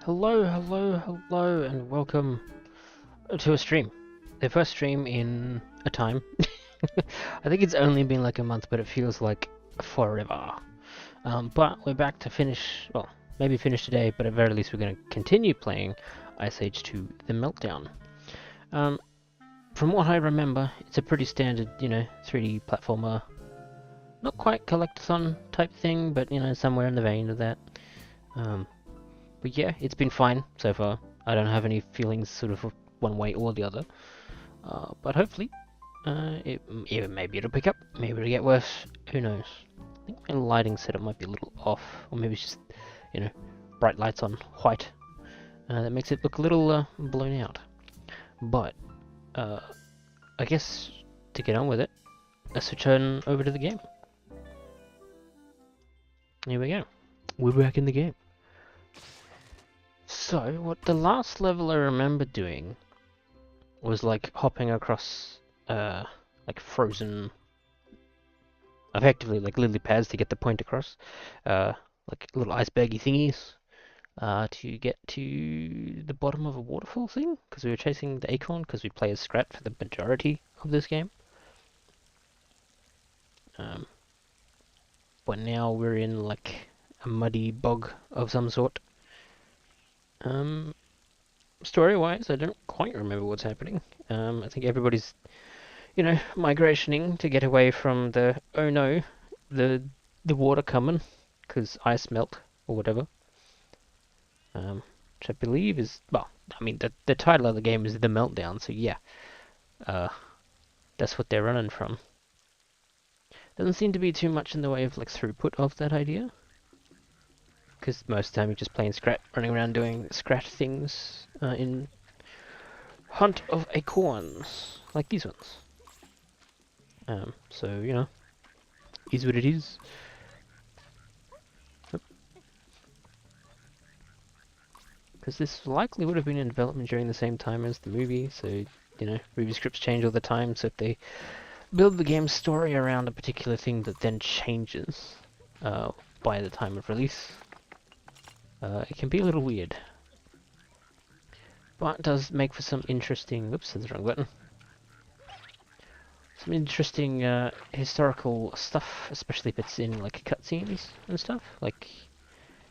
Hello, hello, hello, and welcome to a stream. The first stream in a time. I think it's only been like a month, but it feels like forever. But we're back to finish, well, maybe finish today, but at very least we're going to continue playing Ice Age 2, The Meltdown. Um, from what I remember, it's a pretty standard, 3D platformer. Not quite collectathon type thing, but, somewhere in the vein of that. But yeah, it's been fine so far. I don't have any feelings sort of one way or the other. But hopefully, maybe it'll pick up, maybe it'll get worse, who knows. I think my lighting setup might be a little off, or maybe it's just, bright lights on white. That makes it look a little blown out. But, I guess, to get on with it, let's return over to the game. Here we go. We're back in the game. So, what the last level I remember doing was like hopping across like frozen, effectively like lily pads to get the point across, like little icebergy thingies, to get to the bottom of a waterfall thing, because we were chasing the acorn, because we play as Scrat for the majority of this game. But now we're in like a muddy bog of some sort. Story-wise, I don't quite remember what's happening. I think everybody's, migrationing to get away from the, oh no, the water coming, because ice melt, or whatever. Which I believe is, well, I mean, the title of the game is The Meltdown, so yeah. That's what they're running from. Doesn't seem to be too much in the way of, like, throughput of that idea. Because most of the time you're just playing Scrat, running around doing Scrat things, in Hunt of Acorns, like these ones. So, is what it is. Because this likely would have been in development during the same time as the movie, so, movie scripts change all the time, so if they build the game's story around a particular thing that then changes by the time of release, it can be a little weird. But it does make for some interesting... Whoops, that's the wrong button. Some interesting historical stuff, especially if it's in like cutscenes and stuff. Like,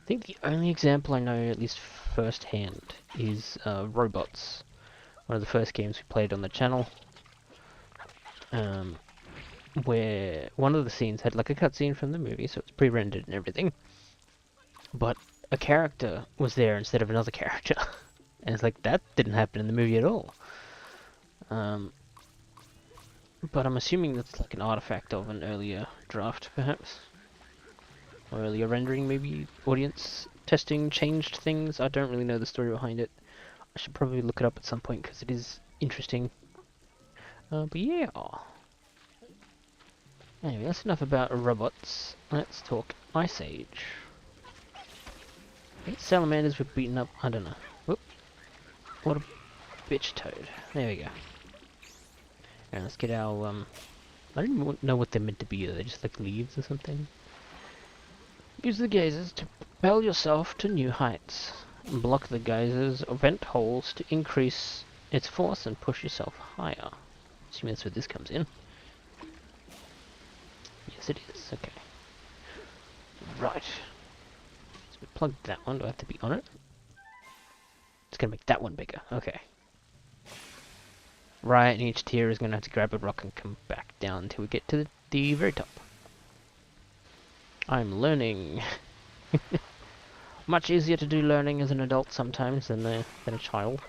I think the only example I know, at least firsthand, is Robots. One of the first games we played on the channel. Where one of the scenes had like a cutscene from the movie, so it's pre-rendered and everything. But a character was there instead of another character. And it's like, that didn't happen in the movie at all. But I'm assuming that's like an artifact of an earlier draft, perhaps. Or earlier rendering, maybe audience testing changed things. I don't really know the story behind it. I should probably look it up at some point, because it is interesting. But yeah. Anyway, that's enough about robots. Let's talk Ice Age. I think salamanders were beaten up. I don't know. Whoop. What a bitch toad. There we go. Alright, let's get our, I don't even know what they're meant to be. Are they just like leaves or something? Use the geysers to propel yourself to new heights. Block the geysers or vent holes to increase its force and push yourself higher. Assuming that's where this comes in. Yes, it is. Okay. Right. So we plugged that one. Do I have to be on it? It's gonna make that one bigger. Okay. Right, and each tier is gonna have to grab a rock and come back down until we get to the very top. I'm learning. Much easier to do learning as an adult sometimes than a child.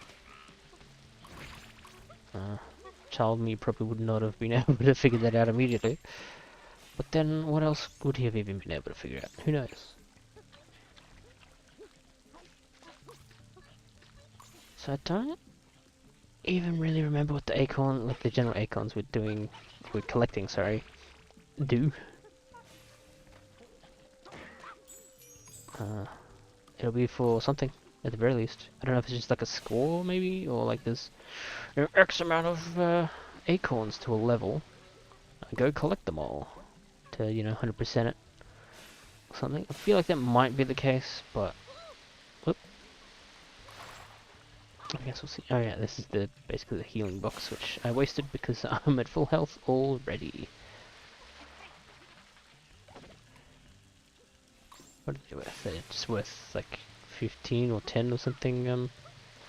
Child me probably would not have been able to figure that out immediately. But then, what else would he have even been able to figure out? Who knows? So I don't even really remember what the acorn, like the general acorns we're collecting, sorry, do. It'll be for something, at the very least. I don't know if it's just like a score, maybe, or like there's X amount of acorns to a level. Go collect them all to, 100% it. Or something. I feel like that might be the case, but... Whoop. I guess we'll see. Oh yeah, this is basically the healing box, which I wasted because I'm at full health already. What is it worth? It's worth like 15 or 10 or something,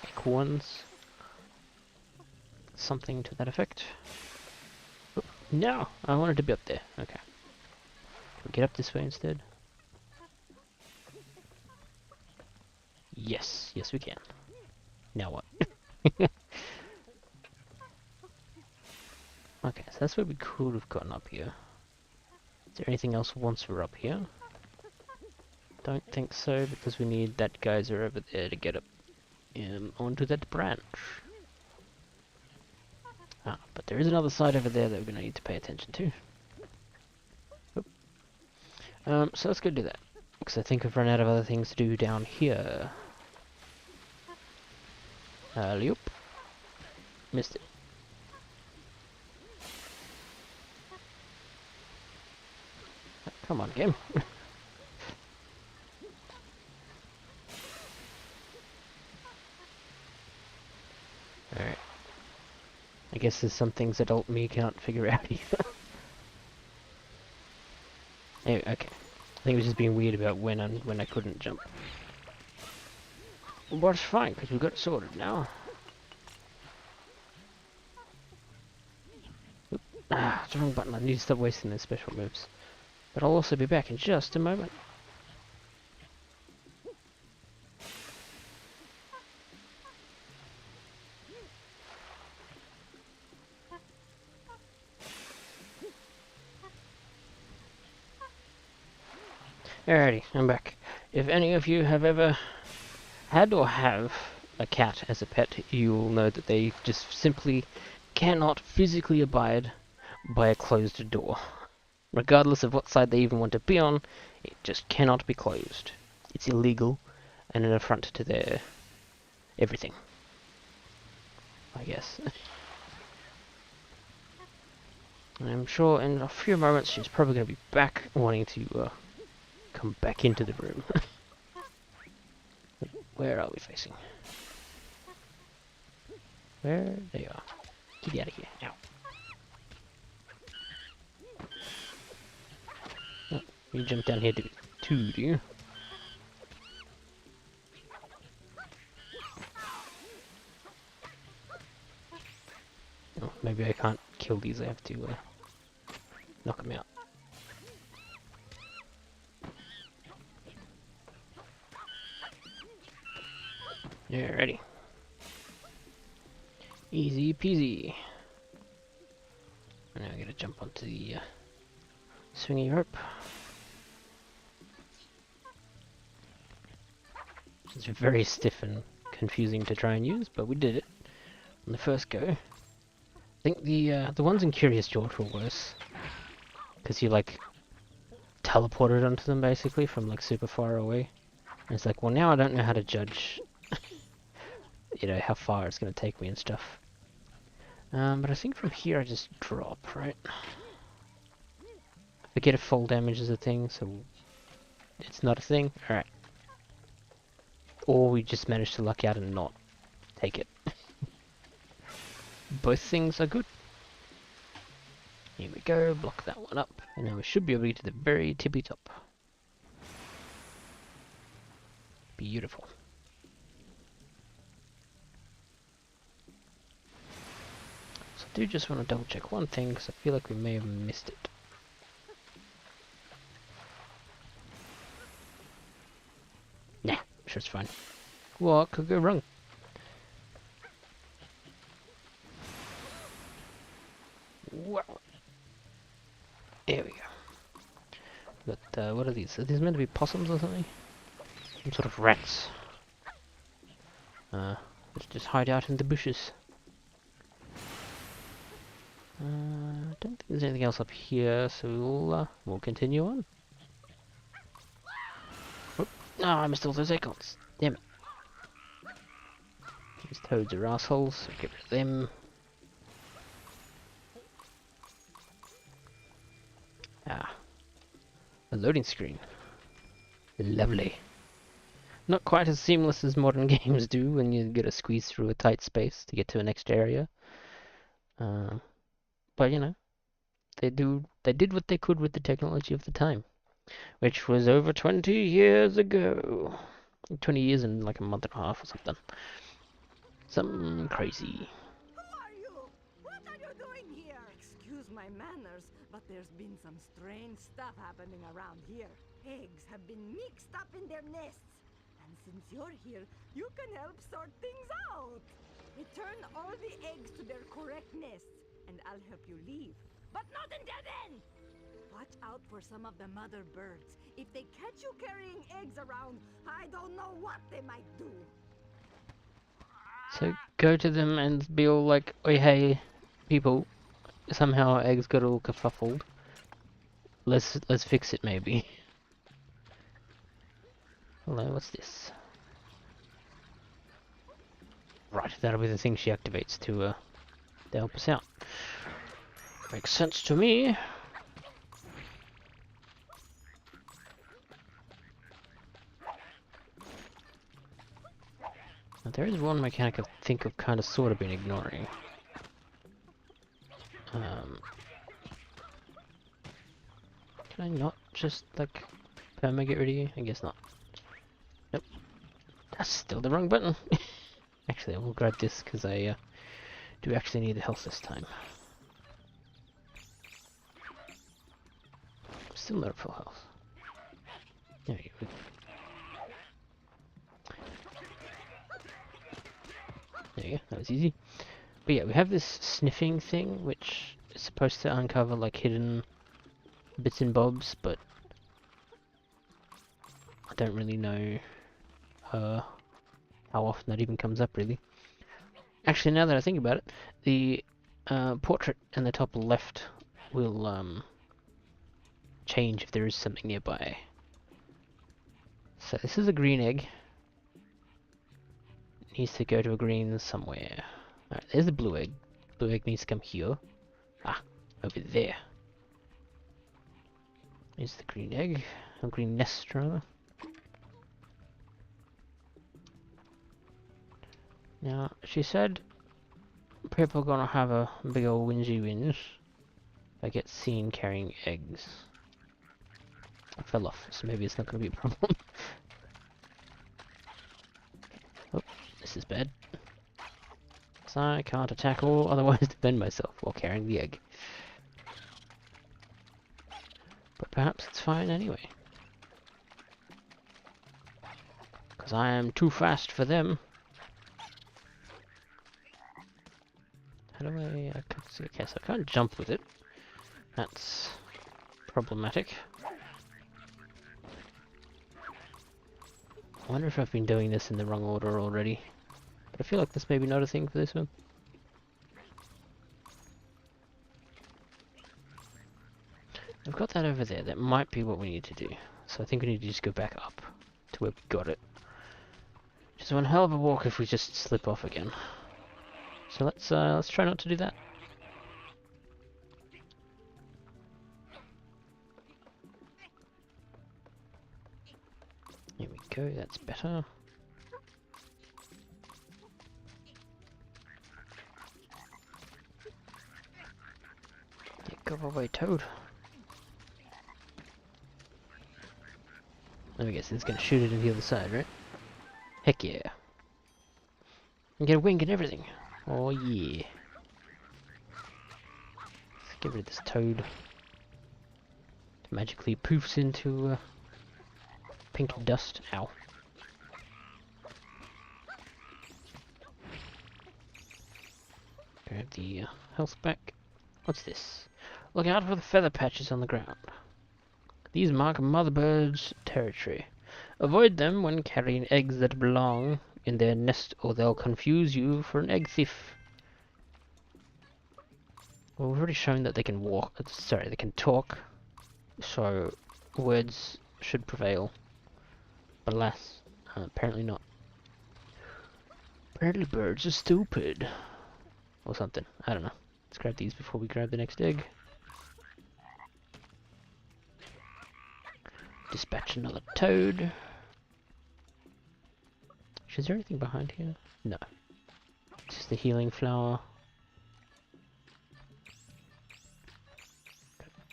acorns. Something to that effect. Oh, no! I wanted to be up there. Okay. Can we get up this way instead? Yes, yes we can. Now what? Okay, so that's where we could have gotten up here. Is there anything else once we're up here? Don't think so, because we need that geyser over there to get up onto that branch. Ah, but there is another side over there that we're going to need to pay attention to. Oop. So let's go do that, because I think I've run out of other things to do down here. Alley-oop. Missed it. Come on, game. Alright. I guess there's some things adult me can't figure out either. Anyway, okay. I think it was just being weird about when I couldn't jump. But it's fine, because we've got it sorted now. Oop. Ah, it's the wrong button. I need to stop wasting those special moves. But I'll also be back in just a moment. Alrighty, I'm back. If any of you have ever had or have a cat as a pet, you will know that they just simply cannot physically abide by a closed door. Regardless of what side they even want to be on, it just cannot be closed. It's illegal and an affront to their everything, I guess. I'm sure in a few moments she's probably going to be back wanting to come back into the room. Where are we facing? Where? There you are. Get out of here. Ow. Oh, you jump down here too, do you? Oh, maybe I can't kill these. I have to knock them out. Yeah, ready. Easy peasy. Now I gotta jump onto the swingy rope. It's very stiff and confusing to try and use, but we did it on the first go. I think the ones in Curious George were worse, because you like teleported onto them basically from like super far away. And it's like, well, now I don't know how to judge, you know, how far it's going to take me and stuff. But I think from here I just drop, right? Forget if fall damage is a thing, so it's not a thing. Alright. Or we just managed to luck out and not take it. Both things are good. Here we go, block that one up, and now we should be able to get to the very tippy top. Beautiful. So I do just want to double check one thing, because I feel like we may have missed it. Nah, I'm sure it's fine. What could go wrong? Wow. There we go. But what are these? Are these meant to be possums or something? Some sort of rats. Let's just hide out in the bushes. I don't think there's anything else up here, so we'll continue on. Oh, no, I missed all those acorns. Damn it. These toads are assholes, so get rid of them. Ah. A loading screen. Lovely. Not quite as seamless as modern games do when you gotta squeeze through a tight space to get to the next area. But you know, they did what they could with the technology of the time, which was over 20 years ago. 20 years and like a month and a half or something. Something crazy. Who are you? What are you doing here? Excuse my manners, but there's been some strange stuff happening around here. Eggs have been mixed up in their nests. And since you're here, you can help sort things out. Return all the eggs to their correct nests, and I'll help you leave. But not until then! Watch out for some of the mother birds. If they catch you carrying eggs around, I don't know what they might do. So go to them and be all like, "Oi, hey, people! Somehow our eggs got all kerfuffled. Let's fix it, maybe." Hello, what's this? Right, that'll be the thing she activates to help us out. Makes sense to me. Now, there is one mechanic I think I've kind of sort of been ignoring. Can I not just like perma get rid of you? I guess not. Nope. That's still the wrong button. Actually, I will grab this because I do actually need the health this time. Still not at full health. There you go. There you go, that was easy. But yeah, we have this sniffing thing, which is supposed to uncover like hidden bits and bobs, but I don't really know how often that even comes up, really. Actually, now that I think about it, the portrait in the top left will change if there is something nearby. So this is a green egg. It needs to go to a green somewhere. Alright, there's the blue egg. Blue egg needs to come here. Ah, over there. There's the green egg. A green nest, rather. Now, she said people are gonna have a big ol' whingy whinge if I get seen carrying eggs. I fell off, so maybe it's not gonna be a problem. Oh, this is bad. So I can't attack or otherwise defend myself while carrying the egg. But perhaps it's fine anyway. Because I am too fast for them. How do I can't see? Okay, so I can't jump with it. That's problematic. I wonder if I've been doing this in the wrong order already. But I feel like this may be not a thing for this one. I've got that over there. That might be what we need to do. So I think we need to just go back up to where we got it. Which is one hell of a walk if we just slip off again. So let's try not to do that. Here we go, that's better. Yeah, go away, Toad. Let me guess, it's gonna shoot it at the other side, right? Heck yeah. And get a wing and everything. Oh yeah. Let's get rid of this toad. It magically poofs into pink dust. Ow. Grab the health back. What's this? Look out for the feather patches on the ground. These mark mother birds' territory. Avoid them when carrying eggs that belong in their nest or they'll confuse you for an egg thief. Well, we've already shown that they can walk, sorry, they can talk, so words should prevail. But alas, apparently not. Apparently birds are stupid. Or something, I don't know. Let's grab these before we grab the next egg. Dispatch another toad. Is there anything behind here? No. Just the healing flower.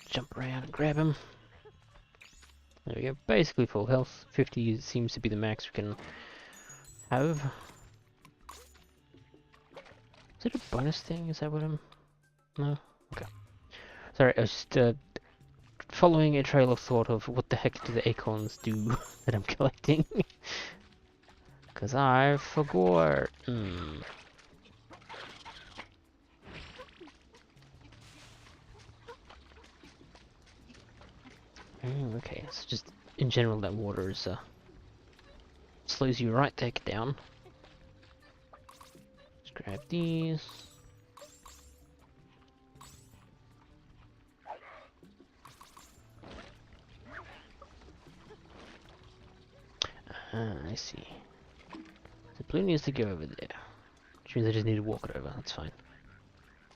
Jump around and grab him. There we go. Basically full health. 50 seems to be the max we can have. Is it a bonus thing? Is that what I'm... No? Okay. Sorry, I was just following a trail of thought of what the heck do the acorns do that I'm collecting. Because I forgot. Okay, so just in general that water is slows you right back down. Let's grab these. I see. The blue needs to go over there. Which means I just need to walk it over, that's fine.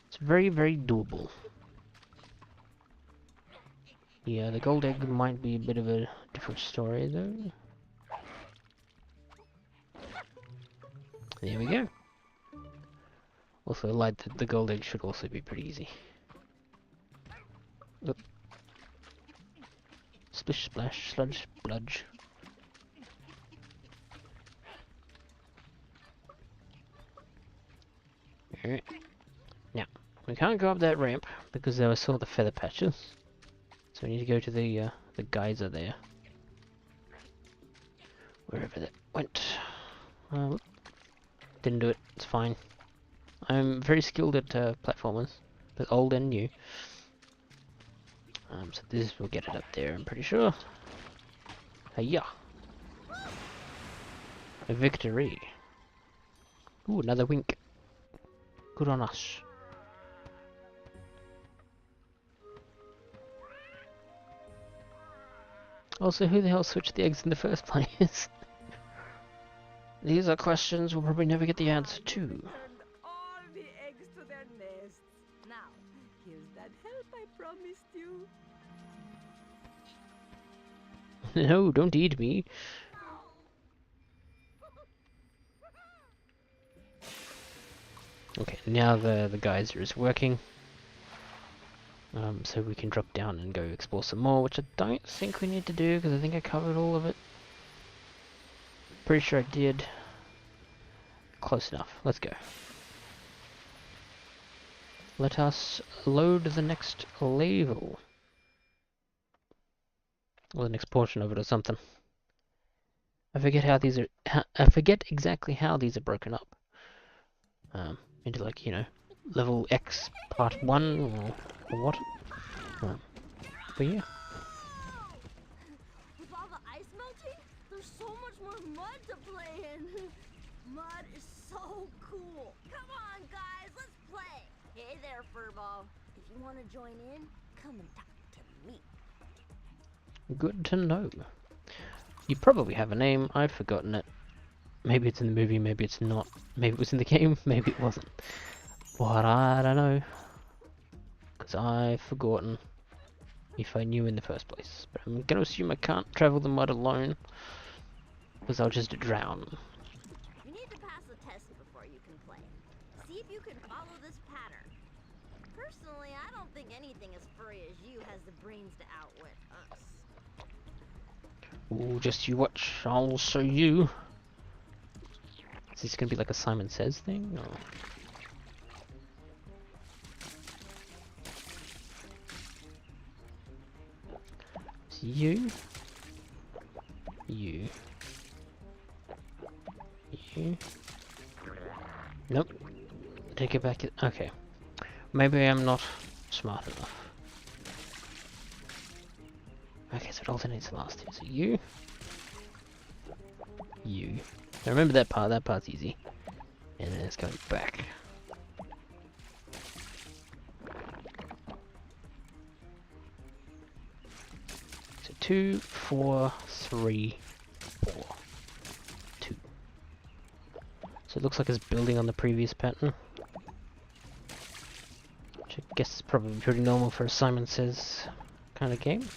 It's very, very doable. Yeah, the gold egg might be a bit of a different story though. There we go. Also, I lied that the gold egg should also be pretty easy. Oop. Splish, splash, sludge, bludge. Alright. Now, we can't go up that ramp because there were still the feather patches. So we need to go to the geyser there. Wherever that went. Didn't do it, it's fine. I'm very skilled at platformers, both old and new. So this will get it up there, I'm pretty sure. Hiya! A victory! Ooh, another wink. Good on us. Also, who the hell switched the eggs in the first place? These are questions we'll probably never get the answer to. Turned all the eggs to their nests. Now, here's that help I promised you. No, don't eat me. Okay, now the geyser is working. So we can drop down and go explore some more, which I don't think we need to do because I think I covered all of it. Pretty sure I did. Close enough. Let's go. Let us load the next level. Or the next portion of it or something. I forget how these are... I forget exactly how these are broken up. Into like, you know, level X part 1 or what. But yeah. With all the ice melting, there's so much more mud to play in. Mud is so cool. Come on, guys, let's play. Hey there, Furball. If you want to join in, come and talk to me. Good to know. You probably have a name, I've forgotten it. Maybe it's in the movie, maybe it's not. Maybe it was in the game, maybe it wasn't. But I don't know. Because I've forgotten if I knew in the first place. But I'm gonna assume I can't travel the mud alone. Because I'll just drown. You need to pass a test before you can play. See if you can follow this pattern. Personally, I don't think anything as furry as you has the brains to outwit us. Ooh, just you watch, I'll show you. Is this gonna be like a Simon Says thing? Or... It's you. You. You. Nope. Take it back. Okay. Maybe I'm not smart enough. Okay, so it alternates the last two. So you. You. Now remember that part. That part's easy. And then it's going back. So 2, 4, 3, 4, 2. So it looks like it's building on the previous pattern. Which I guess is probably pretty normal for a Simon Says kind of game.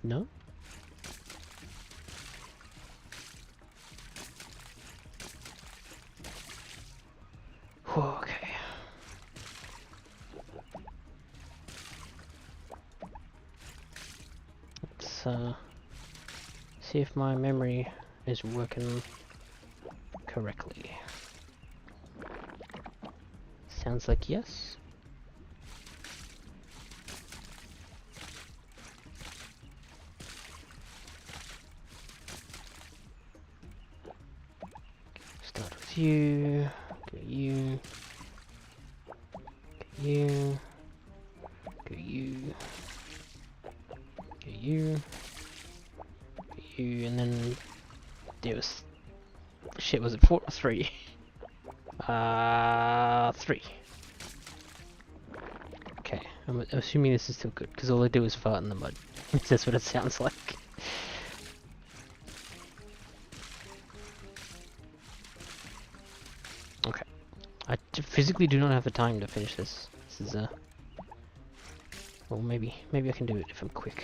No? Okay. Let's see if my memory is working correctly. Sounds like yes. Start with you. Go you. Go you. Go you. Go you. Go you, and then there was shit. Was it 4 or 3? 3. Okay, I'm assuming this is still good because all I do is fart in the mud. That's what it sounds like. Okay, I physically do not have the time to finish this. This is well, maybe I can do it if I'm quick.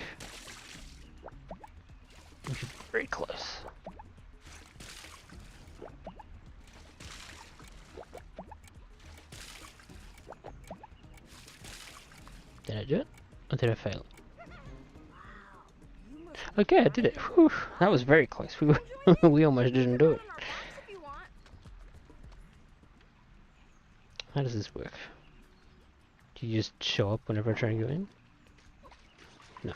Which is very close. Did I do it? Or did I fail? Okay, I did it. Whew, that was very close. We almost didn't do it. How does this work? Do you just show up whenever I try and go in? No.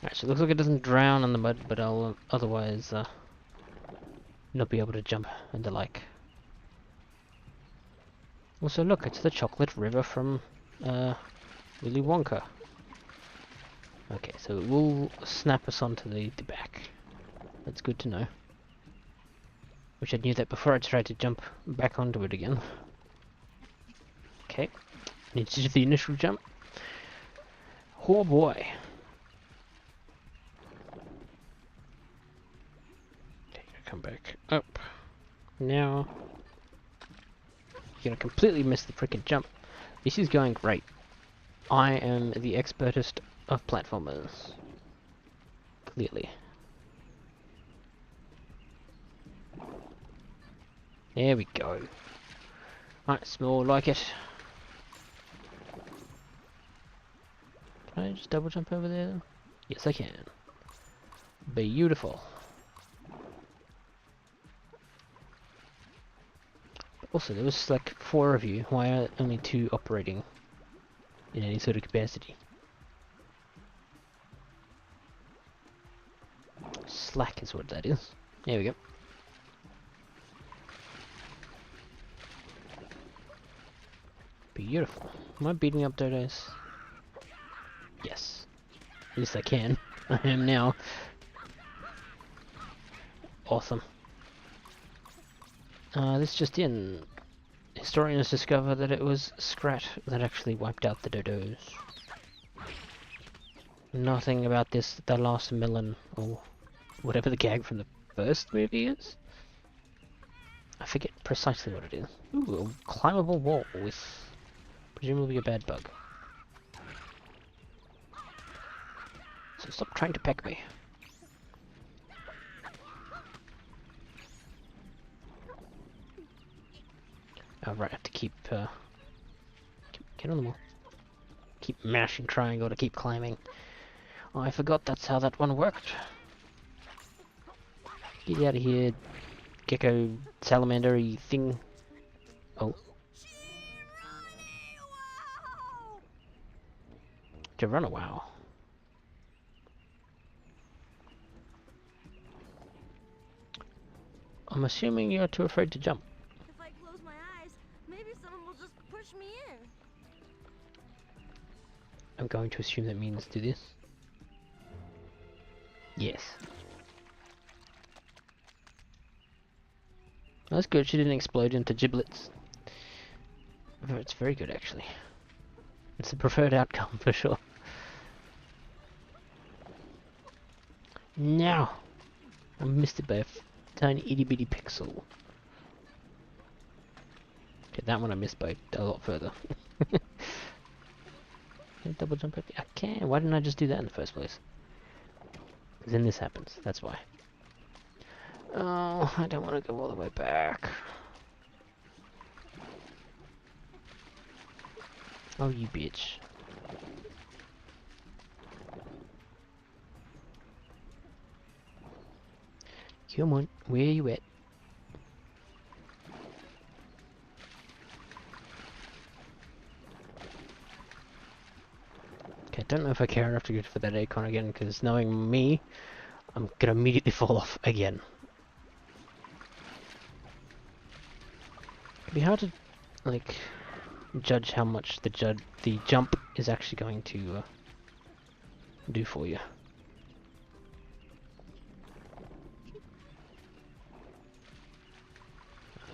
Alright, so it looks like it doesn't drown in the mud, but I'll otherwise not be able to jump and the like. Also, look, it's the chocolate river from Willy Wonka. Okay, so it will snap us onto the back. That's good to know. Wish I knew that before I tried to jump back onto it again. Okay, need to do the initial jump. Oh boy. Okay, come back up. Now, you're gonna completely miss the frickin' jump. This is going great. I am the expertest of platformers. Clearly. There we go. That's more like it. Can I just double jump over there? Yes, I can. Beautiful. Also, there was like 4 of you. Why are only 2 operating in any sort of capacity? Slack is what that is. There we go. Beautiful. Am I beating up dodos? Yes. At least I can. I am now. Awesome. This just in. Historians discover that it was Scrat that actually wiped out the dodos. Nothing about this, the last melon, or whatever the gag from the first movie is. I forget precisely what it is. Ooh, a climbable wall with presumably a bad bug. So stop trying to peck me. Oh, right, I have to keep get on the wall. Keep mashing triangle to keep climbing. Oh, I forgot that's how that one worked. Get out of here, gecko salamander-y thing. Oh. To run a wow. I'm assuming you're too afraid to jump. If I close my eyes, maybe someone will just push me in. I'm going to assume that means do this. Yes. That's good, she didn't explode into giblets. It's very good, actually. It's the preferred outcome, for sure. No! I missed it by a tiny itty bitty pixel. Okay, that one I missed by a lot further. Can I double jump up? I can. Why didn't I just do that in the first place? Because then this happens. That's why. Oh, I don't want to go all the way back. Oh, you bitch. Come on, where you at? Okay, I don't know if I care enough to go for that acorn again, because knowing me, I'm gonna immediately fall off again. It'd be hard to, like, judge how much the jump is actually going to do for you.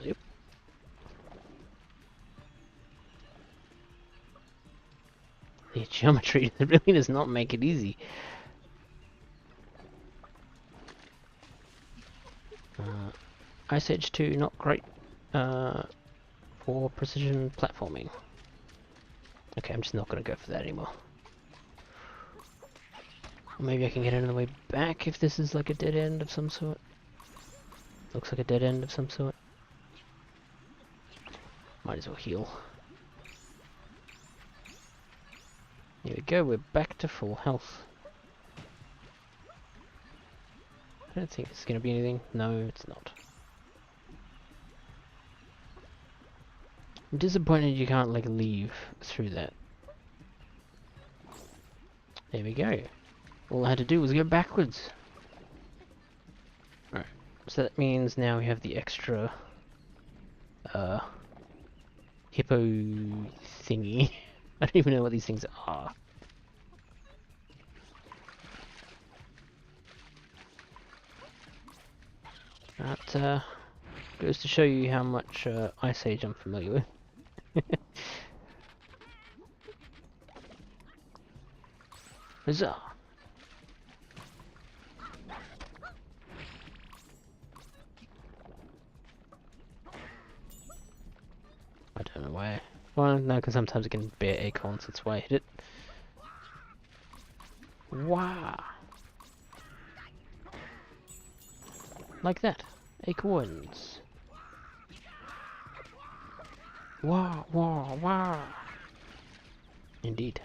Yep. The geometry really does not make it easy. Ice Age 2, not great for precision platforming. Okay, I'm just not going to go for that anymore. Or maybe I can get another way back if this is like a dead end of some sort. Looks like a dead end of some sort. Might as well heal. Here we go, we're back to full health. I don't think it's going to be anything. No, it's not. I'm disappointed you can't, like, leave through that. There we go. All I had to do was go backwards. Alright, so that means now we have the extra hippo thingy. I don't even know what these things are. That goes to show you how much Ice Age I'm familiar with. Huzzah! I don't know why. Well, no, because sometimes it can bear acorns, that's why I hit it. Wow! Like that. Acorns. Wow, wow, wow! Indeed.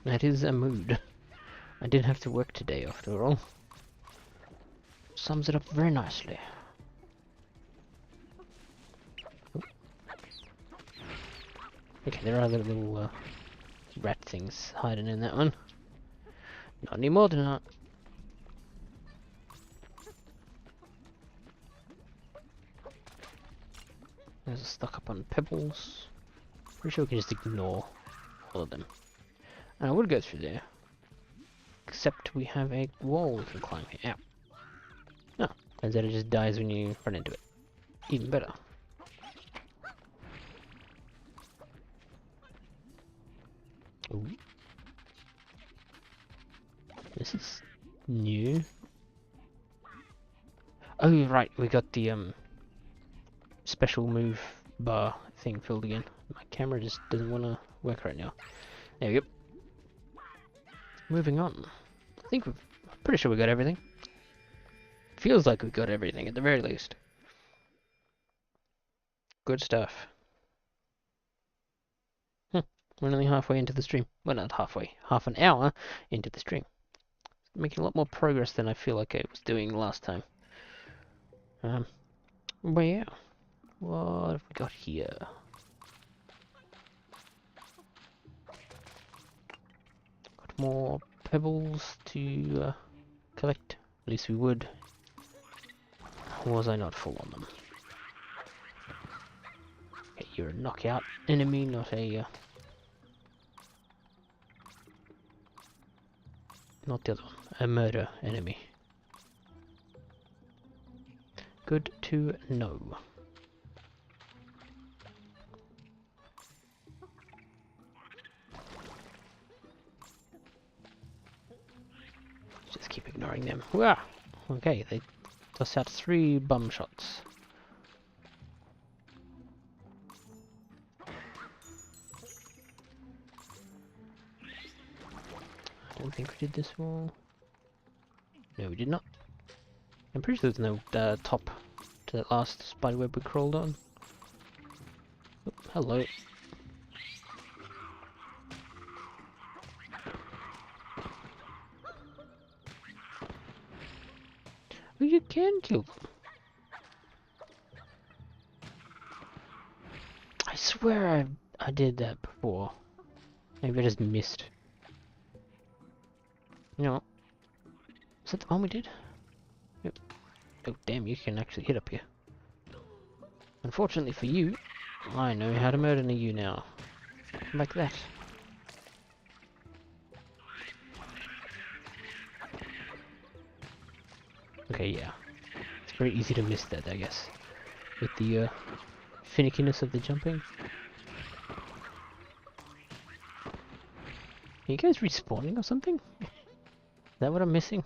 That is a mood. I didn't have to work today after all. Sums it up very nicely. Okay, there are little rat things hiding in that one. Not anymore, they're not. There's a stuck up on pebbles. Pretty sure we can just ignore all of them. And I would go through there. Except we have a wall we can climb here. Ow. No, turns out it just dies when you run into it. Even better. Ooh. This is new. Oh right, we got the special move bar thing filled again. My camera just doesn't want to work right now. There we go. Moving on. I'm pretty sure we got everything. Feels like we got everything at the very least. Good stuff. We're only halfway into the stream. Well, not halfway. Half an hour into the stream. Making a lot more progress than I feel like I was doing last time. But yeah. What have we got here? Got more pebbles to collect. At least we would. Was I not full on them? Okay, you're a knockout enemy, not a not the other one. A murder enemy. Good to know. Just keep ignoring them. Wah! Okay, they toss out 3 bum shots. Don't think we did this wall. No, we did not. I'm pretty sure there's no top to that last spiderweb we crawled on. Oh, hello. Oh, you can kill them. I swear I did that before. Maybe I just missed. You know, is that the one we did? Yep. Oh damn, you can actually hit up here. Unfortunately for you, I know how to murder you now. Like that. Okay, yeah. It's very easy to miss that, I guess. With the finickiness of the jumping. Are you guys respawning or something? Is that what I'm missing?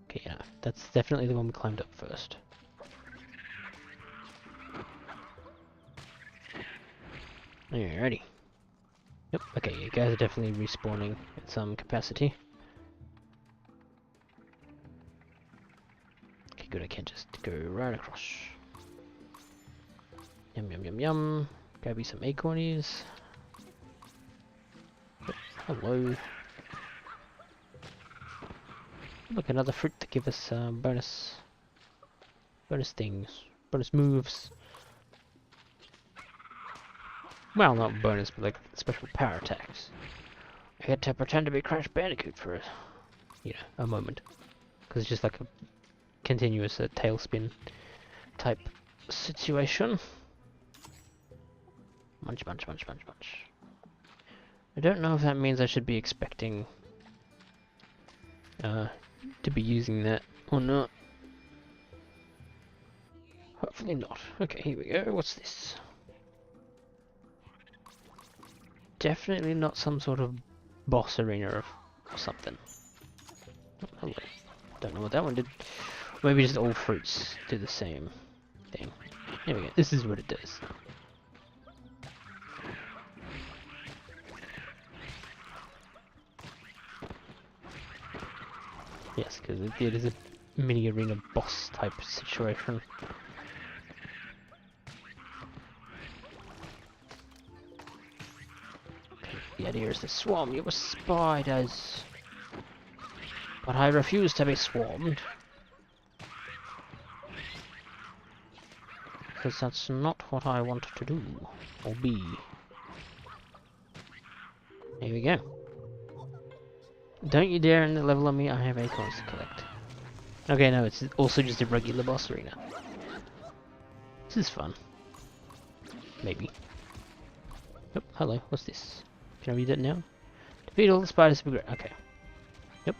Okay, yeah. That's definitely the one we climbed up first. Alrighty. Yep, okay, you guys are definitely respawning at some capacity. Okay, good, I can just go right across. Yum yum yum yum. Grab you some acornies. Oh, hello. Look, another fruit to give us bonus things. Bonus moves. Well, not bonus, but like special power attacks. I had to pretend to be Crash Bandicoot for, a moment. Because it's just like a continuous tailspin type situation. Munch, munch, munch, munch, munch. I don't know if that means I should be expecting to be using that or not. Hopefully not. Okay, here we go. What's this? Definitely not some sort of boss arena or something. Oh, hello. Don't know what that one did. Maybe just all fruits do the same thing. Here we go. This is what it does. Yes, because it is a mini arena boss type situation. The idea is to swarm you with spiders. But I refuse to be swarmed. Because that's not what I want to do. Or be. Here we go. Don't you dare end the level on me, I have acorns to collect. Okay, no, it's also just a regular boss arena. This is fun. Maybe. Oh, hello, what's this? Can I read that now? Defeat all the spiders to be great. Okay. Yep.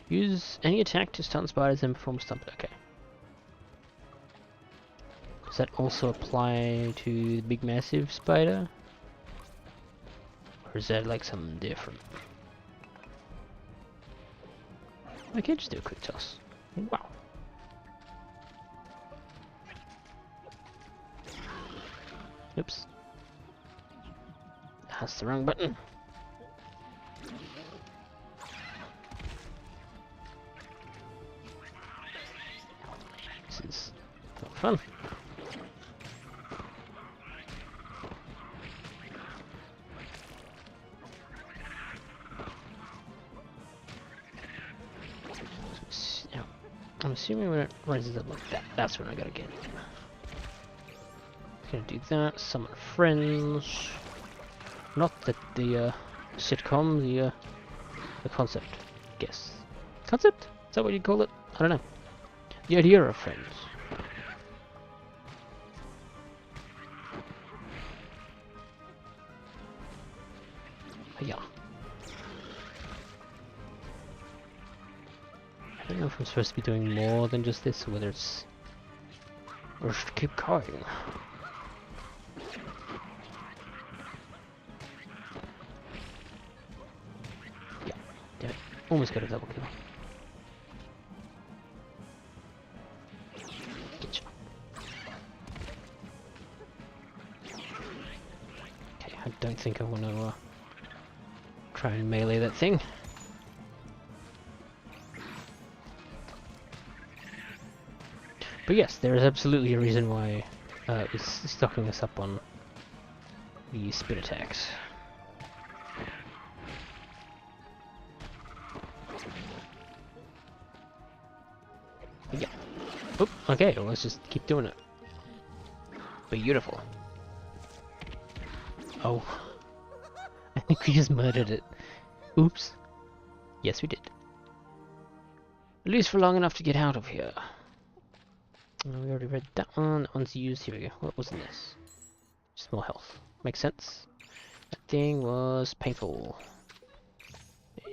Use any attack to stun spiders and perform stump. Okay. Does that also apply to the big massive spider? Or is that like something different? I can just do a quick toss. Wow. Oops. That's the wrong button. This is not fun. I'm assuming when it rises up like that, that's when I gotta get it. Gonna do that, summon friends. Not that the sitcom, the concept. Guess. Concept? Is that what you'd call it? I don't know. The idea of friends. Yeah. I don't know if I'm supposed to be doing more than just this, or whether it's... or I should keep going. Yeah, damn it. Almost got a double kill. Good job. Okay, I don't think I want to Try and melee that thing. But yes, there is absolutely a reason why it's stocking us up on the spin attacks. Yeah. Oop, okay, well, let's just keep doing it. Beautiful. Oh. I think we just murdered it. Oops. Yes, we did. At least for long enough to get out of here. We already read that one. That one's used. Here we go. What was in this? Just more health. Makes sense. That thing was painful.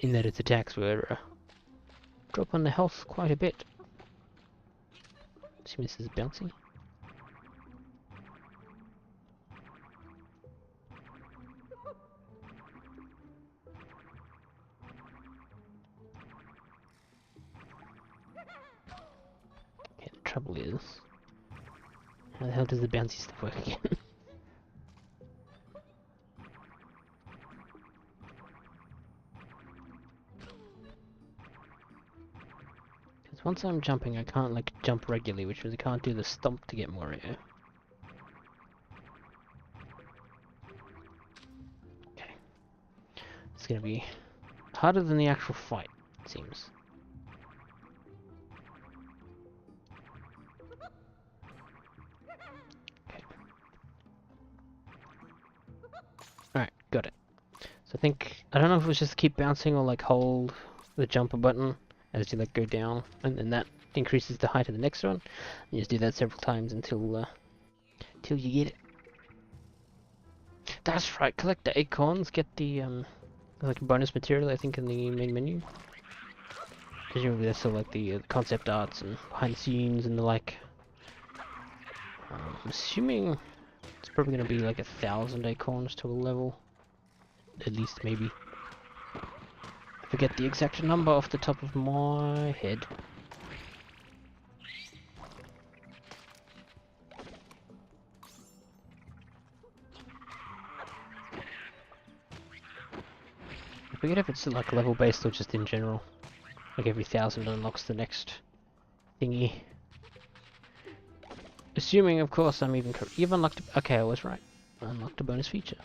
In that its attacks were drop on the health quite a bit. Assume this is bouncy. Okay, the trouble is, how the hell does the bouncy stuff work again? Because once I'm jumping, I can't like jump regularly, which means I can't do the stomp to get more air. Okay, it's gonna be harder than the actual fight, it seems. Alright, got it. So I think, I don't know if it was just keep bouncing or like hold the jumper button as you like go down, and then that increases the height of the next one. You just do that several times until you get it. That's right, collect the acorns, get the like bonus material I think in the main menu. Presumably that's still like the concept arts and behind the scenes and the like. I'm assuming it's probably going to be like 1,000 acorns to a level. At least, maybe. I forget the exact number off the top of my head. I forget if it's like level based or just in general. Like every 1,000 unlocks the next thingy. Assuming, of course, I'm even correct. You've unlocked. Okay, I was right. I unlocked a bonus feature.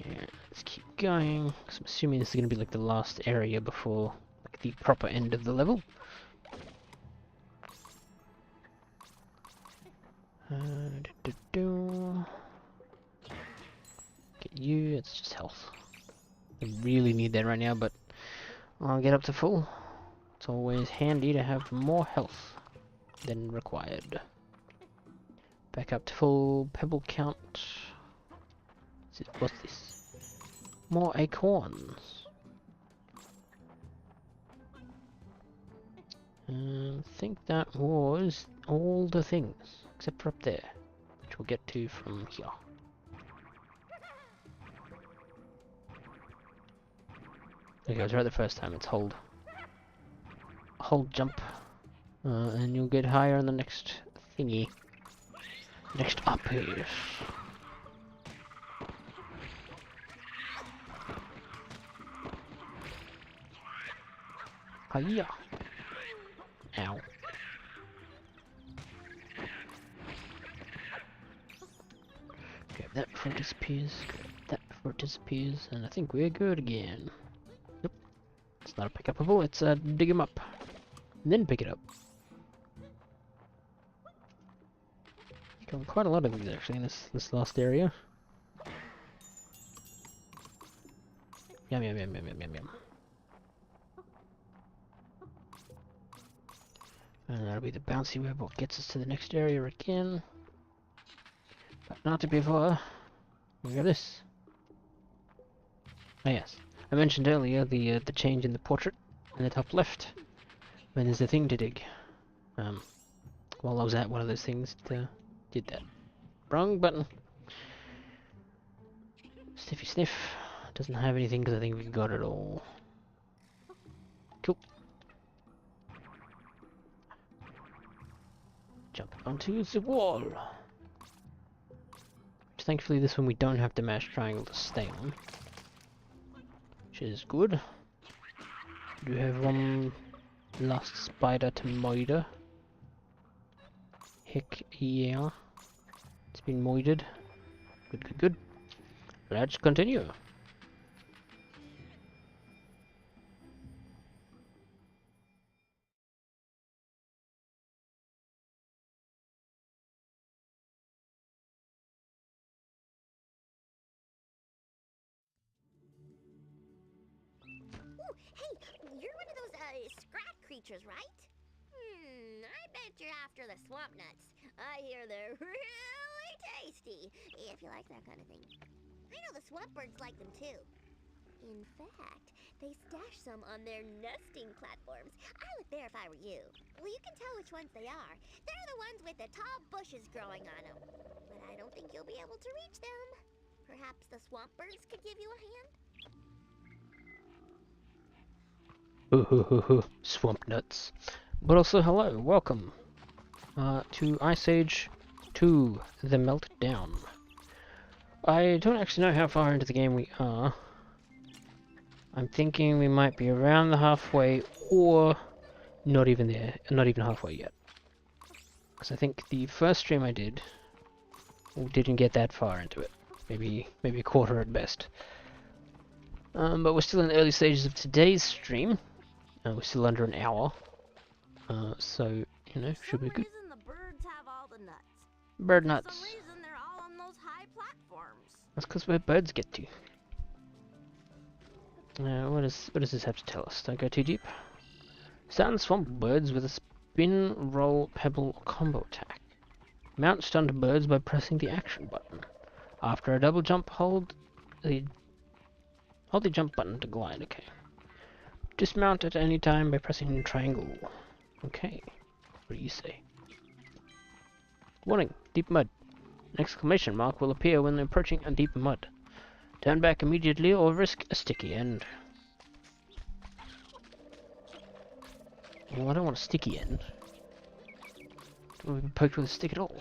Yeah, let's keep going. Cause I'm assuming this is going to be like the last area before like the proper end of the level. Get you. It's just health. I really need that right now, but I'll get up to full. It's always handy to have more health than required. Back up to full pebble count. What's this? More acorns. I think that was all the things, except for up there, which we'll get to from here. Okay, I was right the first time. It's hold jump, and you'll get higher on the next thingy. Next up is hiya. Ow. Grab that before it disappears. Grab that before it disappears, and I think we're good again. Nope. It's not a pick upable. It's dig him up, and then pick it up. Got quite a lot of these actually in this last area. Yum yum yum yum yum yum yum. And that'll be the bouncy web what gets us to the next area again. But not to before we have this. Oh yes. I mentioned earlier the change in the portrait in the top left. When there's a thing to dig. While I was at one of those things did that. Wrong button. Sniffy sniff. Doesn't have anything because I think we got it all. Cool. Jump onto the wall. Thankfully this one we don't have to mash triangle to stay on. Which is good. Do have one last spider to murder. Heck yeah. It's been moided. Good, good, good. Let's continue. Ooh, hey, you're one of those, Scrat creatures, right? I bet you're after the swamp nuts. I hear they're really tasty, if you like that kind of thing. I know the swamp birds like them too. In fact, they stash some on their nesting platforms. I would there if I were you. Well, you can tell which ones they are. They're the ones with the tall bushes growing on them. But I don't think you'll be able to reach them. Perhaps the swamp birds could give you a hand? Swamp nuts. But also hello, welcome to Ice Age 2, The Meltdown. I don't actually know how far into the game we are. I'm thinking we might be around the halfway, or not even there, not even halfway yet. Because I think the first stream I did didn't get that far into it. Maybe a quarter at best. But we're still in the early stages of today's stream. We're still under an hour. So, you know, should be good. The birds have all the nuts. Bird For nuts. some reason, they're all on those high platforms. That's because where birds get to. What does this have to tell us? Don't go too deep. Stun swamp birds with a spin, roll, pebble combo attack. Mount stunned birds by pressing the action button. After a double jump, hold the jump button to glide. Okay. Dismount at any time by pressing triangle. Okay. What do you say? Warning: deep mud. An exclamation mark will appear when approaching a deep mud. Turn back immediately or risk a sticky end. Well, I don't want a sticky end. Don't want to be poked with a stick at all.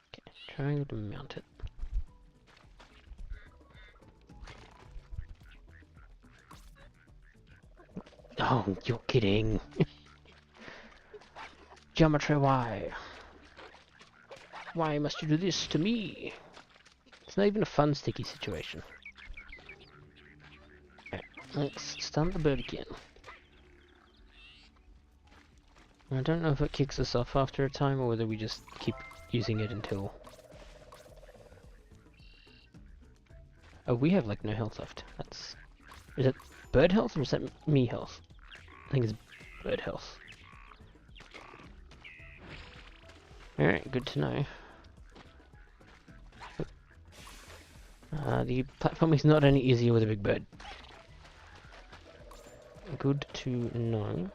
Okay, triangle to mount it. Oh, you're kidding. Geometry, why? Why must you do this to me? It's not even a fun sticky situation. Right, let's stun the bird again. I don't know if it kicks us off after a time or whether we just keep using it until... Oh, we have like no health left. That's... Is it bird health or is that me health? I think it's bird health. Alright, good to know. The platform is not any easier with a big bird. Good to know.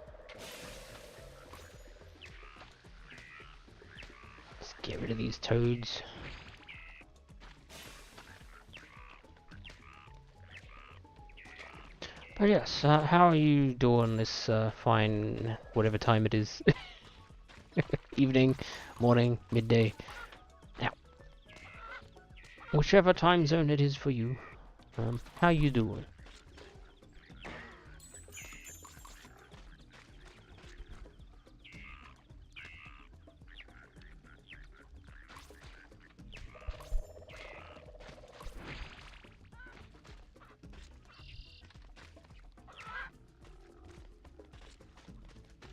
Let's get rid of these toads. But yes, how are you doing this fine, whatever time it is? Evening, morning, midday. Now, whichever time zone it is for you, how you doing?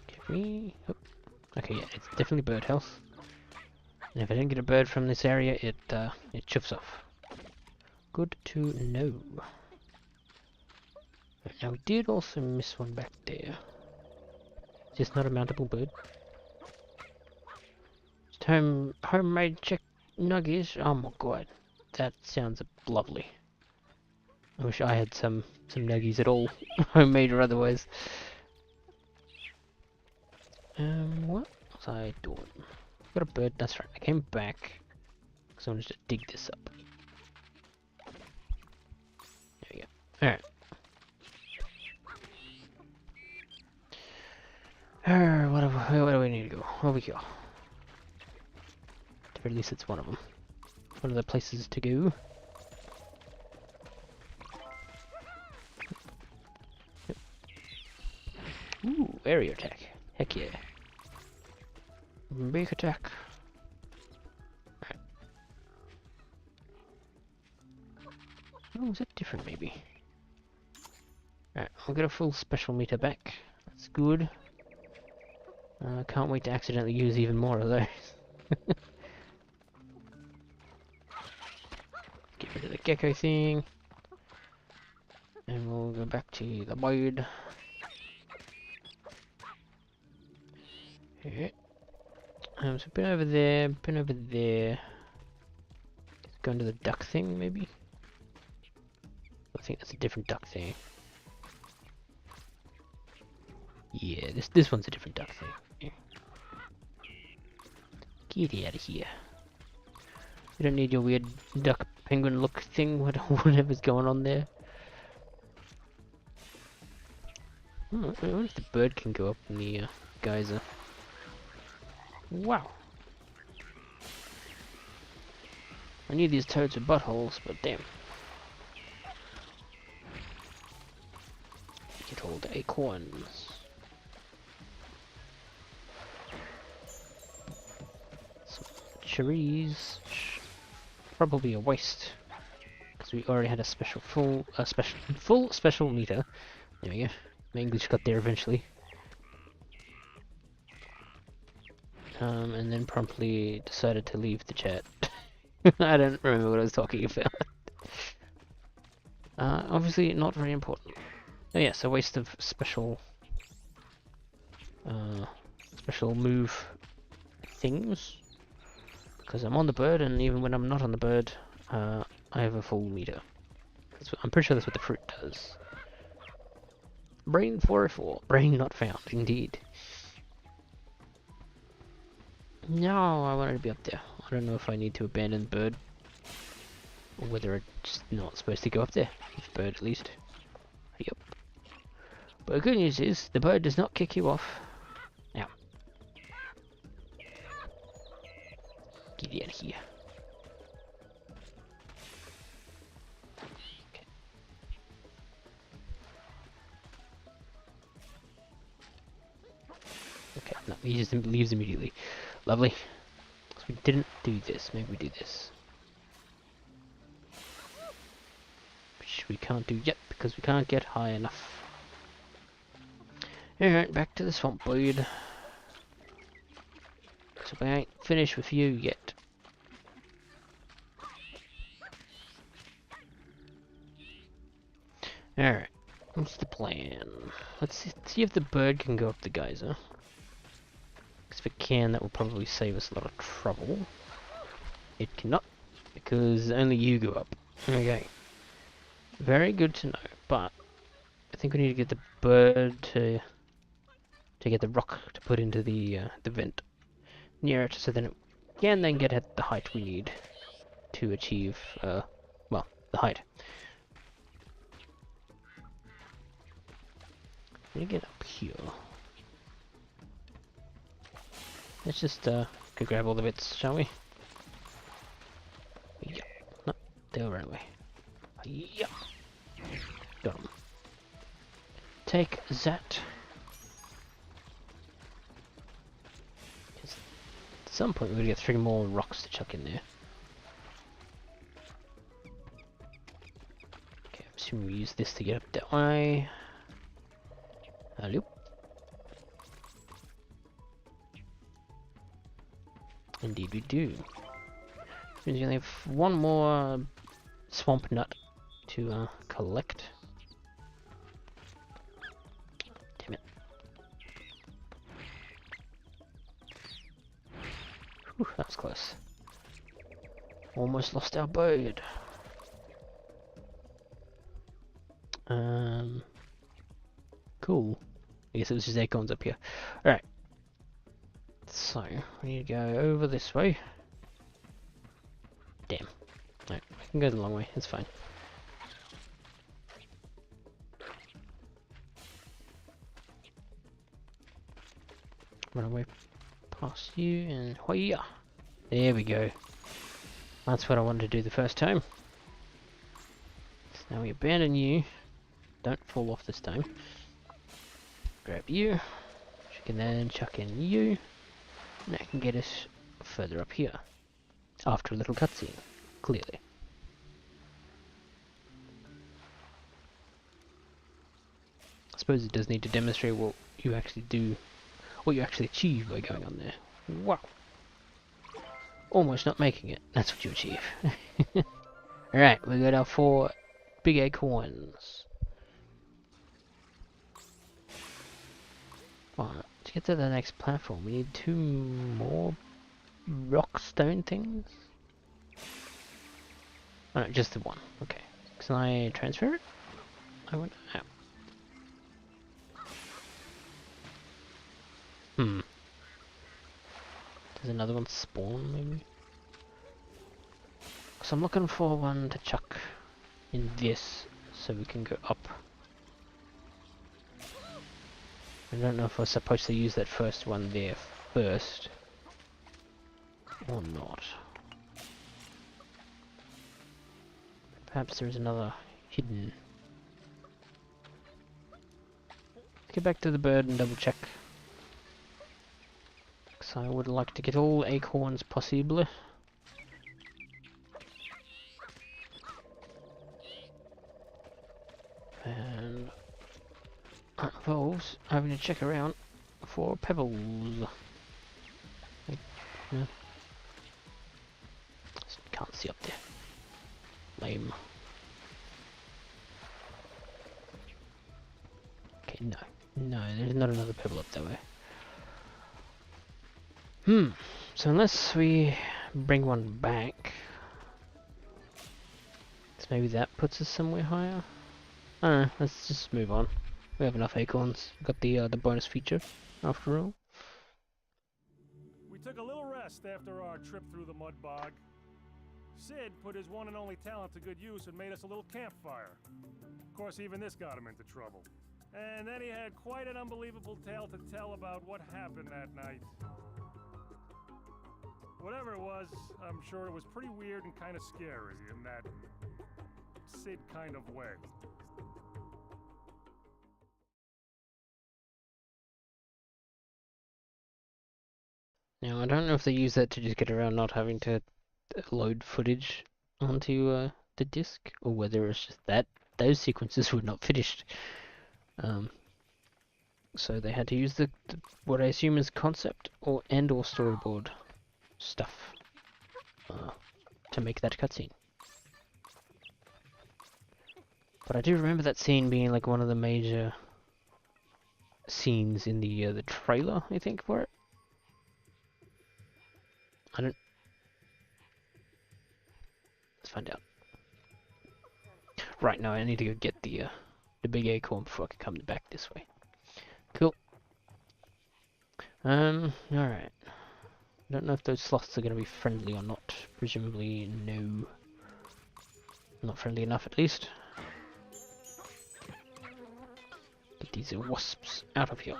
Give me... Oh. Okay, yeah, it's definitely bird health. And if I don't get a bird from this area, it chuffs off. Good to know. Now we did also miss one back there. Is this not a mountable bird? Just homemade chick nuggies. Oh my god, that sounds lovely. I wish I had some nuggies at all, homemade or otherwise. What was I doing? Got a bird, that's right, I came back because I wanted to dig this up. There we go. Alright. Where do we need to go? Where we go? very least it's one of them. One of the places to go. Yep. Ooh, area attack. Heck yeah. Big attack. Right. Oh, is that different maybe? Alright, I'll get a full special meter back. That's good. Can't wait to accidentally use even more of those. Get rid of the gecko thing. And we'll go back to the bird. Yeah. So been over there, been over there. Going to the duck thing, maybe? I think that's a different duck thing. Yeah, this one's a different duck thing. Yeah. Get out of here. You don't need your weird duck penguin look thing, whatever's going on there. I wonder if the bird can go up in the geyser. Wow. I knew these toads were buttholes, but damn. Get all the acorns. Some cherries. Probably a waste, because we already had a full special meter. There we go. My English got there eventually. And then promptly decided to leave the chat. I don't remember what I was talking about. Obviously not very important. Oh yes, a waste of special move things. Because I'm on the bird, and even when I'm not on the bird, I have a full meter. I'm pretty sure that's what the fruit does. Brain 404. Brain not found, indeed. No, I wanted to be up there. I don't know if I need to abandon the bird, or whether it's not supposed to go up there. The bird, at least. Yep. But the good news is, the bird does not kick you off. Now. Get out of here. Okay. Okay, no, he just leaves immediately. Lovely. So we didn't do this. Maybe we do this. Which we can't do yet because we can't get high enough. Alright, back to the swamp bird. So we ain't finished with you yet. Alright, what's the plan? Let's see if the bird can go up the geyser. Because if it can, that will probably save us a lot of trouble. It cannot, because only you go up. Okay. Very good to know, but I think we need to get the bird to get the rock to put into the vent near it, so then it can then get at the height we need to achieve, well, the height. Let me get up here. Let's just go grab all the bits, shall we? Yeah. No, they were right away. Yeah. Got 'em. Take that. At some point we're gonna get 3 more rocks to chuck in there. Okay, I'm assuming we use this to get up that way. Loop. Indeed we do. Which means we only have 1 more swamp nut to collect. Damn it. Whew, that was close. Almost lost our bird. Cool. I guess it was just acorns up here. Alright. So, we need to go over this way. Damn. No, I can go the long way, it's fine. Run away past you and hoya! There we go. That's what I wanted to do the first time. So now we abandon you. Don't fall off this time. Grab you. Which can then chuck in you. And that can get us further up here. After a little cutscene. Clearly. I suppose it does need to demonstrate what you actually do. What you actually achieve by going on there. Wow. Almost not making it. That's what you achieve. Alright, we got our 4 big acorns. Alright, to get to the next platform, we need 2 more rock stone things? Oh no, just the 1. Okay. Can I transfer it? I went out. Does another one spawn, maybe? So I'm looking for one to chuck in this, so we can go up. I don't know if we're supposed to use that first one there first, or not. Perhaps there's another hidden. Get back to the bird and double check. So I would like to get all acorns possibly. And that involves having to check around for pebbles. No. Can't see up there. Lame. Okay, no. No, there's not another pebble up that way. So unless we bring one back, so maybe that puts us somewhere higher. I don't know, let's just move on. We have enough acorns. We've got the bonus feature, after all. We took a little rest after our trip through the mud bog. Sid put his one and only talent to good use and made us a little campfire. Of course, even this got him into trouble. And then he had quite an unbelievable tale to tell about what happened that night. Whatever it was, I'm sure it was pretty weird and kind of scary in that Sid kind of way. Now, I don't know if they use that to just get around not having to load footage onto the disc, or whether it's just that those sequences were not finished. So they had to use the what I assume is concept or storyboard stuff to make that cutscene. But I do remember that scene being like one of the major scenes in the trailer, I think, for it. I don't. Let's find out. Right, now I need to go get the big acorn before I can come back this way. Cool. Alright. I don't know if those sloths are going to be friendly or not. Presumably, no. Not friendly enough, at least. Get these wasps out of here.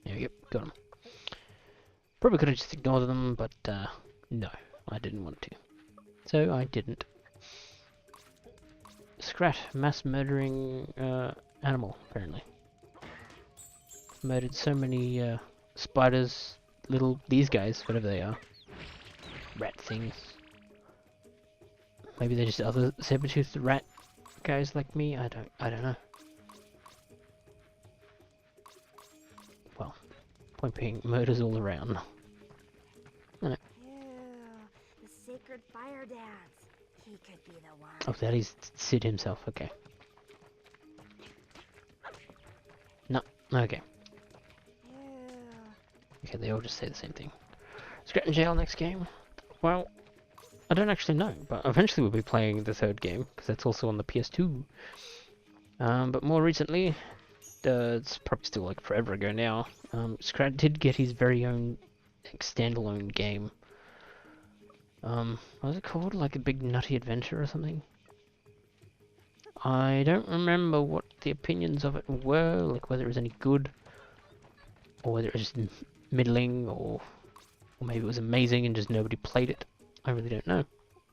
There we go, got them. Probably could have just ignored them, but no, I didn't want to. So I didn't. Scrat, mass murdering animal, apparently. Murdered so many spiders, these guys, whatever they are. Rat things. Maybe they're just other saber-toothed rat guys like me, I don't know. Well, point being, murders all around. Ew, the sacred fire dance. He could be the one. Oh, that is Sid himself, okay. No, okay. Ew. Okay, they all just say the same thing. Scrat in jail next game? Well, I don't actually know, but eventually we'll be playing the third game, because that's also on the PS2. But more recently, it's probably still like forever ago now, Scrat did get his very own standalone game. What was it called? Like a Big Nutty Adventure or something? I don't remember what the opinions of it were, like whether it was any good, or whether it was just middling, or maybe it was amazing and just nobody played it. I really don't know.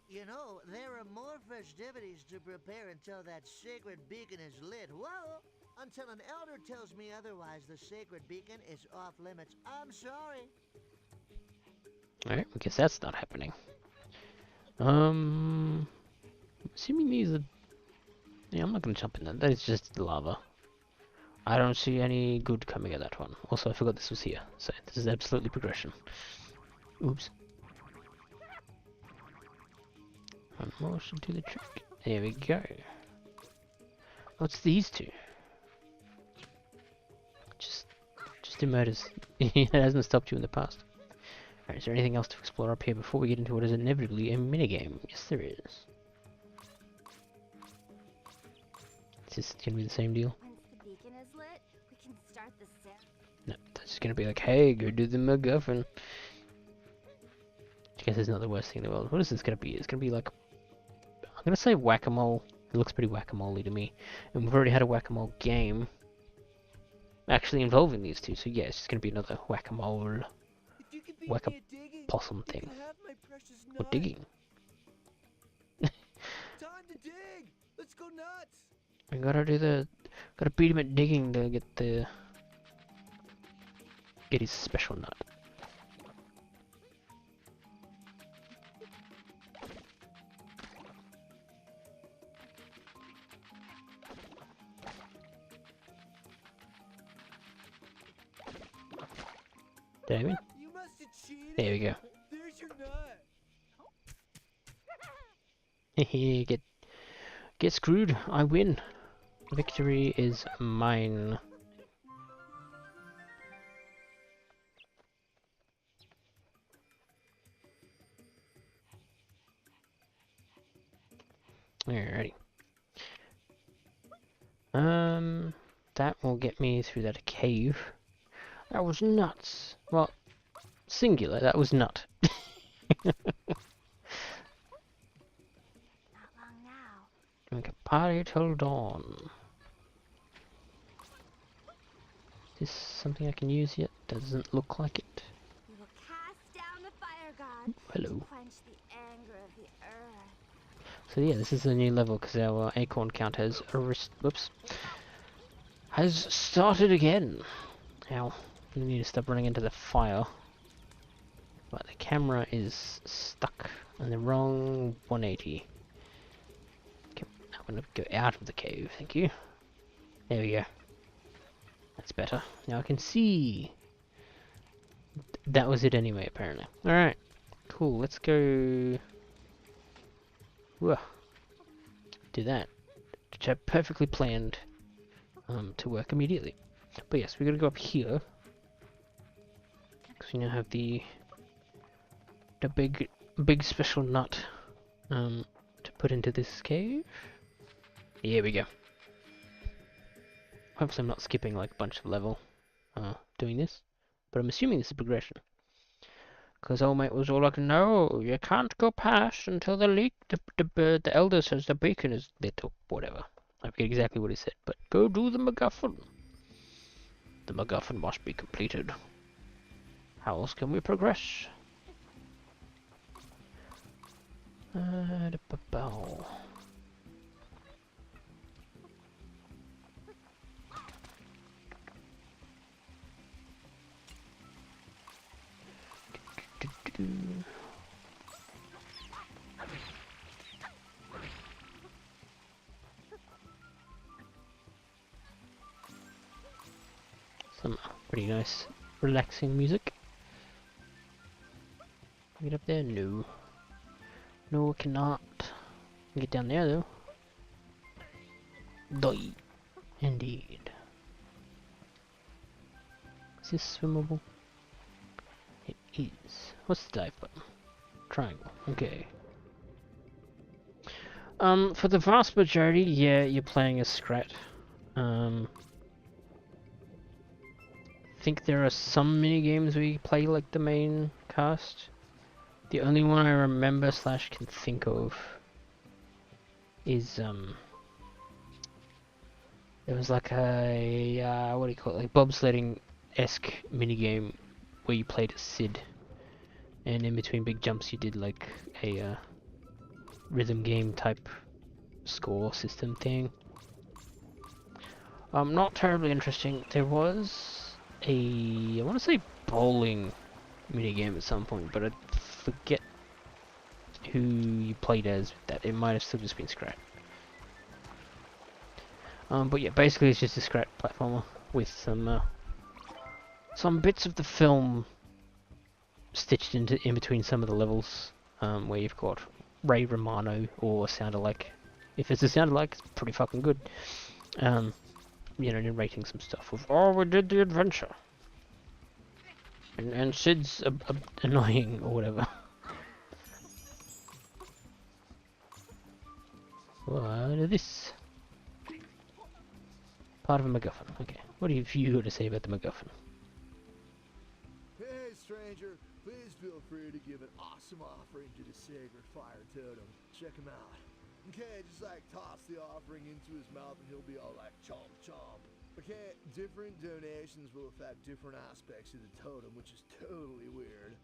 You know, there are more festivities to prepare until that sacred beacon is lit. Whoa! Until an elder tells me otherwise, the sacred beacon is off limits. I'm sorry. Alright, I guess that's not happening. Assuming these are... Yeah, I'm not gonna jump in that. That is just lava. I don't see any good coming of that one. Also, I forgot this was here, so this is absolutely progression. Oops. One more should do the trick. There we go. What's these two? Just do murders. It hasn't stopped you in the past. Alright, is there anything else to explore up here before we get into what is inevitably a minigame? Yes, there is. Is this gonna be the same deal? Once the beacon is lit, we can start the set. No, that's just gonna be like, hey, go do the MacGuffin. I guess it's not the worst thing in the world. What is this gonna be? It's gonna be like, I'm gonna say whack-a-mole. It looks pretty whack-a-mole-y to me. And we've already had a whack-a-mole game actually involving these two, so yeah, it's just gonna be another whack-a-mole, whack-a-possum thing. Or digging. Time to dig! Let's go nuts! I gotta beat him at digging to get his special nut. Did I win? You must have cheated. There we go. There's your nut. Hehe, get screwed. I win. Victory is mine. Alrighty. That will get me through that cave. That was nuts. Well, singular, that was nut. Not long now. We can party till dawn. Is this something I can use yet? Doesn't look like it. We will cast down the fire god Hello. to quench the anger of the earth. So yeah, this is a new level because our acorn count has has started again. Now, we need to stop running into the fire. But the camera is stuck on the wrong 180. Okay, I'm gonna go out of the cave, thank you. There we go. That's better. Now I can see. That was it anyway, apparently. Alright, cool, let's go... Whoa. Do that. Which I perfectly planned to work immediately. But yes, we're gonna go up here. Because we now have the big special nut to put into this cave. Here we go. Hopefully I'm not skipping like a bunch of level doing this. But I'm assuming this is progression. Because old mate was all like, no, you can't go past until the elder says the beacon is lit or whatever. I forget exactly what he said, but go do the MacGuffin. The MacGuffin must be completed. How else can we progress? Some pretty nice, relaxing music. Get up there? No. No, I cannot. Get down there though. Die. Indeed. Is this swimmable? It is. What's the dive button? Triangle. Okay. For the vast majority, yeah, you're playing as Scrat. I think there are some mini games where you play like the main cast. The only one I remember / can think of is There was like a what do you call it, like bobsledding-esque minigame where you played as Sid, and in between big jumps you did like a rhythm game type score system thing. Not terribly interesting. There was I want to say bowling minigame at some point, but I forget who you played as with that. It might have still just been Scrat. But yeah, basically it's just a Scrat platformer with some bits of the film stitched in between some of the levels, where you've got Ray Romano or sound-alike. If it's a sound-alike, it's pretty fucking good. You know, narrating some stuff of, oh, we did the adventure. And Sid's annoying or whatever. What is this? Part of a MacGuffin. Okay. What have you got to say about the MacGuffin? Hey, stranger. Please feel free to give an awesome offering to the sacred fire totem. Check him out. Okay, just like toss the offering into his mouth and he'll be all like chomp chomp. Okay, different donations will affect different aspects of the totem, which is totally weird.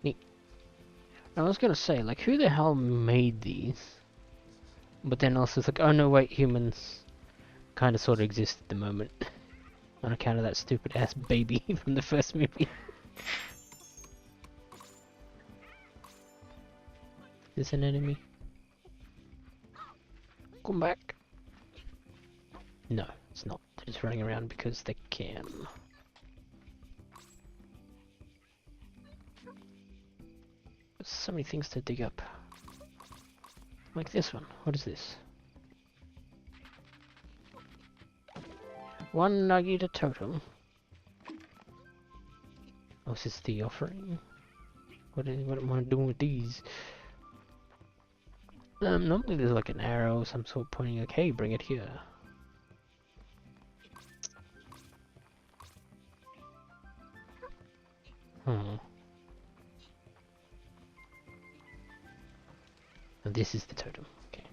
Neat. I was gonna say, like, who the hell made these? But then also it's like, oh no wait, humans kinda sorta exist at the moment. On account of that stupid ass baby from the first movie. Is this an enemy? Come back. No, it's not. They're just running around because they can. There's so many things to dig up. Like this one. What is this? One nugget a totem. Oh, is this the offering? What am I doing with these? Normally there's like an arrow of some sort pointing like, hey, bring it here. Hmm. And this is the totem. Okay.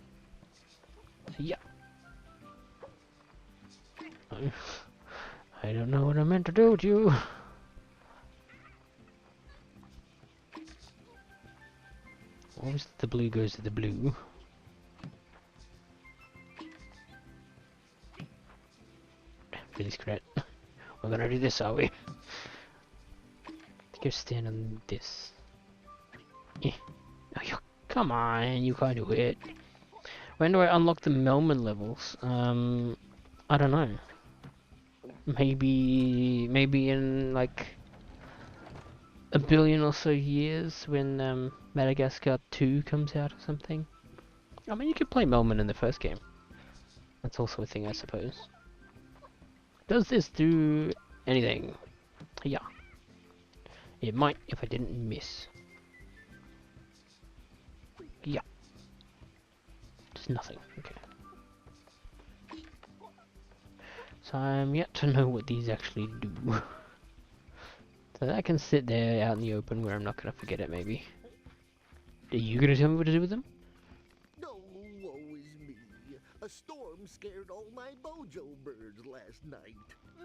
Yeah. I don't know what I meant to do with you. Always the blue goes to the blue. Really, Scrat. We're gonna do this, are we? Go stand on this. Yeah. Oh, come on, you can't do it. When do I unlock the Melman levels? I don't know. Maybe in like a billion or so years when Madagascar 2 comes out or something. I mean, you could play Melman in the first game. That's also a thing, I suppose. Does this do anything? Yeah. It might if I didn't miss. Yeah. Just nothing. Okay. So I'm yet to know what these actually do. So that can sit there out in the open where I'm not gonna forget it, maybe. Are you gonna tell me what to do with them? No, woe is me. A storm scared all my bojo birds last night.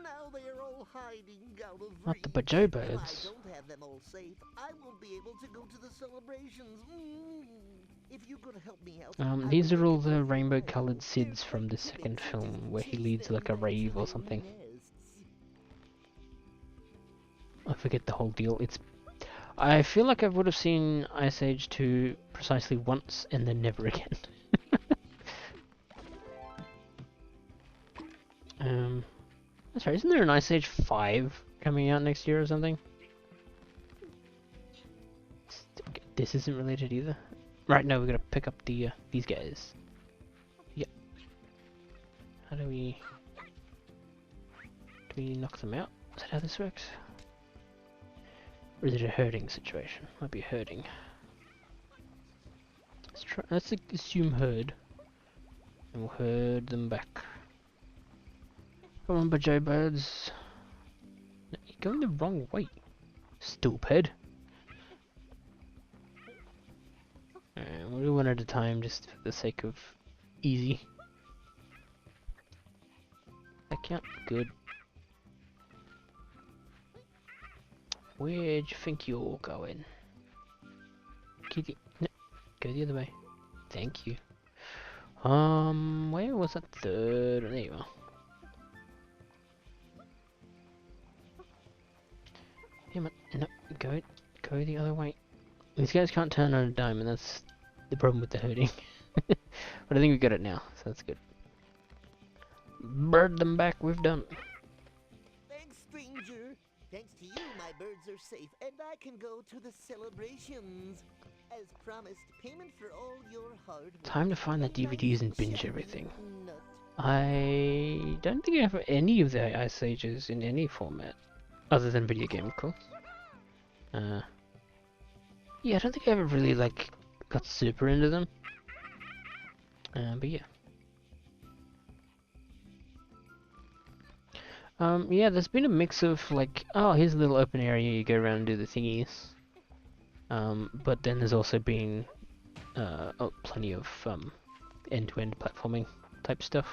Now they're all hiding out of Not the reach. bojo If birds. I don't have them all safe, I won't be able to go to the celebrations. If you could help me out, I These will are all make it the worthwhile. rainbow-colored Sids They're from the like second gibbets. film, where he Chase leads like a them rave to or their something. nests. I forget the whole deal. I feel like I would have seen Ice Age 2 precisely once and then never again. That's right, isn't there an Ice Age 5 coming out next year or something? This isn't related either. Right, no, we gotta pick up the these guys. Yep. How do we knock them out? Is that how this works? Or is it a herding situation? Might be herding. Let's assume herd. And we'll herd them back. Come on, Bajo birds. No, you're going the wrong way. Stupid. Alright, we'll do one at a time just for the sake of easy. that count? Good. Where do you think you're going? Kitty. No, go the other way. Thank you. Where was that third? There you are. Damn it. No, go the other way. These guys can't turn on a dime, and that's the problem with the herding. But I think we got it now, so that's good. Bird them back, we've done. Thanks, stranger. Thanks to you, my birds are safe, and I can go to the celebrations. As promised, payment for all your hard work. Time to find the DVDs and binge Shiny everything. nut. I don't think I have any of the Ice Ages in any format, other than video game, of course. Yeah, I don't think I ever really like got super into them. But yeah. Yeah, there's been a mix of like, oh, here's a little open area, you go around and do the thingies. But then there's also been plenty of end-to-end platforming type stuff.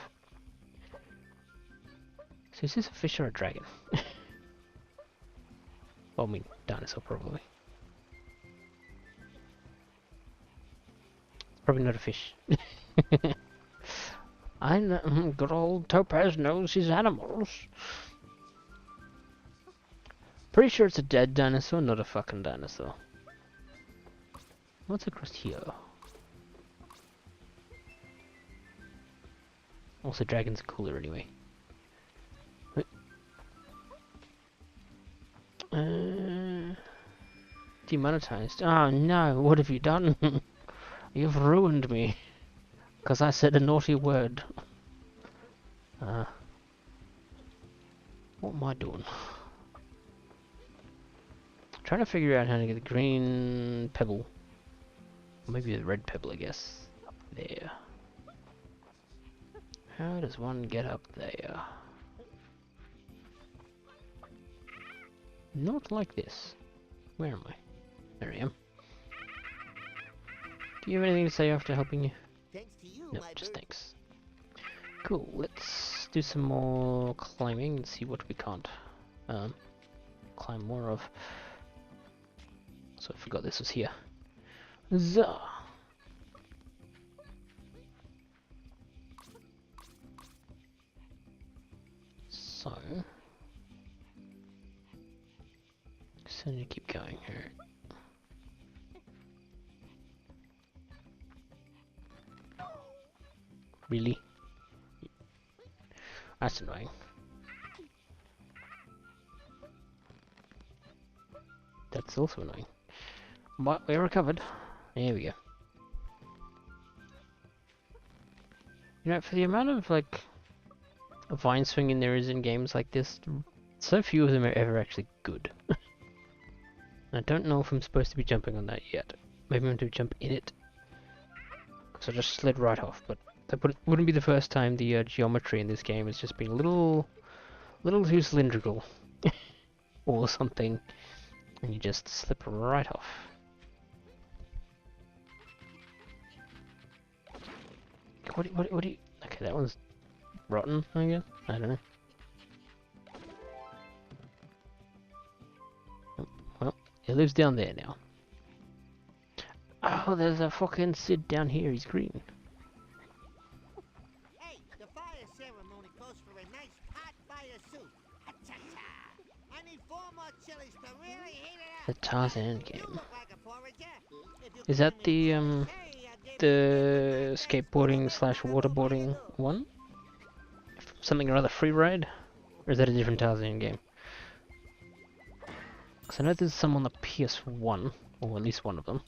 So is this a fish or a dragon? Well, I mean, dinosaur probably. It's probably not a fish. I know, good old Topaz knows his animals. Pretty sure it's a dead dinosaur, not a fucking dinosaur. What's across here? Also, dragons are cooler anyway. Demonetized. Oh no, what have you done? You've ruined me. Because I said a naughty word. What am I doing? Trying to figure out how to get the green pebble. Or maybe the red pebble, I guess. Up there. How does one get up there? Not like this. Where am I? There I am. Do you have anything to say after helping you? Thanks to you, No, my just bird. thanks. Cool, let's do some more climbing and see what we can't climb more of. So I forgot this was here. Zah! So I need to keep going here. Really? That's annoying. That's also annoying. But we recovered. There we go. You know, for the amount of like vine swinging there is in games like this, so few of them are ever actually good. I don't know if I'm supposed to be jumping on that yet. Maybe I'm going to jump in it. Because I just slid right off, but that wouldn't be the first time the geometry in this game has just been a little too cylindrical. Or something. And you just slip right off. What do you... Okay, that one's rotten, I guess? I don't know. Well, it lives down there now. Oh, there's a fucking Sid down here, he's green. Hey, the fire ceremony calls for a nice hot fire soup. Ha-cha-cha. I need 4 more chilies to really heat it The up. Tarzan You game. look like a forager. If you Is can that the, Hey, I'll give the you skateboarding slash waterboarding one? Something or other free ride? Or is that a different Tarzan game? Because I know there's some on the PS1, or at least one of them.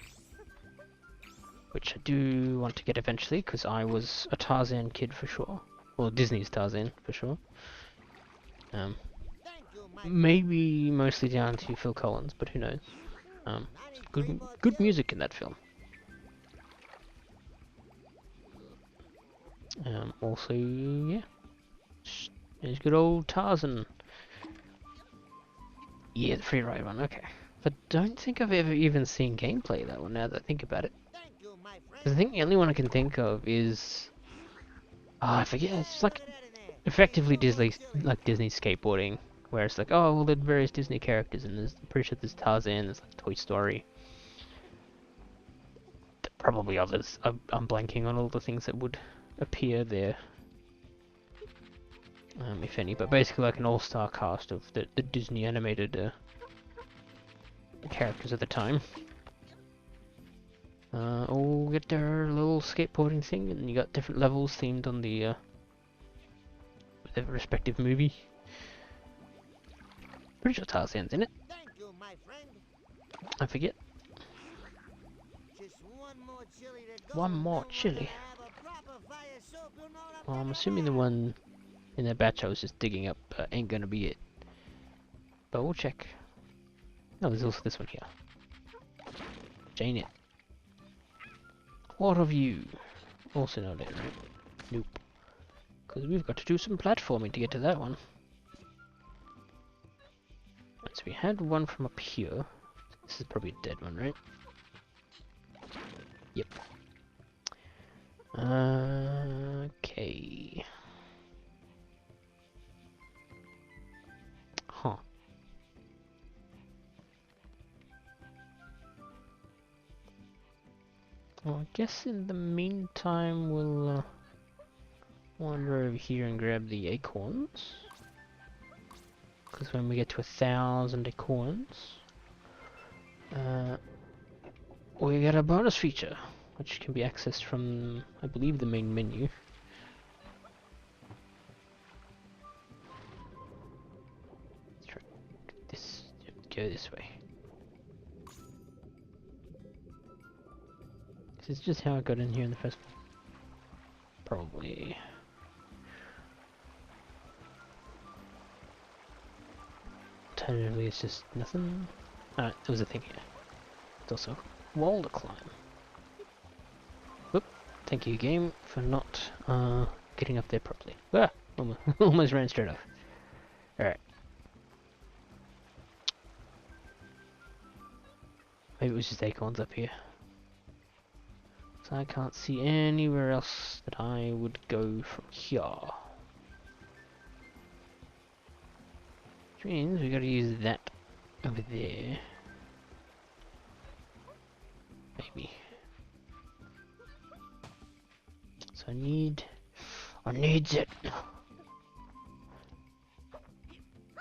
Which I do want to get eventually, because I was a Tarzan kid for sure. Well, Disney's Tarzan for sure. Thank you, my Maybe mostly down to Phil Collins, but who knows. Good music in that film. Also, yeah. There's good old Tarzan. Yeah, the free ride one, okay. But don't think I've ever even seen gameplay of that one now that I think about it. Thank you, my 'Cause I friend. think the only one I can think of is... Oh, I forget, it's like... effectively Disney, like Disney skateboarding, where it's like, oh, well, there's various Disney characters, and there's, I'm pretty sure there's Tarzan, there's like Toy Story. Probably others. I'm blanking on all the things that would appear there, if any. But basically, like an all-star cast of the Disney animated characters at the time. All get their little skateboarding thing, and you got different levels themed on the respective movie. Pretty sure Tarzan's in it. Thank you, my friend. I forget. Just one more chili to go. One and more then chili. we'll have a proper fire soup, you know what Well, I'm talking assuming the about. one in that batch I was just digging up ain't gonna be it. But we'll check. No, there's also this one here. Jane it. What of you? Also not it, right? Nope. Because we've got to do some platforming to get to that one. So we had one from up here. This is probably a dead one, right? Yep. Okay. Huh. Well, I guess in the meantime we'll wander over here and grab the acorns. Because when we get to 1,000 acorns, we get a bonus feature, which can be accessed from, I believe, the main menu. Let's try this. Go this way. This is just how I got in here in the first place. Probably. Alternatively, it's just nothing. Alright, there was a thing here. It's also a wall to climb. Whoop. Thank you, game, for not getting up there properly. Ah! Almost ran straight off. Alright. Maybe it was just acorns up here. So I can't see anywhere else that I would go from here. Which means we gotta use that over there. Maybe. So I needs it. I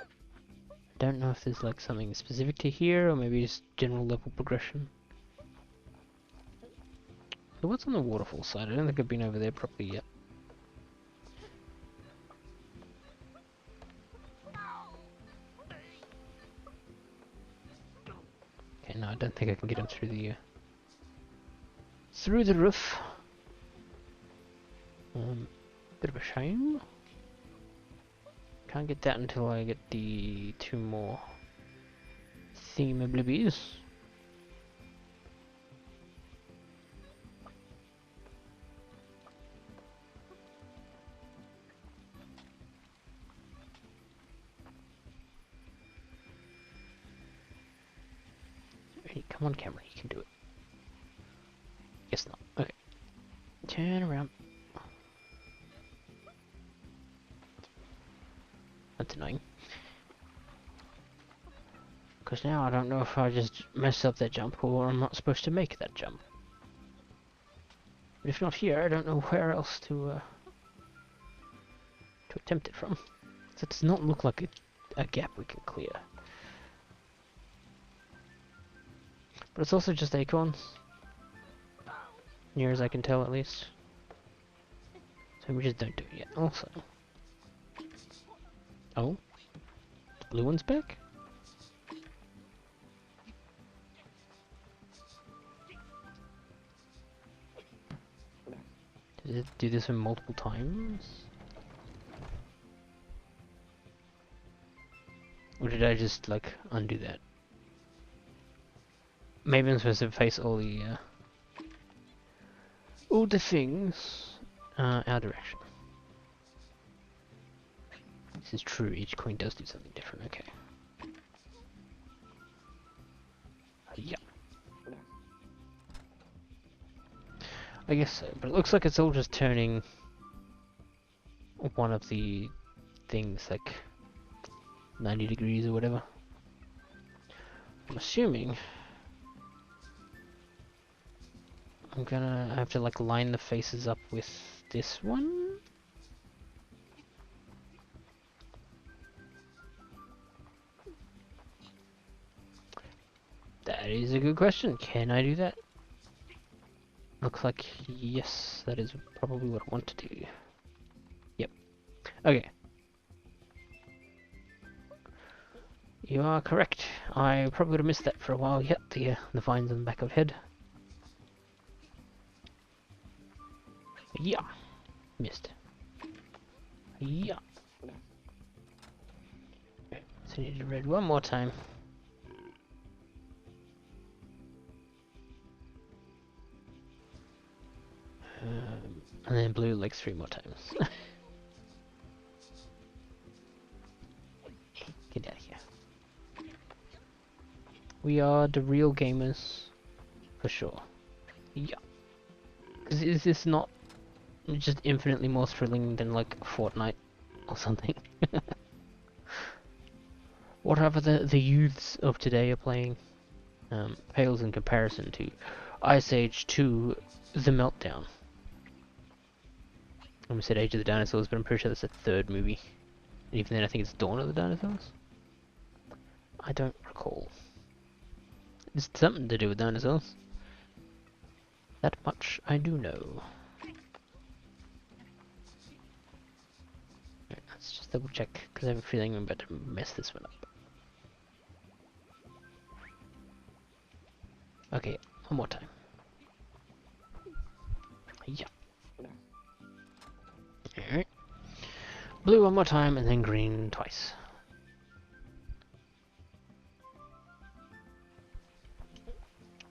don't know if there's like something specific to here or maybe just general level progression. So what's on the waterfall side? I don't think I've been over there properly yet. Okay, no, I don't think I can get him through the roof. Bit of a shame. Can't get that until I get the 2 more theme oblivies. Hey, come on, camera, you can do it. Guess not. Okay. Turn around. That's annoying. Because now I don't know if I just messed up that jump or I'm not supposed to make that jump. But if not here, I don't know where else to attempt it from. So it does not look like a gap we can clear. But it's also just acorns. Near as I can tell, at least. So we just don't do it yet. Also. Oh? The blue one's back? Did it do this in multiple times? Or did I just, like, undo that? Maybe I'm supposed to face all the things, our direction. This is true, each coin does do something different, okay. Yeah. I guess so, but it looks like it's all just turning one of the things like 90 degrees or whatever. I'm assuming I'm gonna have to like line the faces up with this one. That is a good question. Can I do that? Looks like yes, that is probably what I want to do. Yep. Okay. You are correct. I probably would have missed that for a while yet, the vines on the back of head. Yeah. Missed. Yeah. So I need to read one more time. And then blue like 3 more times. Get out of here. We are the real gamers. For sure. Yeah. Is this not just infinitely more thrilling than like Fortnite or something? Whatever the youths of today are playing pales in comparison to Ice Age 2 The Meltdown. I almost said Age of the Dinosaurs, but I'm pretty sure that's the 3rd movie. And even then I think it's Dawn of the Dinosaurs? I don't recall. It's something to do with dinosaurs. That much I do know. Right, let's just double check, because I have a feeling I'm about to mess this one up. Okay, one more time. Yeah. Alright. Blue one more time, and then green twice.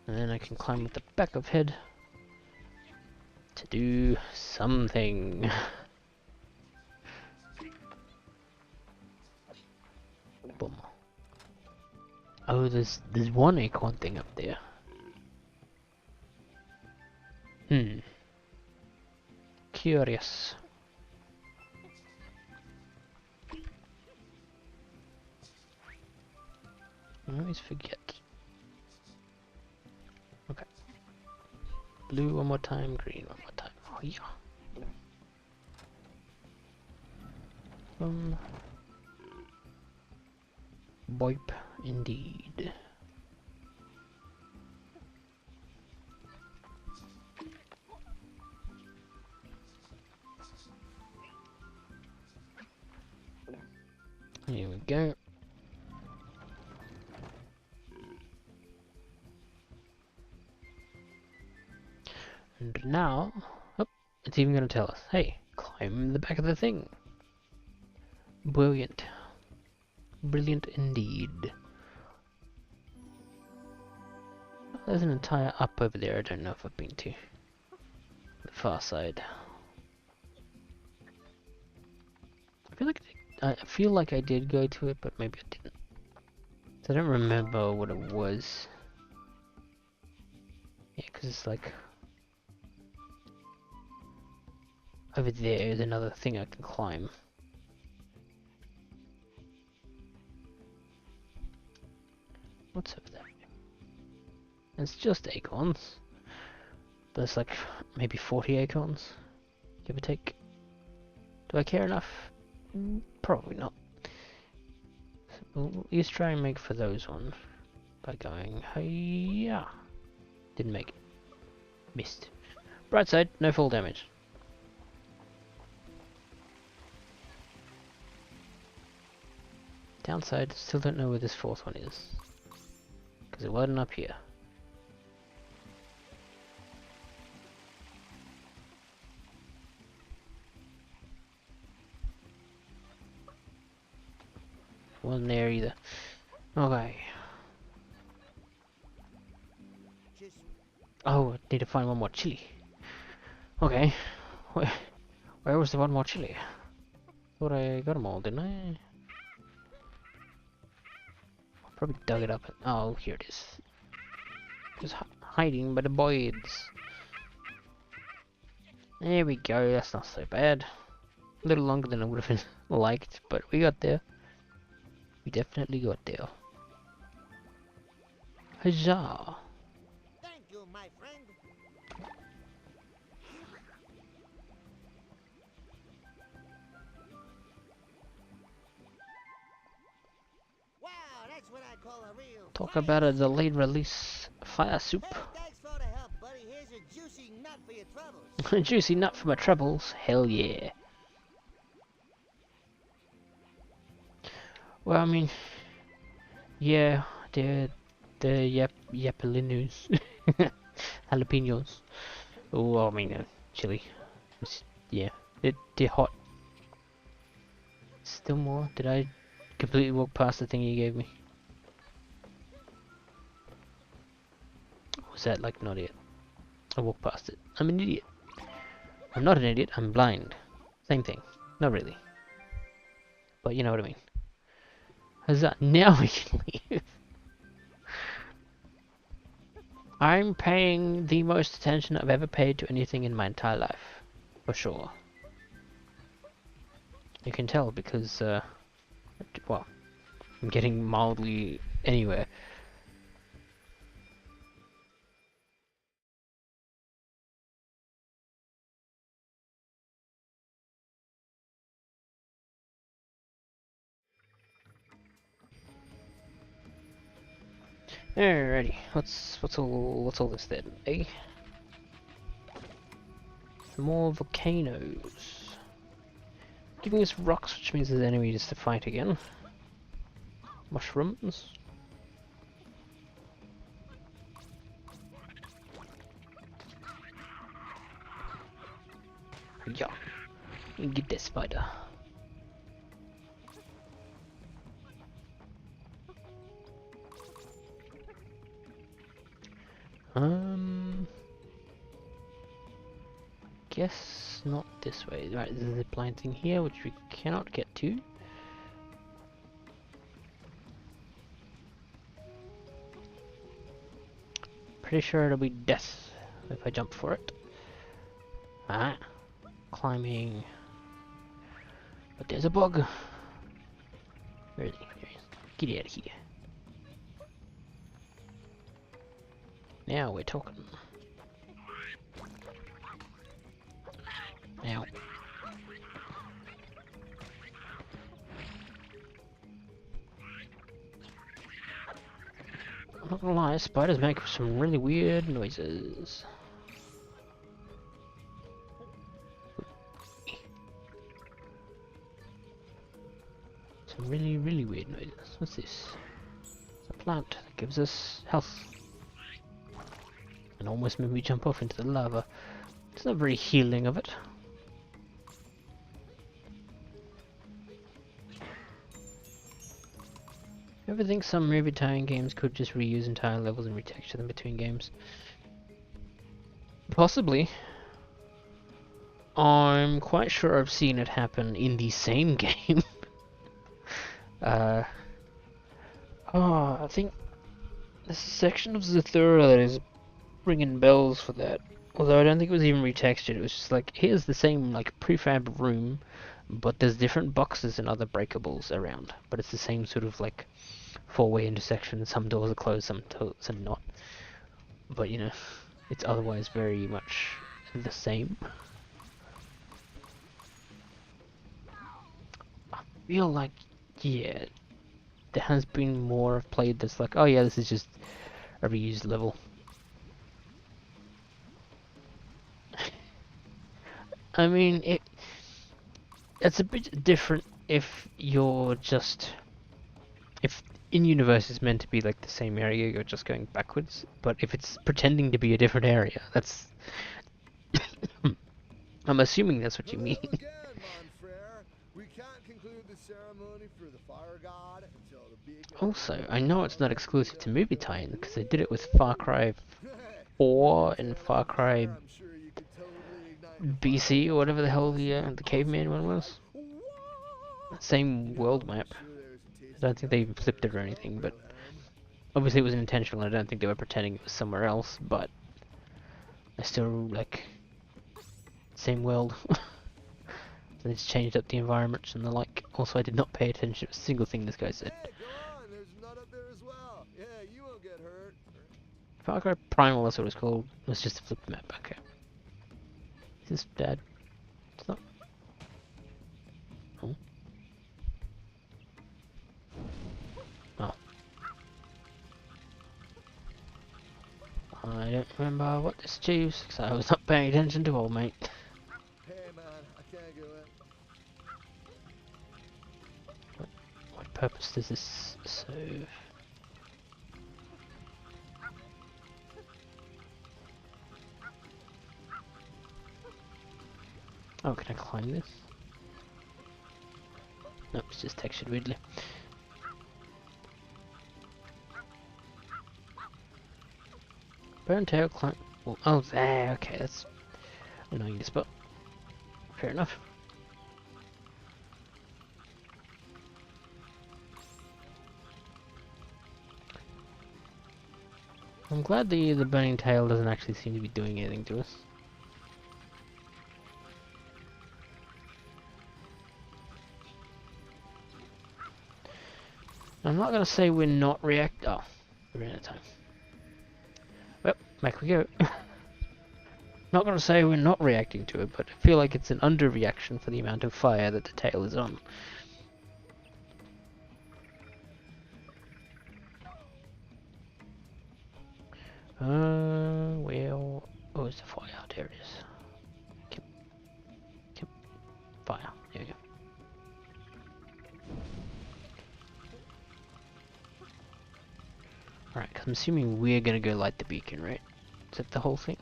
And then I can climb with the back of head to do something. Boom. Oh, there's one acorn thing up there. Curious. I always forget. Okay. Blue one more time, green one more time. Oh yeah. Boip indeed. Here we go. And now, oh, it's even going to tell us, hey, climb the back of the thing. Brilliant. Brilliant indeed. There's an entire up over there I don't know if I've been to. The far side. I feel like I did go to it, but maybe I didn't. So I don't remember what it was. Yeah, because it's like... over there is another thing I can climb. What's over there? It's just acorns. But it's like maybe 40 acorns, give or take. Do I care enough? Probably not. So we'll at least try and make for those ones by going, hey-ya. Didn't make it. Missed. Bright side, no fall damage. Downside, still don't know where this 4th one is. Because it wasn't up here. Wasn't there either. Okay. Oh, I need to find one more chili. Okay. Where was the one more chili? Thought I got them all, didn't I? Probably dug it up. Oh, here it is. Just hiding by the boys. There we go. That's not so bad. A little longer than I would have liked, but we got there. We definitely got there. Huzzah! Thank you, my friend. Wow, that's what I call a real Talk fire about a soup. delayed release fire soup. Hey, thanks for the help, buddy. Here's a juicy nut for your troubles. Juicy nut for my troubles. Hell yeah. Well, I mean, yeah, the yapalinos, jalapenos. Oh, I mean, chili. Yeah, they're hot. Still more? Did I completely walk past the thing you gave me? Was that like not it? I walked past it. I'm an idiot. I'm not an idiot, I'm blind. Same thing. Not really. But you know what I mean. Huzzah. Now we can leave. I'm paying the most attention I've ever paid to anything in my entire life. For sure. You can tell because, well, I'm getting mildly anywhere. Alrighty, what's all this then, eh? Some more volcanoes. Giving us rocks, which means there's enemies to fight again. Mushrooms. Yeah. Get that spider. Guess not this way. Right, there's a zip line thing here, which we cannot get to. Pretty sure it'll be death if I jump for it. Ah, climbing. But there's a bug. Where is he? There he is. Get out of here. Now we're talking. Now. I'm not gonna lie, spiders make some really weird noises. Some really weird noises. What's this? It's a plant that gives us health. And almost made me jump off into the lava. It's not very healing of it. You ever think some movie tie-in games could just reuse entire levels and retexture them between games? Possibly. I'm quite sure I've seen it happen in the same game. I think there's a section of Zathura that is ringing bells for that. Although I don't think it was even retextured, it was just like, here's the same like prefab room, but there's different boxes and other breakables around. But it's the same sort of like four-way intersection. Some doors are closed, some not. But you know, it's otherwise very much the same. I feel like, yeah, there has been more I've played that's like, oh yeah, this is just a reused level. I mean, it's a bit different if you're just... If in-universe is meant to be like the same area, you're just going backwards. But if it's pretending to be a different area, that's... I'm assuming that's what you mean. Hello again, mon frere. We can't conclude the ceremony for the fire god until the beacon... Also, I know it's not exclusive to movie tie-in, because they did it with Far Cry 4 and Far Cry I'm sure you could totally ignite the BC, or whatever the hell the caveman one was. Same world map. I don't think they even flipped it or anything, but obviously it was intentional. I don't think they were pretending it was somewhere else, but I still like same world, And it's changed up the environments and the like. Also, I did not pay attention to a single thing this guy said. Hey, go on. There's a nut up there as well. Yeah, you won't get hurt. Far Cry Primal, that's what it's called. It's just a flip map. Okay. Is this bad? It's not. Oh. Oh. I don't remember what this achieves, because I was not paying attention to all, mate. Hey, man, I can't go in. What purpose does this serve? Oh, can I climb this? Nope, it's just textured weirdly. Burn tail climb. Oh, there. Okay, that's annoying to spot. Fair enough. I'm glad the burning tail doesn't actually seem to be doing anything to us. I'm not gonna say we're not react. Oh, we're out of time. Well, back we go. Not gonna say we're not reacting to it, but I feel like it's an underreaction for the amount of fire that the tail is on. Well, oh, it's the fire. There it is. Yep. Fire. There we go. Alright, cause I'm assuming we're gonna go light the beacon, right? Is that the whole thing?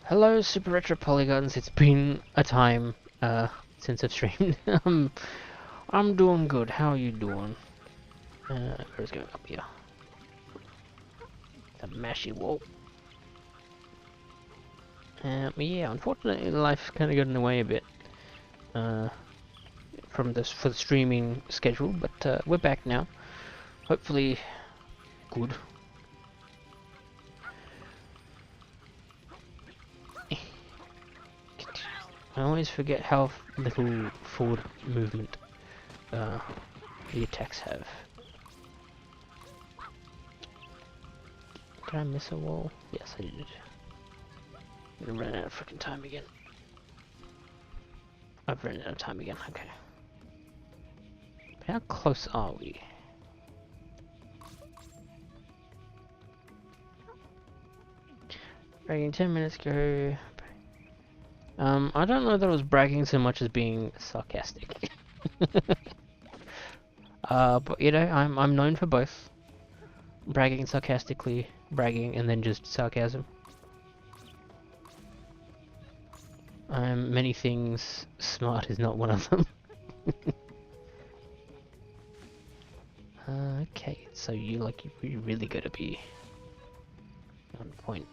Hello, Super Retro Polygons. It's been a time since I've streamed. I'm doing good. How are you doing? Where's going up here? The mashy wall. Yeah, unfortunately, life kind of got in the way a bit from this for the streaming schedule, but we're back now. Hopefully, good. I always forget how little forward movement the attacks have. Did I miss a wall? Yes, I did. I'm gonna run out of freaking time again. I've run out of time again, okay. But how close are we? Bragging 10 minutes ago. I don't know that I was bragging so much as being sarcastic. But you know, I'm known for both. Bragging sarcastically, bragging, and then just sarcasm. Many things, smart is not one of them. Okay, so you really gotta be on point.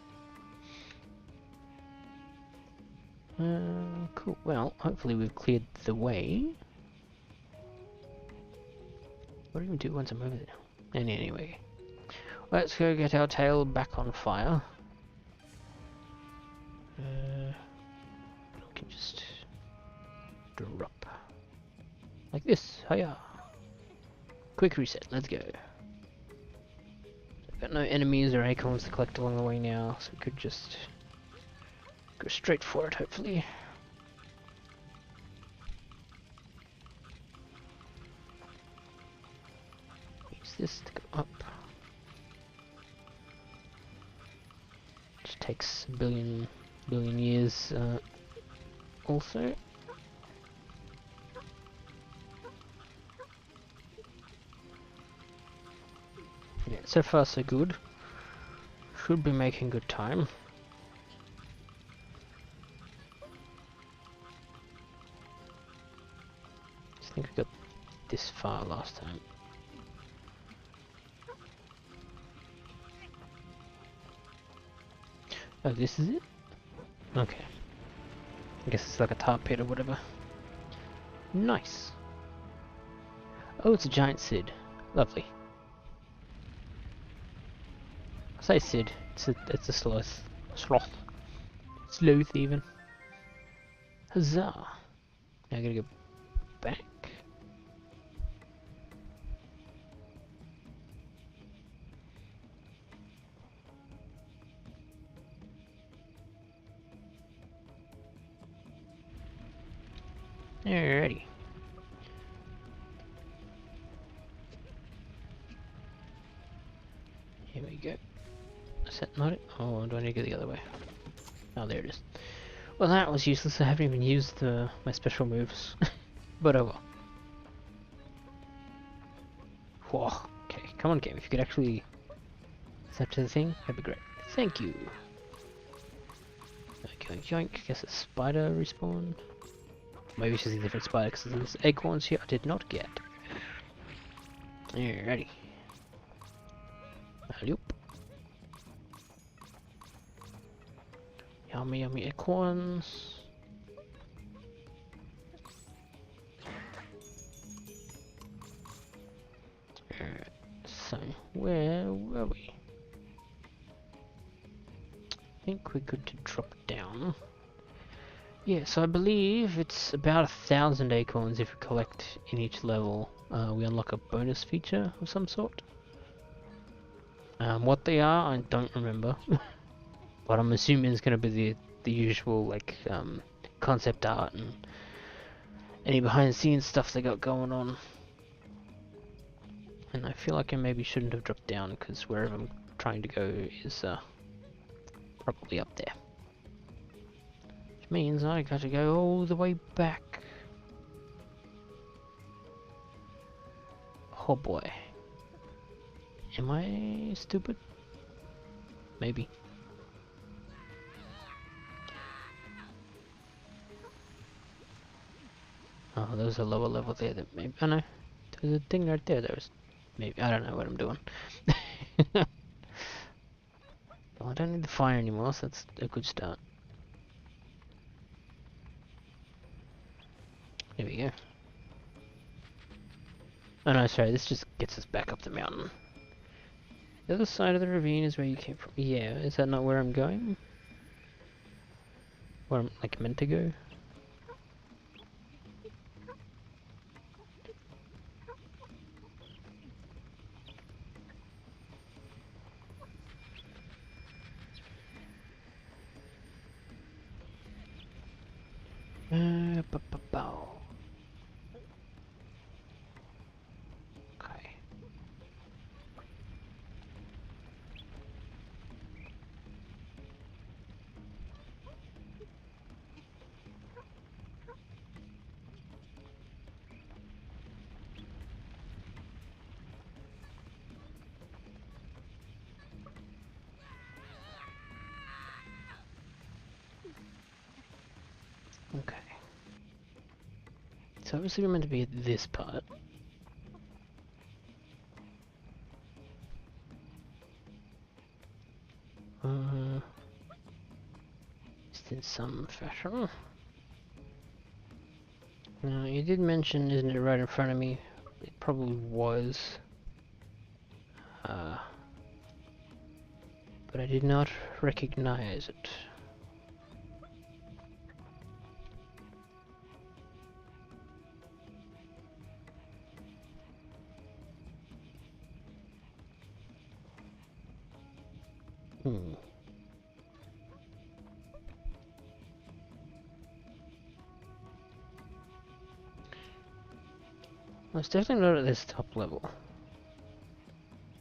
Cool. Well, hopefully we've cleared the way. What do we do once I'm over there? Anyway, let's go get our tail back on fire. We can just drop like this. Hiya! Quick reset. Let's go. I've got no enemies or acorns to collect along the way now, so we could just go straight for it, hopefully. Use this to go up. Which takes a billion years, also. Yeah, so far so good. Should be making good time. I think we got this far last time. Oh, this is it? Okay. I guess it's like a tar pit or whatever. Nice. Oh, it's a giant Sid. Lovely. I say Sid. It's a sloth. Sloth. Sleuth even. Huzzah. Now I gotta go back. Alrighty. Here we go. Is that not it? Oh, do I need to go the other way? Oh, there it is. Well, that was useless. I haven't even used my special moves. But oh well. Whoa. Okay, come on game. If you could actually step to the thing, that'd be great. Thank you. Okay, yoink. Guess a spider respawned. Maybe it's just a different spider because there's acorns here I did not get. Alrighty. Alloop. Yummy, yummy acorns. Alright, so where were we? I think we're good to drop down. Yeah, so I believe it's about 1,000 acorns if we collect in each level. We unlock a bonus feature of some sort. What they are, I don't remember. But I'm assuming it's going to be the usual, like, concept art and any behind the scenes stuff they got going on. And I feel like I maybe shouldn't have dropped down because wherever I'm trying to go is probably up there. Which means I got to go all the way back. Oh boy. Am I stupid? Maybe. Oh, there's a lower level there that maybe... Oh no. There's a thing right there. There's... Maybe. I don't know what I'm doing. Well, I don't need the fire anymore, so that's a good start. There we go. Oh no, sorry, this just gets us back up the mountain. The other side of the ravine is where you came from. Yeah, is that not where I'm going? Where I'm, like, meant to go? Bow. Okay. Okay. So obviously we're meant to be at this part. Just in some fashion. Now, you did mention, isn't it right in front of me? It probably was. But I did not recognize it. Well, it's definitely not at this top level.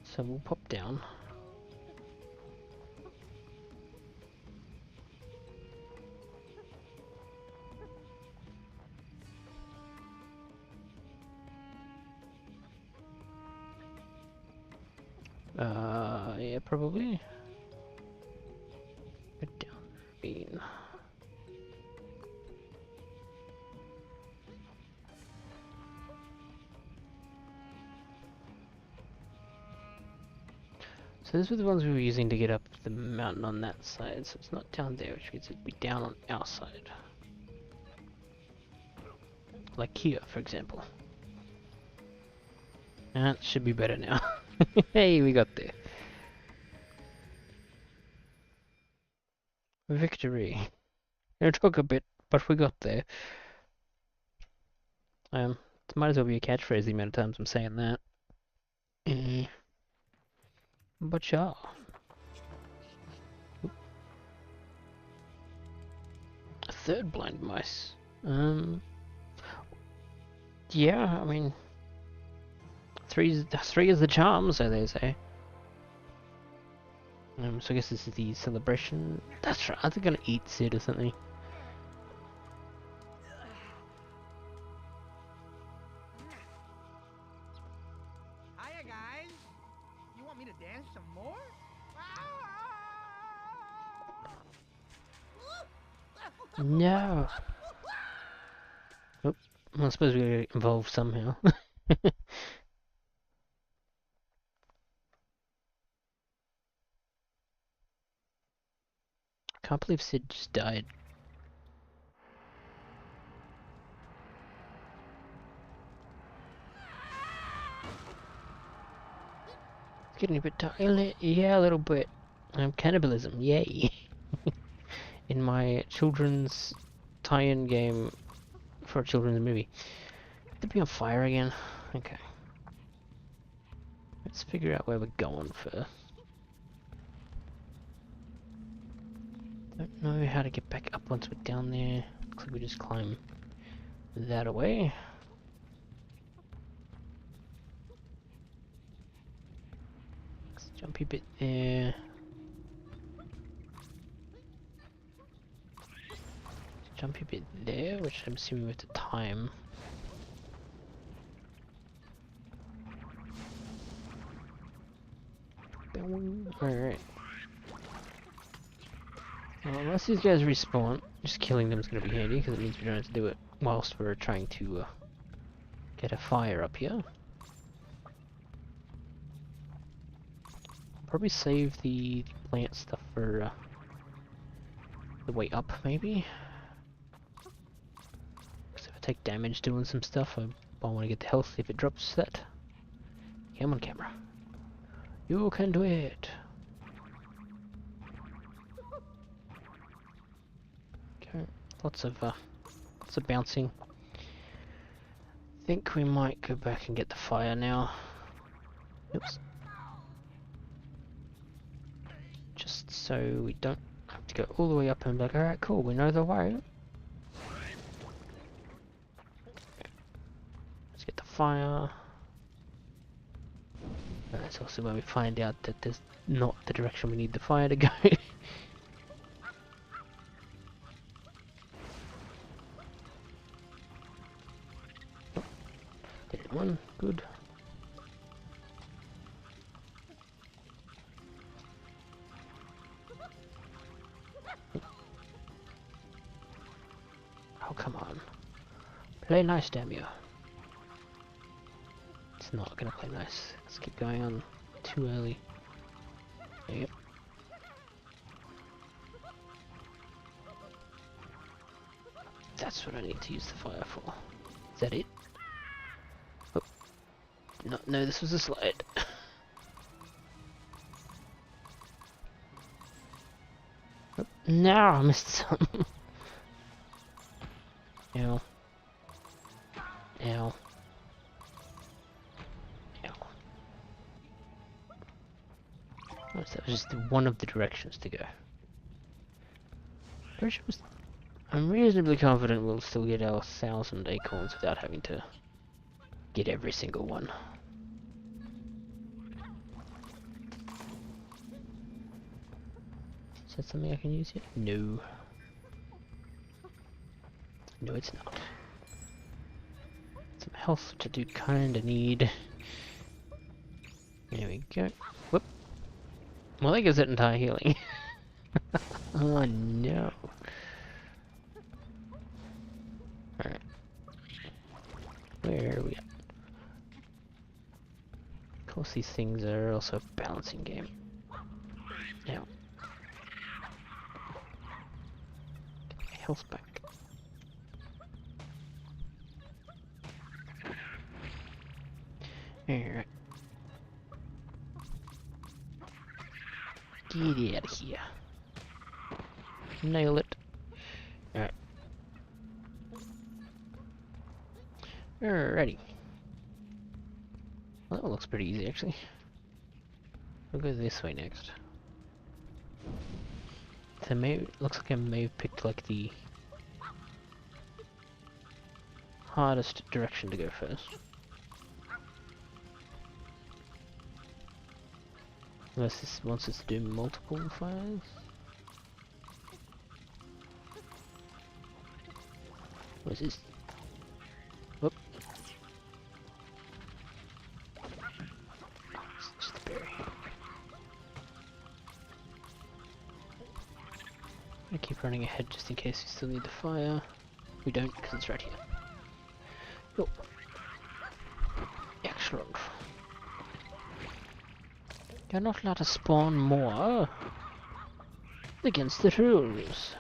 So we'll pop down. Yeah, probably. Get down the ravine. So these were the ones we were using to get up the mountain on that side, so it's not down there, which means it'd be down on our side. Like here, for example. That should be better now. Hey, we got there. Victory. It took a bit, but we got there. It might as well be a catchphrase the amount of times I'm saying that. But yeah. A third blind mice. Yeah, I mean, three is the charm, so they say. So I guess this is the celebration. That's right. Are they gonna eat Sid or something? Hiya, guys. You want me to dance some more? No. Oh, I suppose we gotta get involved somehow. Can't believe Sid just died. It's getting a bit tired. Yeah, a little bit. Cannibalism, yay. In my children's tie-in game for a children's movie. They'd be on fire again. Okay. Let's figure out where we're going first. Don't know how to get back up once we're down there. Looks like we just climb that away. Let's jumpy bit there. Jumpy bit there, which I'm assuming we have to time. Alright. Well, unless these guys respawn, just killing them is going to be handy, because it means we don't have to do it whilst we're trying to get a fire up here. Probably save the plant stuff for the way up, maybe? Because if I take damage doing some stuff, I want to get the health if it drops that. Come on, camera. You can do it! Okay, lots of bouncing. Think we might go back and get the fire now. Oops. Just so we don't have to go all the way up and be like, alright, cool, we know the way. Let's get the fire. That's also when we find out that there's not the direction we need the fire to go. Did it one, good. Oh, come on. Play nice, damn you. It's not gonna play nice. Let's keep going on too early. Yep. That's what I need to use the fire for. Is that it? Oh. No, this was a slide. Oh, now I missed some. Ow. Ow. That was just one of the directions to go. I'm reasonably confident we'll still get our 1,000 acorns without having to get every single one. Is that something I can use yet? No. No, it's not. Some health, which I do kinda need. There we go. Whoop. Well, that gives it entire healing. Oh no. Alright. Where are we at? Of course, these things are also a balancing game. Now. Get my health back. Alright. Get out of here. Nail it. Alright. Alrighty. Well, that one looks pretty easy actually. We'll go this way next. So maybe, looks like I may have picked like the hardest direction to go first. Unless this wants us to do multiple fires. What is this? Whoop. Oh, it's just a berry. I keep running ahead just in case we still need the fire. We don't, because it's right here. Oh. Excellent. You're not allowed to spawn more. Against the rules.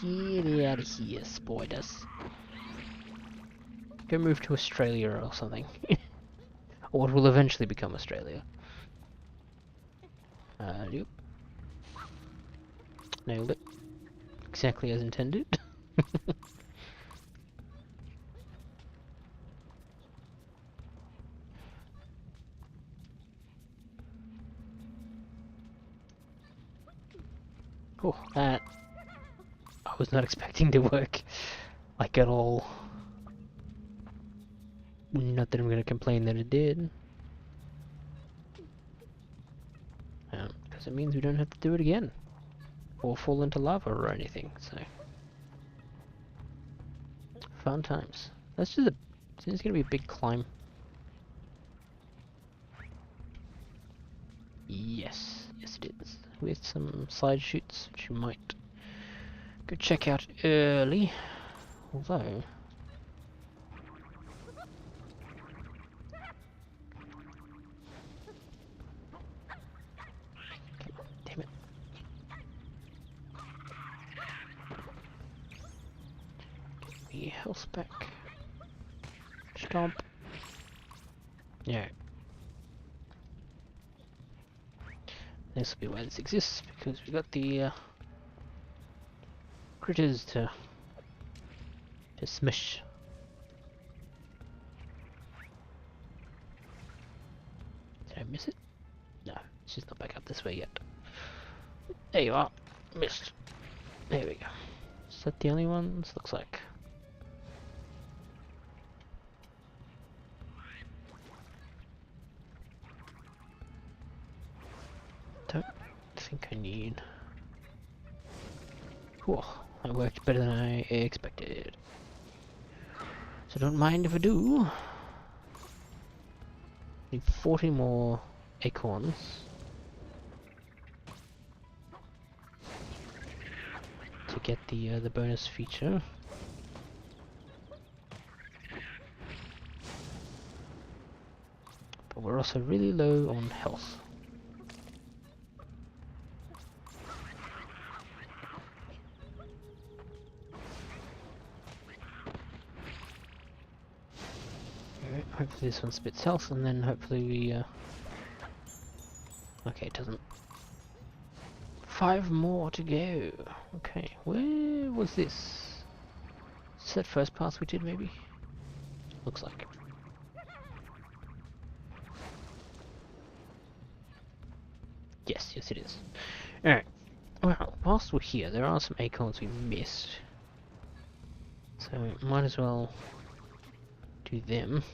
Get out of here, spiders. Go move to Australia or something. Or what will eventually become Australia. Yep. Nailed it. Exactly as intended. Oh, that I was not expecting to work like at all. Not that I'm gonna complain that it did. Because it means we don't have to do it again. Or fall into lava or anything, so. Fun times. That's just a, it's gonna be a big climb. Yes, yes it is. With some side shoots, which you might go check out early. Although... Damn it. Give me health back. Stomp. Yeah. This will be why this exists, because we've got the critters to smush. Did I miss it? No, it's just not back up this way yet. There you are. Missed. There we go. Is that the only ones? Looks like. Don't think I need... Whew, that worked better than I expected. So don't mind if I do. Need 40 more acorns. To get the bonus feature. But we're also really low on health. Hopefully this one spits health, and then hopefully we, okay, it doesn't. 5 more to go. Okay, where was this? Is that first pass we did, maybe? Looks like. Yes, yes it is. Alright, well, whilst we're here, there are some acorns we missed. So, might as well do them.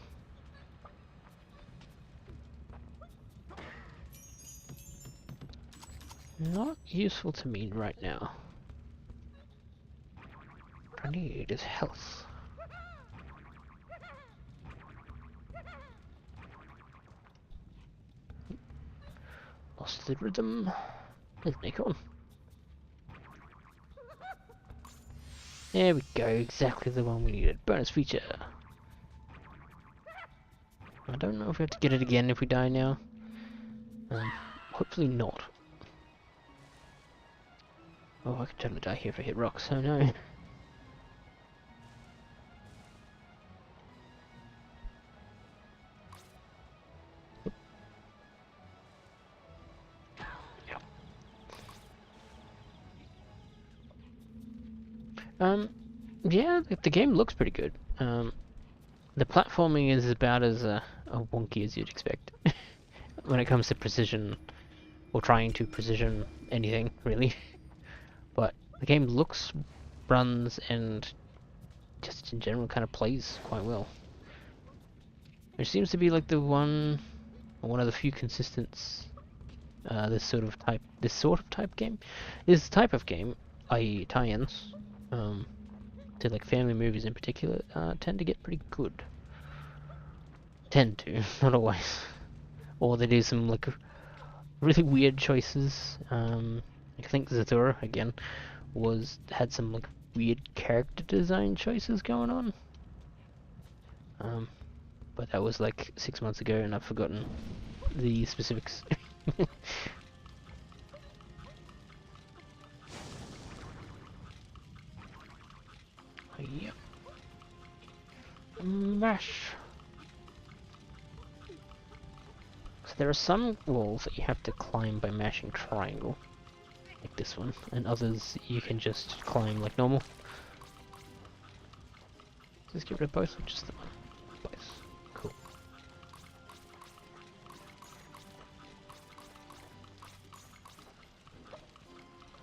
Not useful to me right now. What I need is health. Lost the rhythm. There's an acorn. There we go, exactly the one we needed. Bonus feature. I don't know if we have to get it again if we die now. Hopefully not. Oh, I could totally die here if I hit rocks, oh no. Yeah, the game looks pretty good. The platforming is about as wonky as you'd expect when it comes to precision, or trying to precision anything, really. But the game looks, runs, and just in general kind of plays quite well. It seems to be like one of the few consistents this sort of type game. This type of game, i.e. tie-ins, to like family movies in particular, tend to get pretty good. Tend to, not always. Or they do some like really weird choices. I think Zathura again had some like weird character design choices going on. But that was like 6 months ago, and I've forgotten the specifics. Yep. Mash. So there are some walls that you have to climb by mashing triangle, like this one, and others you can just climb like normal. Just get rid of both, or just the one? Both. Cool.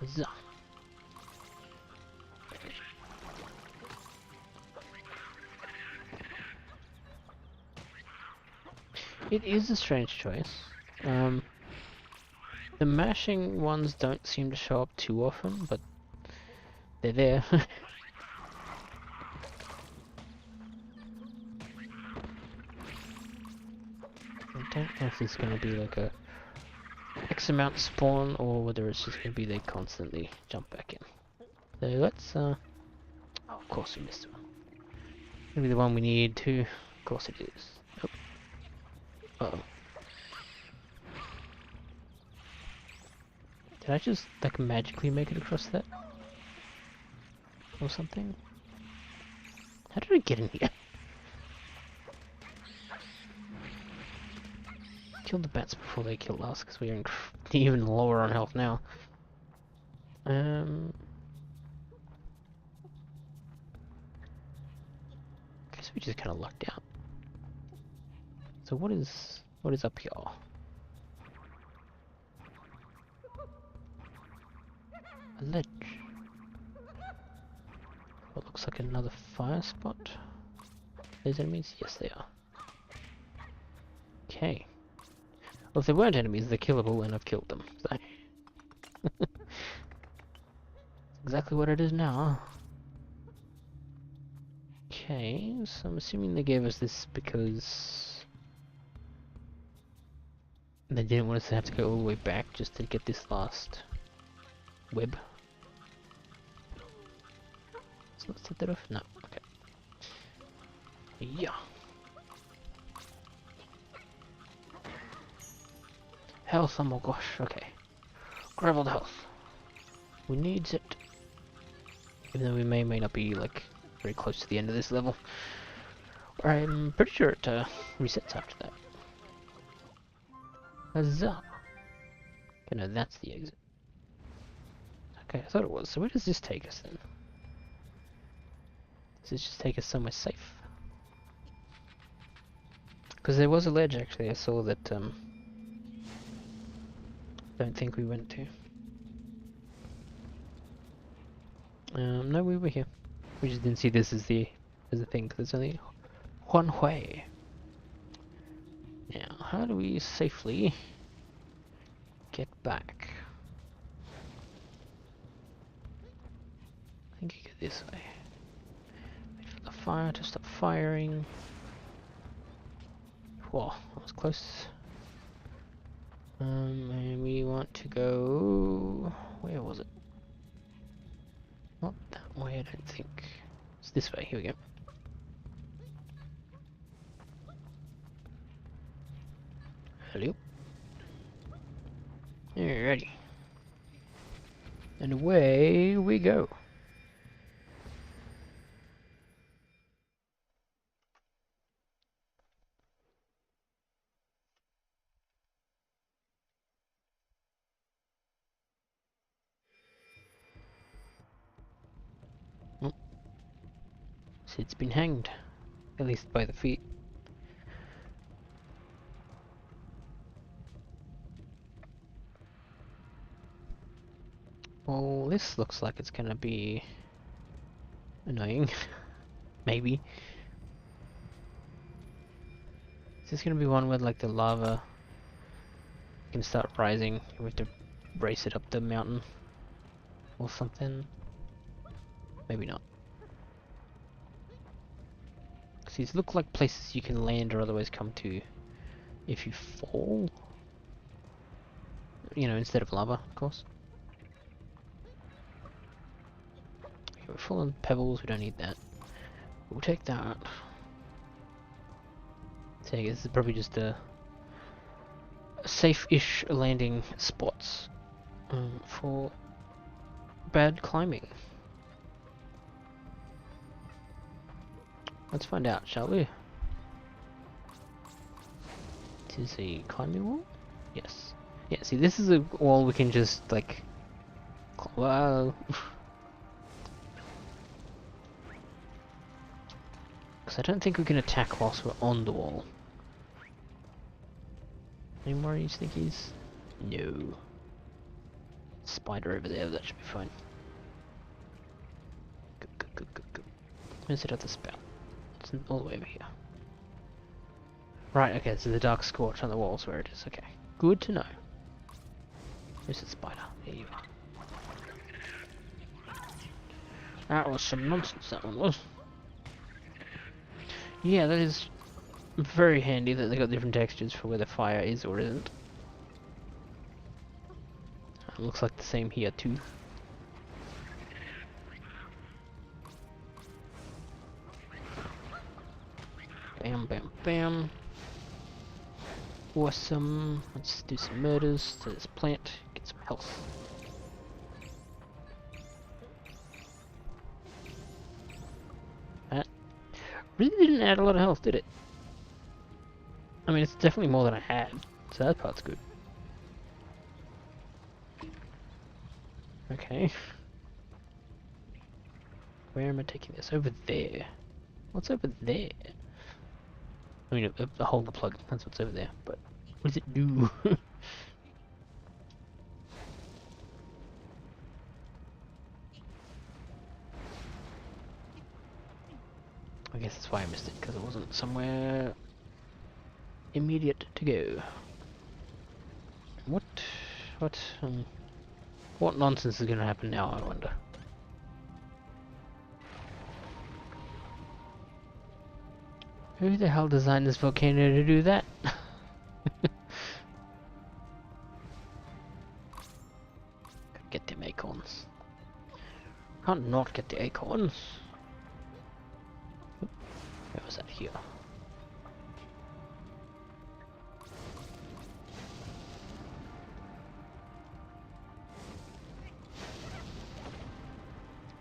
Huzzah. It is a strange choice. The mashing ones don't seem to show up too often, but they're there. I don't know if there's going to be like a X amount spawn, or whether it's just going to be they constantly jump back in. So let's, oh, of course we missed one. Maybe the one we need to, of course it is. Oh. Uh-oh. Did I just, like, magically make it across that? Or something? How did I get in here? Killed the bats before they killed us, because we're even lower on health now. Guess we just kind of lucked out. So what is up here? A ledge. What looks like another fire spot. There's enemies? Yes, they are. Okay. Well, if there weren't enemies, they're killable, and I've killed them. So exactly what it is now. Okay, so I'm assuming they gave us this because they didn't want us to have to go all the way back just to get this last web. So let's set that off. No, okay. Yeah. Health, oh my gosh, okay. Graveled health. We needs it. Even though we may not be like very close to the end of this level. I'm pretty sure it resets after that. Huzzah! Okay, no, that's the exit. Okay, I thought it was. So where does this take us then? Does this just take us somewhere safe? Because there was a ledge actually, I saw that don't think we went to. No, we were here. We just didn't see this as the thing, because it's only one way. Now, how do we safely get back? I think you go this way. Wait for the fire to stop firing. Whoa, that was close. And we want to go... where was it? Not that way, I don't think. It's this way, here we go. Hello. Alrighty. And away we go. Oh, Sid's been hanged. At least by the feet. Well, this looks like it's gonna be annoying. Maybe. Is this gonna be one where like the lava can start rising? We have to race it up the mountain or something? Maybe not. Because these look like places you can land or otherwise come to if you fall. You know, instead of lava, of course. Okay, we're full of pebbles, we don't need that. We'll take that. So I guess this is probably just a safe-ish landing spots for bad climbing. Let's find out, shall we? This is a climbing wall? Yes. Yeah, see, this is a wall we can just, like... Wow. Because I don't think we can attack whilst we're on the wall. Any more of these thinkies? No. Spider over there, that should be fine. Good, good, good, good, good. Where's it at the spout? It's all the way over here. Right, okay, so the dark scorch on the walls where it is, okay. Good to know. Where's the spider? There you are. That was some nonsense, that one was. Yeah, that is very handy that they got different textures for where the fire is or isn't. It looks like the same here too. Bam, bam, bam. Awesome. Let's do some murders to this plant, get some health. That really didn't add a lot of health, did it? I mean, it's definitely more than I had, so that part's good. Okay. Where am I taking this? Over there. What's over there? I mean, a hole in the plug, that's what's over there, but what does it do? I guess that's why I missed it, because it wasn't somewhere immediate to go. What nonsense is going to happen now, I wonder? Who the hell designed this volcano to do that? Get them acorns. Can't not get the acorns. Where was that here?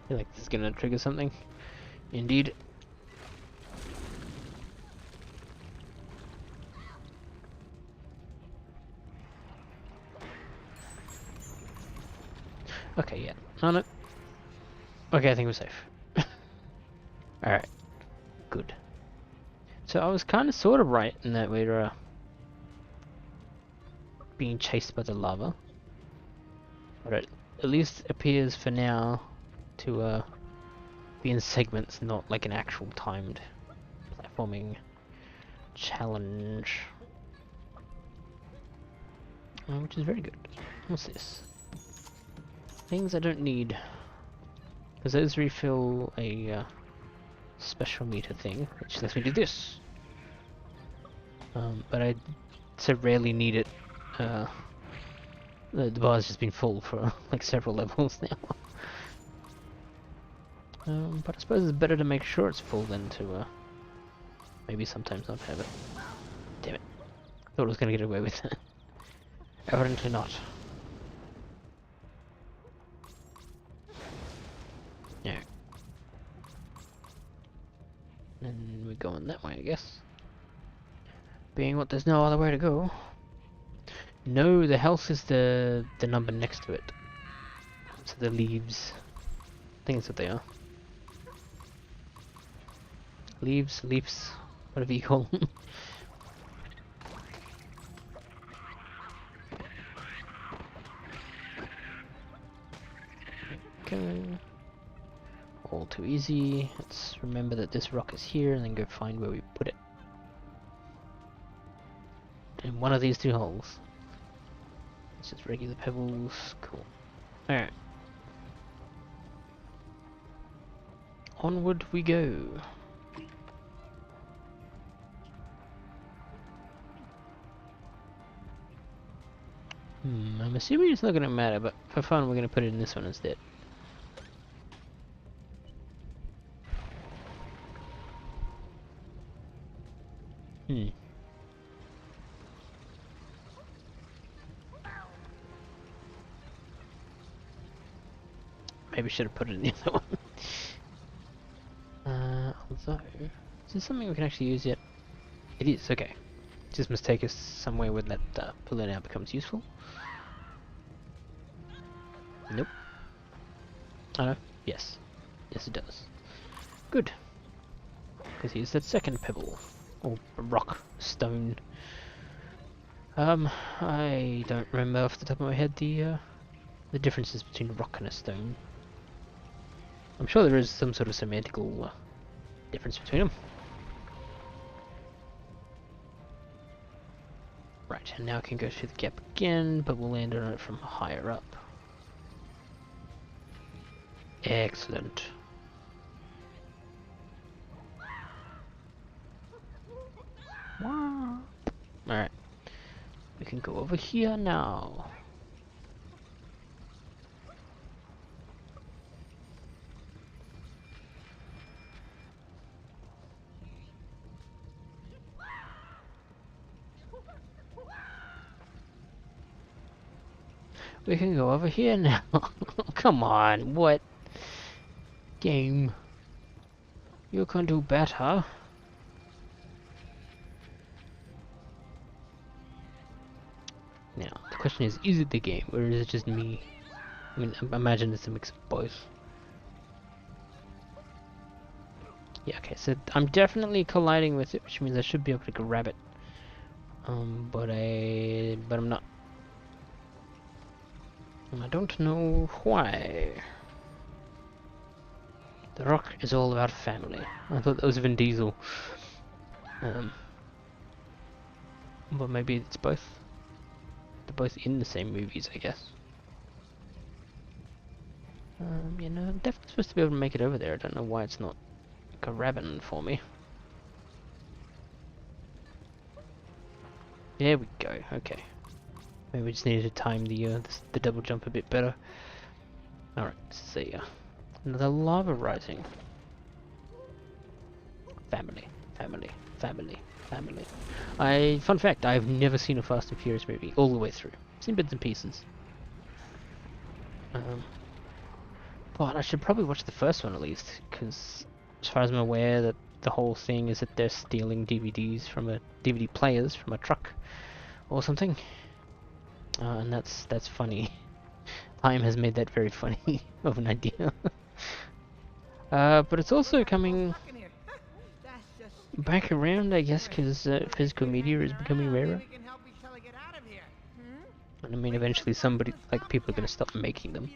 I feel like this is gonna trigger something. Indeed. Okay, yeah. No, no. Okay, I think we're safe. Alright. Good. So I was kind of sort of right in that we're being chased by the lava. But it at least appears for now to be in segments, not like an actual timed platforming challenge. Which is very good. What's this? Things I don't need. Because those refill a special meter thing, which lets me do this. But I so rarely need it. The bar's just been full for like several levels now. But I suppose it's better to make sure it's full than to maybe sometimes not have it. Damn it. Thought I was gonna get away with that. Evidently not. No. And we're going that way, I guess. Being what there's no other way to go. No, the health is the number next to it. So the leaves. I think that's what they are. Leaves, leaves, whatever you call them. Okay. All too easy. Let's remember that this rock is here and then go find where we put it. In one of these two holes. It's just regular pebbles. Cool. Alright. Onward we go. I'm assuming it's not going to matter, but for fun we're going to put it in this one instead. Maybe should have put it in the other one. Although, is this something we can actually use yet? It is, okay. Just must take us somewhere where that pulling out becomes useful. Nope. Oh no, yes. Yes it does. Good. Because here's that second pebble. Or rock, stone. I don't remember off the top of my head the differences between a rock and a stone. I'm sure there is some sort of semantical difference between them. Right, and now I can go through the gap again, but we'll land on it from higher up. Excellent. Alright. We can go over here now. We can go over here now. Come on, what? Game. You can do better. Now, the question is it the game, or is it just me? I mean, I imagine it's a mix of both. Yeah, okay, so I'm definitely colliding with it, which means I should be able to grab it. But I'm not. And I don't know why. The rock is all about family. I thought that was Vin Diesel. But maybe it's both. They're both in the same movies, I guess. You know, I'm definitely supposed to be able to make it over there. I don't know why it's not grabbing for me. There we go. Okay. Maybe we just needed to time the double jump a bit better. All right. Let's see. Another lava rising. Family, family, family, family. Fun fact: I've never seen a Fast and Furious movie all the way through. Seen bits and pieces. But I should probably watch the first one at least, because as far as I'm aware, that the whole thing is that they're stealing DVDs from DVD players from a truck or something, and that's funny. Time has made that very funny of an idea. But it's also coming back around, I guess, because physical media is becoming rarer. And I mean, eventually people are going to stop making them.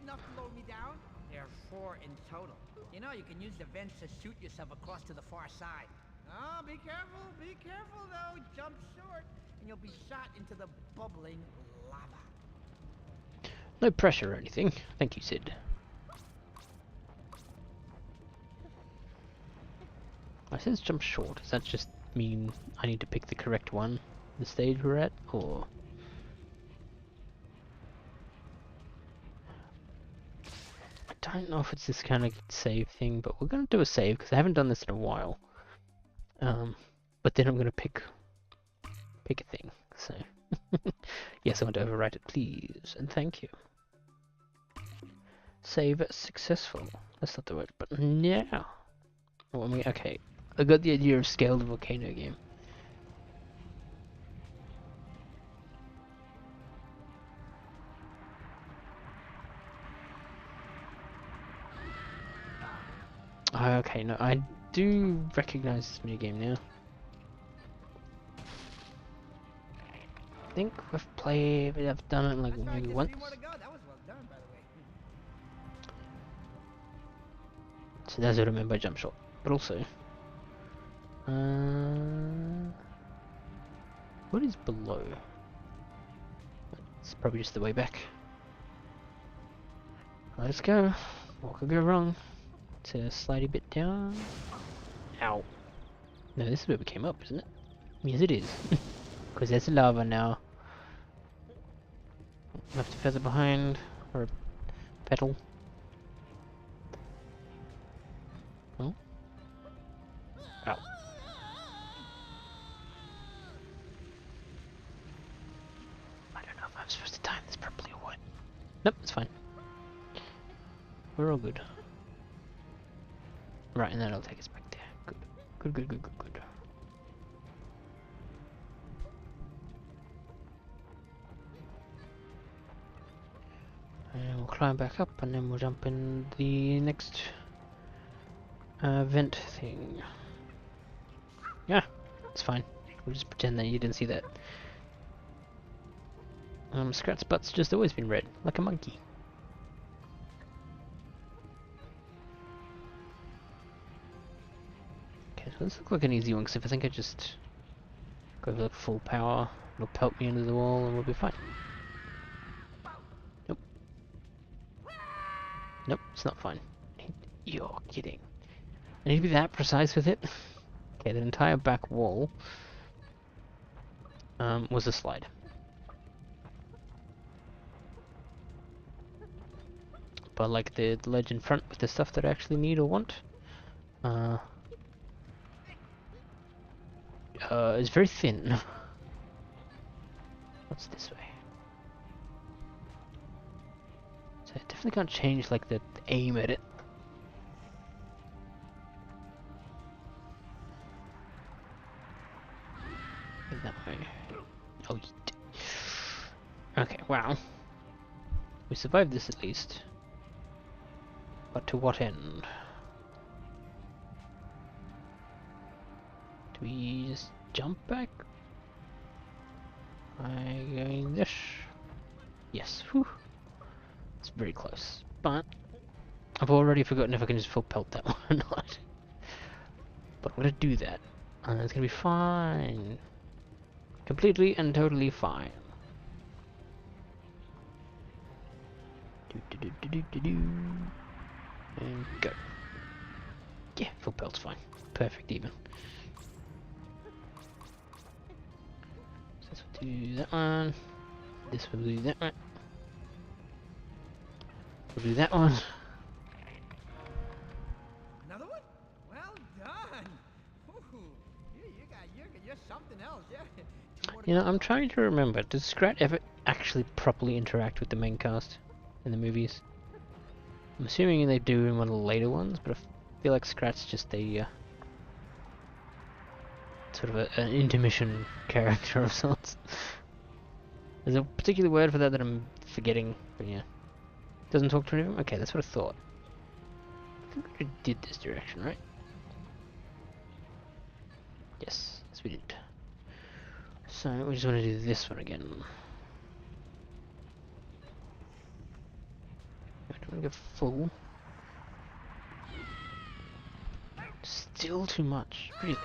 There are 4 in total. You know, you can use the vents to shoot yourself across to the far side. Oh, be careful though. Jump short, and you'll be shot into the bubbling lava. No pressure or anything. Thank you, Sid. I says jump short. Does that just mean I need to pick the correct one, the stage we're at, or? I don't know if it's this kind of save thing, but we're gonna do a save because I haven't done this in a while. But then I'm gonna pick a thing. So yes, I want to overwrite it, please, and thank you. Save successful. That's not the word, but yeah. Well, I mean, okay. I got the idea of scaled volcano game. Okay, no, I do recognize this minigame now. I think I've done it like That's right, maybe there's once. 3 more to go. That was well done, by the way. So that's what I meant by jump shot. But also, what is below? It's probably just the way back. Let's go. What could go wrong? It's a slidey bit down. Ow. No, this is where we came up, isn't it? Yes, it is. Because there's lava now. Left a feather behind, or a petal. Oh. Ow. I don't know if I'm supposed to time this properly or what. Nope, it's fine. We're all good. Right, and that'll take us back there. Good. Good, good, good, good, good. And we'll climb back up, and then we'll jump in the next vent thing. Yeah, it's fine. We'll just pretend that you didn't see that. Scrat's butt's just always been red, like a monkey. Okay, so this looks like an easy one, because if I think I just go for full power, it'll pelt me into the wall and we'll be fine. Nope. Nope, it's not fine. You're kidding. I need to be that precise with it. Okay, the entire back wall was a slide. But like the ledge in front with the stuff that I actually need or want, is very thin. What's this way? So I definitely can't change like the aim at it. That way. Oh, yeet. Okay, wow. We survived this at least. But to what end? Do we just jump back? By going this? Yes, whew. It's very close. But I've already forgotten if I can just full pelt that one or not. But I'm gonna do that. And it's gonna be fine. Completely and totally fine. And go. Yeah, full pelt's fine. Perfect even. So this will do that one. This will do that one. We'll do that one. Another one? Well done. Ooh, you're something else. Yeah. 2 more to You know, go. I'm trying to remember. Does Scrat ever actually properly interact with the main cast in the movies? I'm assuming they do in one of the later ones, but I feel like Scrat's just a sort of an intermission character of sorts. There's a particular word for that that I'm forgetting, but yeah. Doesn't talk to any of them? Okay, that's what I thought. I think we did this direction, right? Yes, yes we did. So we just want to do this one again. I don't want to go full. Still too much, really.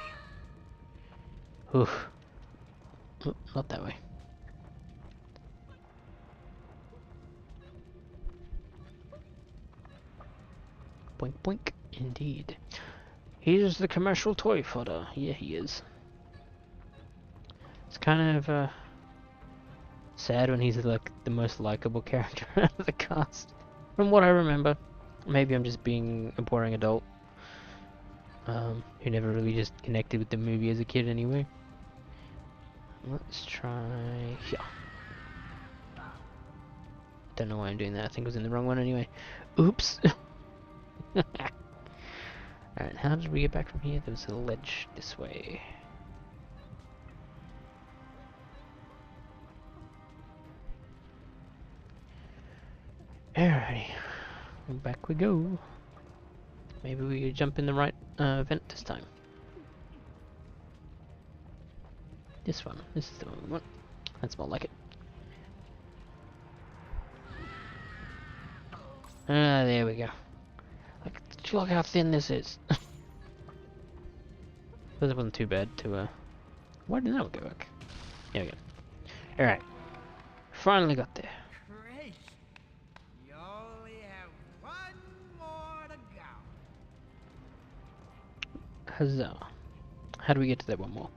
Oof. Oh, not that way. Boink boink, indeed. He's the commercial toy fodder. Yeah, he is. It's kind of sad when he's like the most likable character out of the cast, from what I remember. Maybe I'm just being a boring adult who never really just connected with the movie as a kid anyway. Let's try here. Don't know why I'm doing that. I think I was in the wrong one anyway. Oops. Alright, how did we get back from here? There was a ledge this way. Alrighty. Back we go. Maybe we could jump in the right vent this time. This one. This is the one we want. That's more like it. Ah, there we go. Like, look how thin this is. But it wasn't too bad to, why did that one go back? There we go. Alright. Finally got there. Great. You only have one more to go. Huzzah. How do we get to that one more?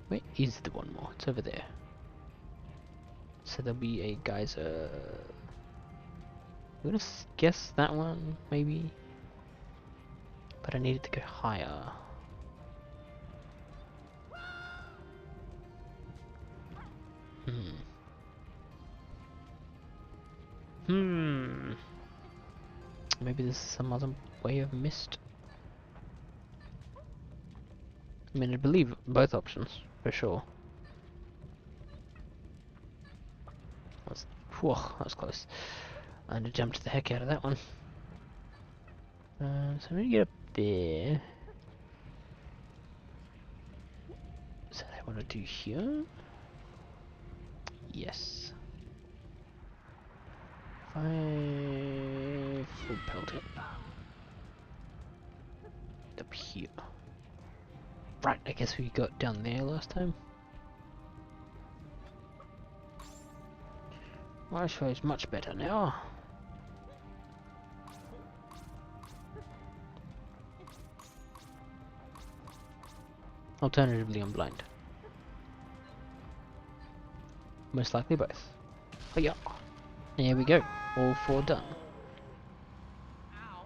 Where is the one more? It's over there. So there'll be a geyser. I'm gonna guess that one, maybe. But I need it to go higher. Maybe there's some other way of mist. I mean, I believe both options, for sure. Whew, that was close. I had to jump the heck out of that one. So I'm gonna get up there. Is that what I want to do here? Yes. If I full pelt it up here. Right, I guess we got down there last time. My show is much better now. Alternatively, I'm blind. Most likely both. Oh yeah. There we go. All four done. Ow.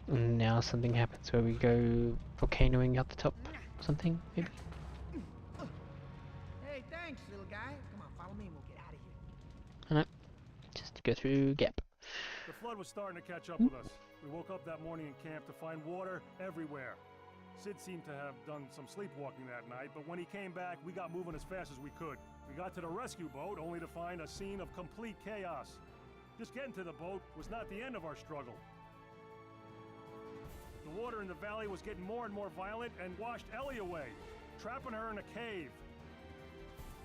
And now something happens where we go volcanoing out the top. Something, maybe? Hey, thanks, little guy. Come on, follow me and we'll get out of here. I know. Just go through gap. The flood was starting to catch up with us. We woke up that morning in camp to find water everywhere. Sid seemed to have done some sleepwalking that night, but when he came back, we got moving as fast as we could. We got to the rescue boat only to find a scene of complete chaos. Just getting to the boat was not the end of our struggle. The water in the valley was getting more and more violent and washed Ellie away, trapping her in a cave.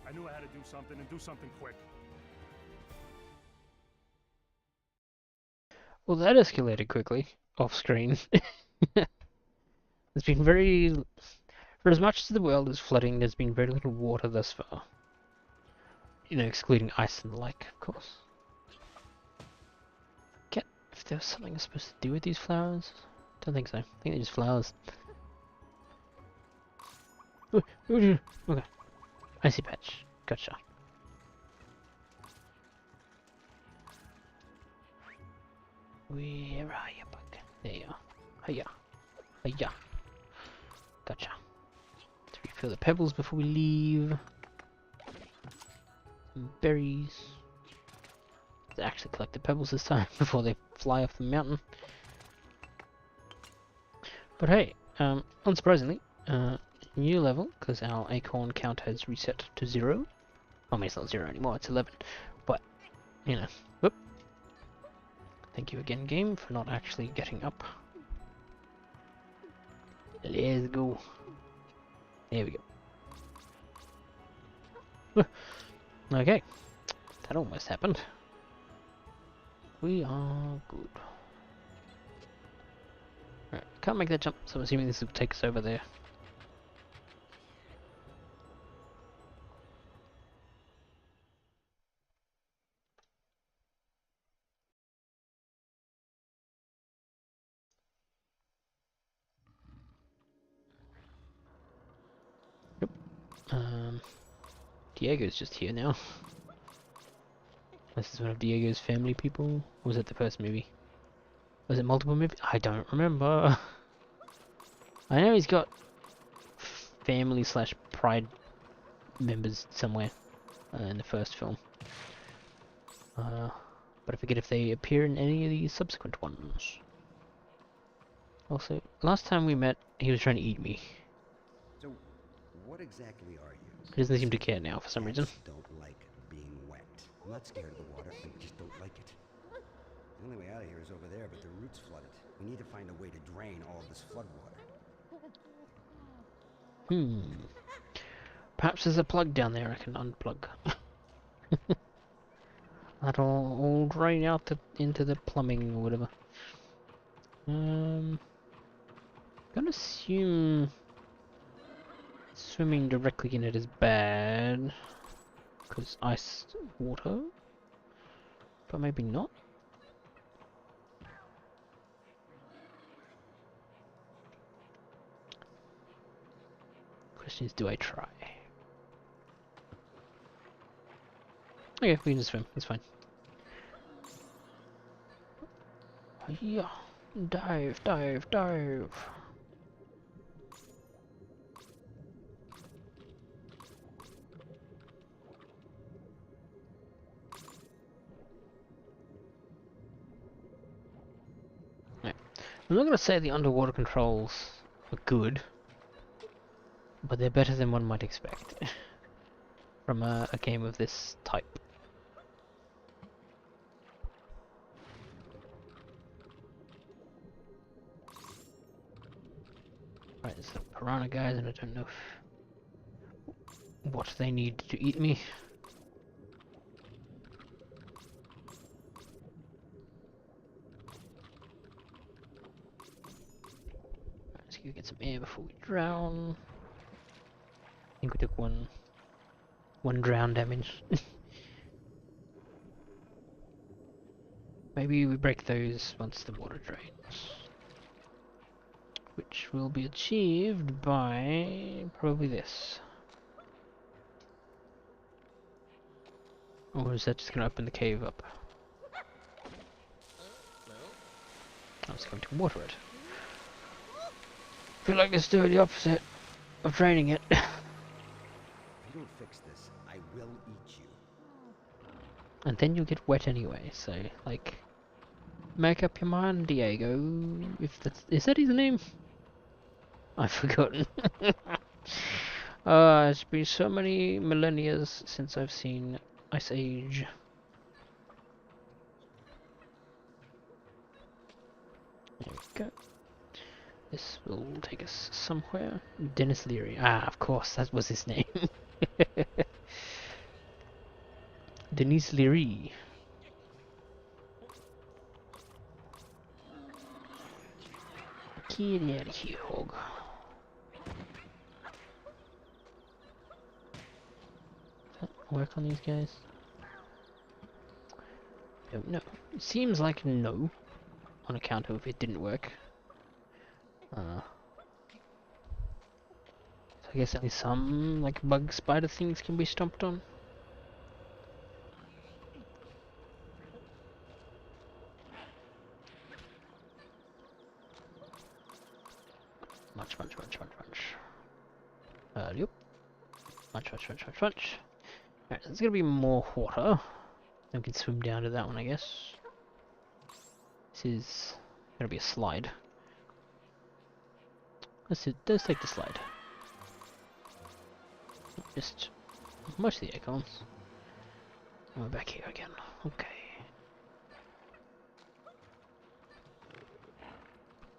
I knew I had to do something and do something quick. Well, that escalated quickly, off screen. There's been very... For as much as the world is flooding, there's been very little water thus far. You know, excluding ice and the like, of course. Get if there was something I'm supposed to do with these flowers? Don't think so. I think they're just flowers. Okay. Icy patch. Gotcha. Where are you, bug? There you are. Hiya. Hiya. Gotcha. Let's refill the pebbles before we leave. Some berries. Let's actually collect the pebbles this time before they fly off the mountain. But hey, unsurprisingly, new level, because our acorn count has reset to 0. I mean, it's not 0 anymore, it's 11. But, you know, whoop. Thank you again, game, for not actually getting up. Let's go. There we go. Okay. That almost happened. We are good. Right, can't make that jump, so I'm assuming this will take us over there. Diego's just here now. This is one of Diego's family people. Or was it the first movie? Was it multiple movies? I don't remember. I know he's got family slash pride members somewhere in the first film. But I forget if they appear in any of the subsequent ones. Also, last time we met, he was trying to eat me. So, what exactly are you? He doesn't seem to care now for some reason. Don't like being wet. I'm not scared of the water, I just don't like it. The only way out of here is over there, but the route's flooded. We need to find a way to drain all of this flood water. Perhaps there's a plug down there I can unplug. That'll all drain out into the plumbing or whatever. Gonna assume swimming directly in it is bad, because ice water, but maybe not. Question is, do I try? Okay, we can just swim, it's fine. Yeah, dive, dive, dive. I'm not going to say the underwater controls are good, but they're better than one might expect from a game of this type. Right, there's the piranha guys, and I don't know what they need to eat me. Let's go get some air before we drown. I think we took one drown damage. Maybe we break those once the water drains, which will be achieved by probably this. Or is that just gonna open the cave up? I'm just going to water it. Feel like it's doing the opposite of draining it. If you don't fix this, I will eat you. And then you'll get wet anyway, so, like, make up your mind, Diego. If that's, is that his name? I've forgotten. It's been so many millennia since I've seen Ice Age. There we go. This will take us somewhere. Denis Leary. Ah, of course, that was his name. Denis Leary. Get out of here, hog. Does that work on these guys? Don't know. It seems like no, on account of it didn't work. So I guess only some, like, bug spider things can be stomped on. Munch. Yep. Munch. Alright, there's gonna be more water. Then we can swim down to that one, I guess. This is gonna be a slide. Let's take the slide. Just most of the acorns. And we're back here again. Okay.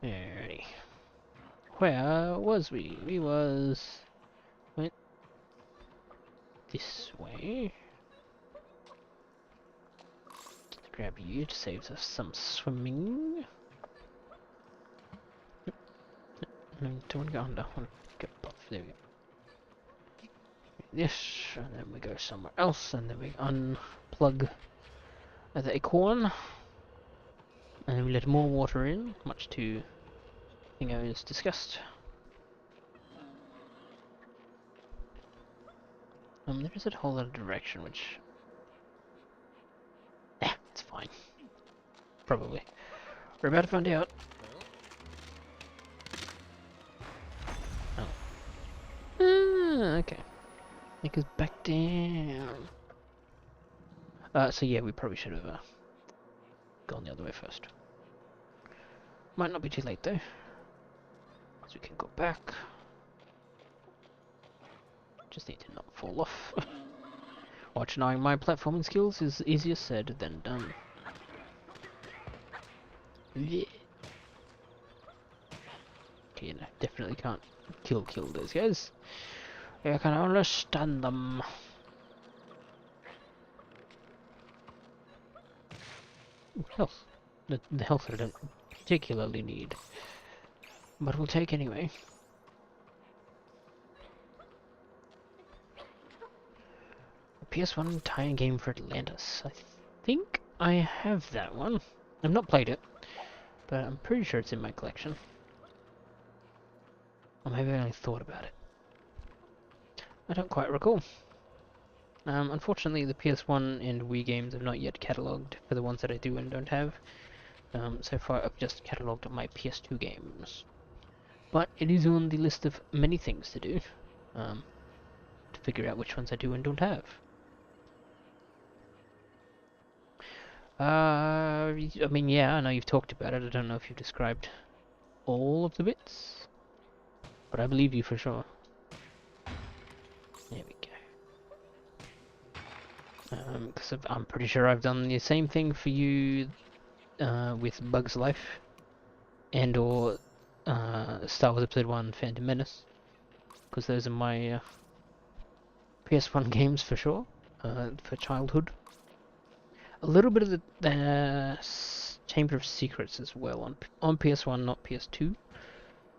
Alrighty. Where was we? We went this way. Let's grab you to save us some swimming. No, don't want to go under. I want to go above. There we go. This, and then we go somewhere else, and then we unplug the acorn, and then we let more water in, much to as discussed. There is a whole lot of direction, which it's fine. Probably. We're about to find out. Oh. Okay. Take us back down. So yeah, we probably should have gone the other way first. Might not be too late though. So we can go back. Just need to not fall off. Watch, knowing my platforming skills is easier said than done. Yeah. Okay, no, definitely can't kill those guys. I can only stun them. Health. The health I don't particularly need, but we'll take anyway. PS1 tie-in game for Atlantis. I think I have that one. I've not played it, but I'm pretty sure it's in my collection. Or maybe I only thought about it. I don't quite recall. Unfortunately, the PS1 and Wii games have not yet catalogued for the ones that I do and don't have. So far, I've just catalogued my PS2 games. But it is on the list of many things to do, to figure out which ones I do and don't have. I mean, yeah, I know you've talked about it. I don't know if you've described all of the bits, but I believe you for sure. There we go. Because I'm pretty sure I've done the same thing for you with Bug's Life and or Star Wars Episode 1 Phantom Menace, because those are my PS1 games for sure, for childhood. A little bit of the Chamber of Secrets as well on PS1, not PS2.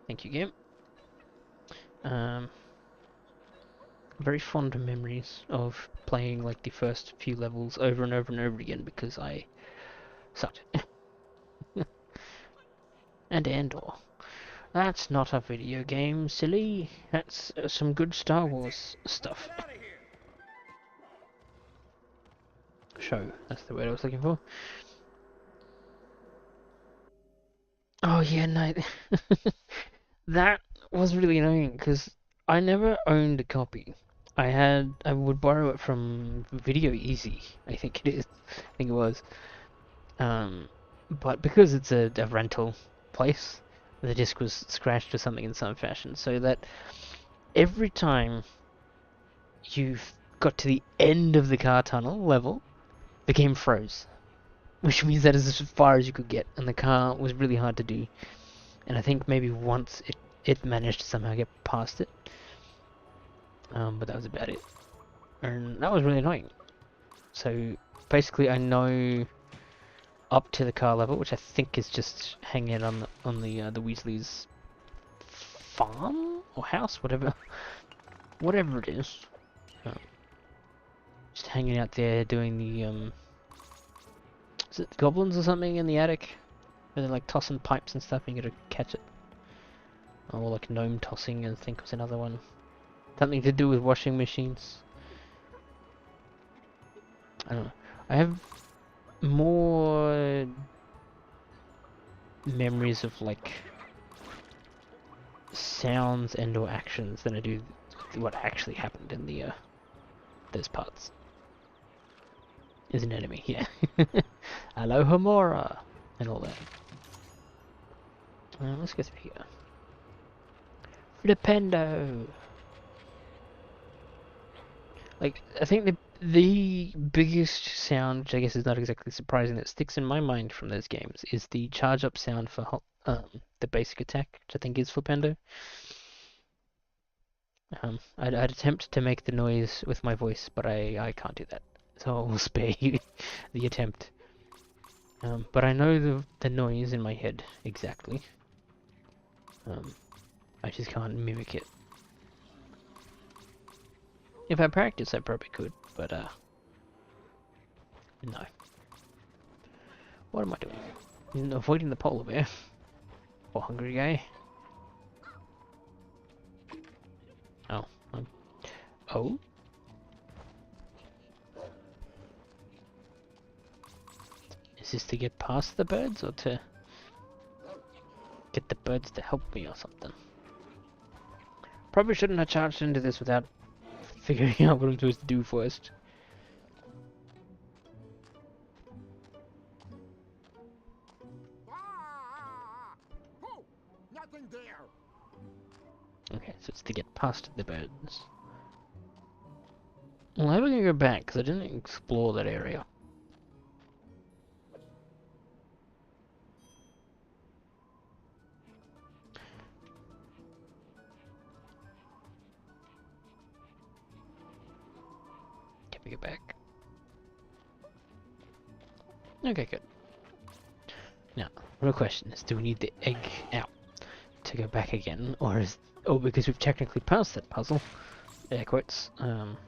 Thank you, game. Very fond memories of playing like the first few levels over and over and over again because I sucked. And Andor. That's not a video game, silly. That's some good Star Wars stuff. Show, that's the word I was looking for. Oh yeah, no. That was really annoying because I never owned a copy. I would borrow it from Video Easy, I think it is. I think it was. But because it's a rental place, the disc was scratched or something in some fashion, so that every time you got to the end of the car tunnel level, the game froze. Which means that is as far as you could get, and the car was really hard to do. And I think maybe once it managed to somehow get past it. But that was about it. And that was really annoying. So basically I know up to the car level, which I think is just hanging on the Weasley's farm or house, whatever it is. Just hanging out there doing the is it goblins or something in the attic? Where they're like tossing pipes and stuff and you gotta catch it. Or like gnome tossing, I think was another one. Something to do with washing machines. I don't know. I have more memories of like sounds and or actions than I do what actually happened in the those parts. Is an enemy, yeah. Alohomora and all that. Let's go through here. Flipendo. Like, I think the biggest sound, which I guess is not exactly surprising, that sticks in my mind from those games is the charge up sound for the basic attack, which I think is Flipendo. I'd attempt to make the noise with my voice, but I can't do that, so I will spare you the attempt. But I know the noise in my head exactly. I just can't mimic it. If I practice, I probably could, but no. What am I doing? Avoiding the polar bear. Or hungry guy. Oh. Oh? Is this to get past the birds or to get the birds to help me or something? Probably shouldn't have charged into this without figuring out what I'm supposed to do first. Oh, nothing there. Okay, so it's to get past the birds. Well, how are we gonna go back? Because I didn't explore that area. Can we go back? Okay, good. Now, real question is, do we need the egg out to go back again, or because we've technically passed that puzzle, air quotes,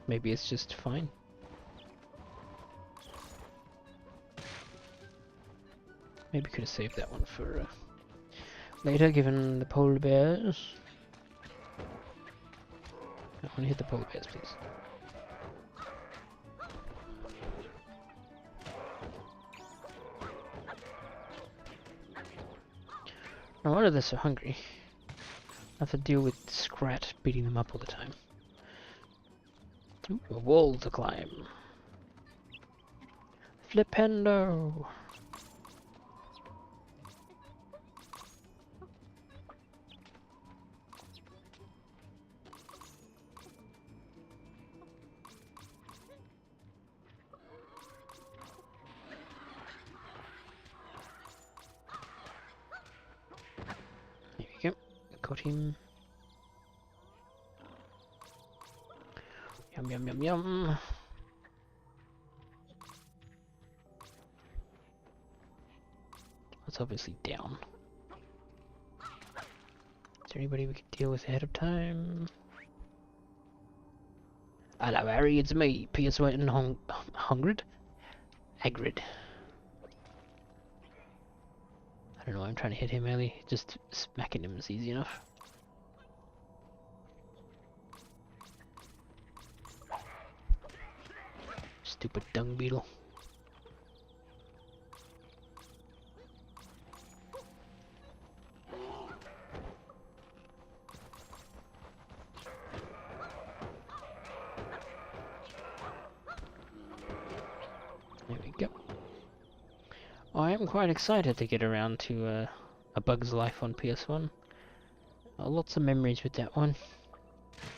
maybe it's just fine. Maybe could have saved that one for later, given the polar bears. I want to hit the polar bears, please. No wonder they're so hungry. I have to deal with Scrat beating them up all the time. Ooh, a wall to climb. Flipendo! There we go. Got him. Yum yum yum yum. That's obviously down. Is there anybody we could deal with ahead of time? Hello Harry, it's me, PS2 and Hungrid? Hagrid. I don't know why I'm trying to hit him early, just smacking him is easy enough. Stupid dung beetle. There we go. I am quite excited to get around to A Bug's Life on PS1. Lots of memories with that one.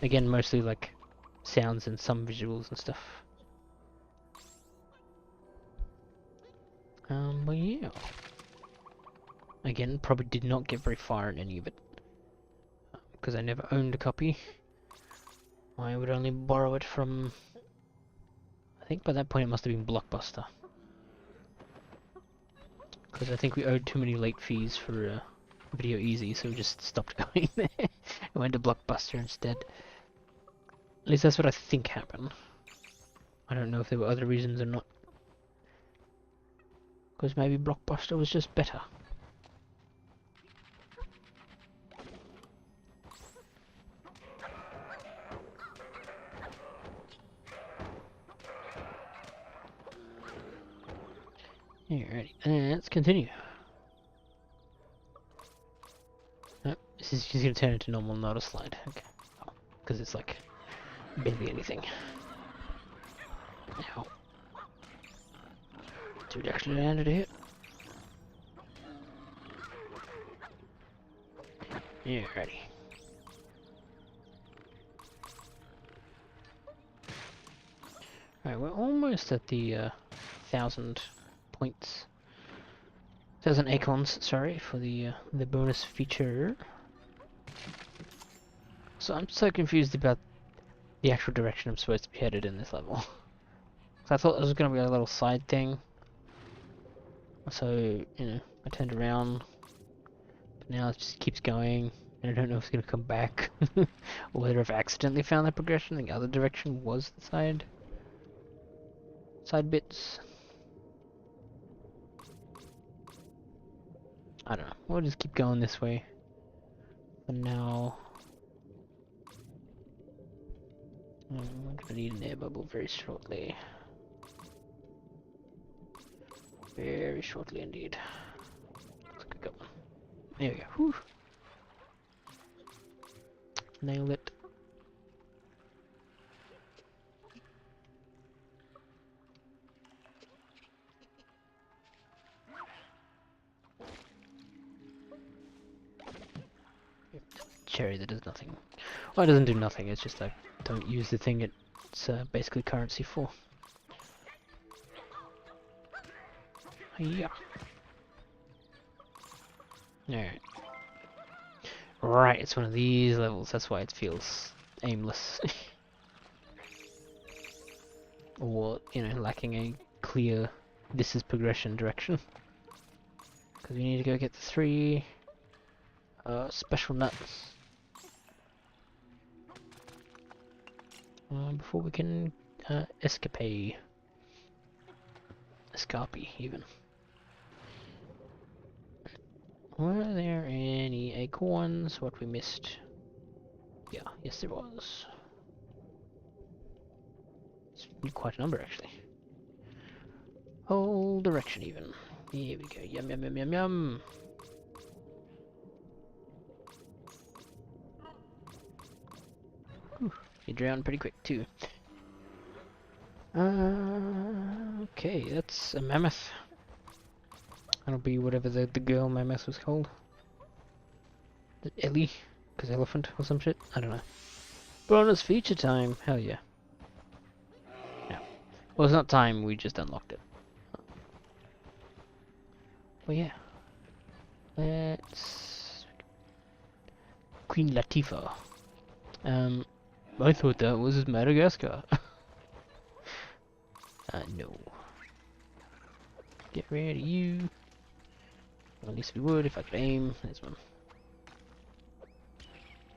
Again, mostly like sounds and some visuals and stuff. But yeah. Again, probably did not get very far in any of it. Because I never owned a copy. I would only borrow it from... I think by that point it must have been Blockbuster. Because I think we owed too many late fees for Video Easy, so we just stopped going there. I went to Blockbuster instead. At least that's what I think happened. I don't know if there were other reasons or not. Because maybe Blockbuster was just better. Alrighty, let's continue. Nope, this is just gonna turn into normal, not a slide. Okay. Because it's like barely anything. Ow. Dude actually landed a hit. Yeah, ready. Alright, we're almost at the 1,000 points. 1,000 acorns, sorry, for the bonus feature. So I'm so confused about the actual direction I'm supposed to be headed in this level. So I thought this was going to be a little side thing. So, you know, I turned around. But now it just keeps going. And I don't know if it's going to come back. Or whether I've accidentally found that progression. The other direction was the side bits. I don't know. We'll just keep going this way. For now. I'm gonna need an air bubble very shortly. Very shortly indeed. Let's go. There we go. Whew. Nailed it. Cherry that does nothing. Well, it doesn't do nothing, it's just I don't use the thing it's basically currency for. Yeah. Alright. Right, it's one of these levels, that's why it feels aimless. Or, you know, lacking a clear this is progression direction. Because we need to go get the 3 special nuts. Before we can escape. Escape, even. Were there any acorns? What we missed? Yeah, yes there was. It's quite a number actually. Whole direction even. Here we go. Yum yum yum yum yum. Whew, you drown pretty quick too. Okay, that's a mammoth. That'll be whatever the girl mammoth was called. Ellie? Because elephant or some shit? I don't know. Bonus feature time! Hell yeah. Yeah. Well, it's not time, we just unlocked it. Oh yeah. Let's... Queen Latifah. I thought that was Madagascar. No. Get rid of you. Well, at least we would if I could aim. There's one.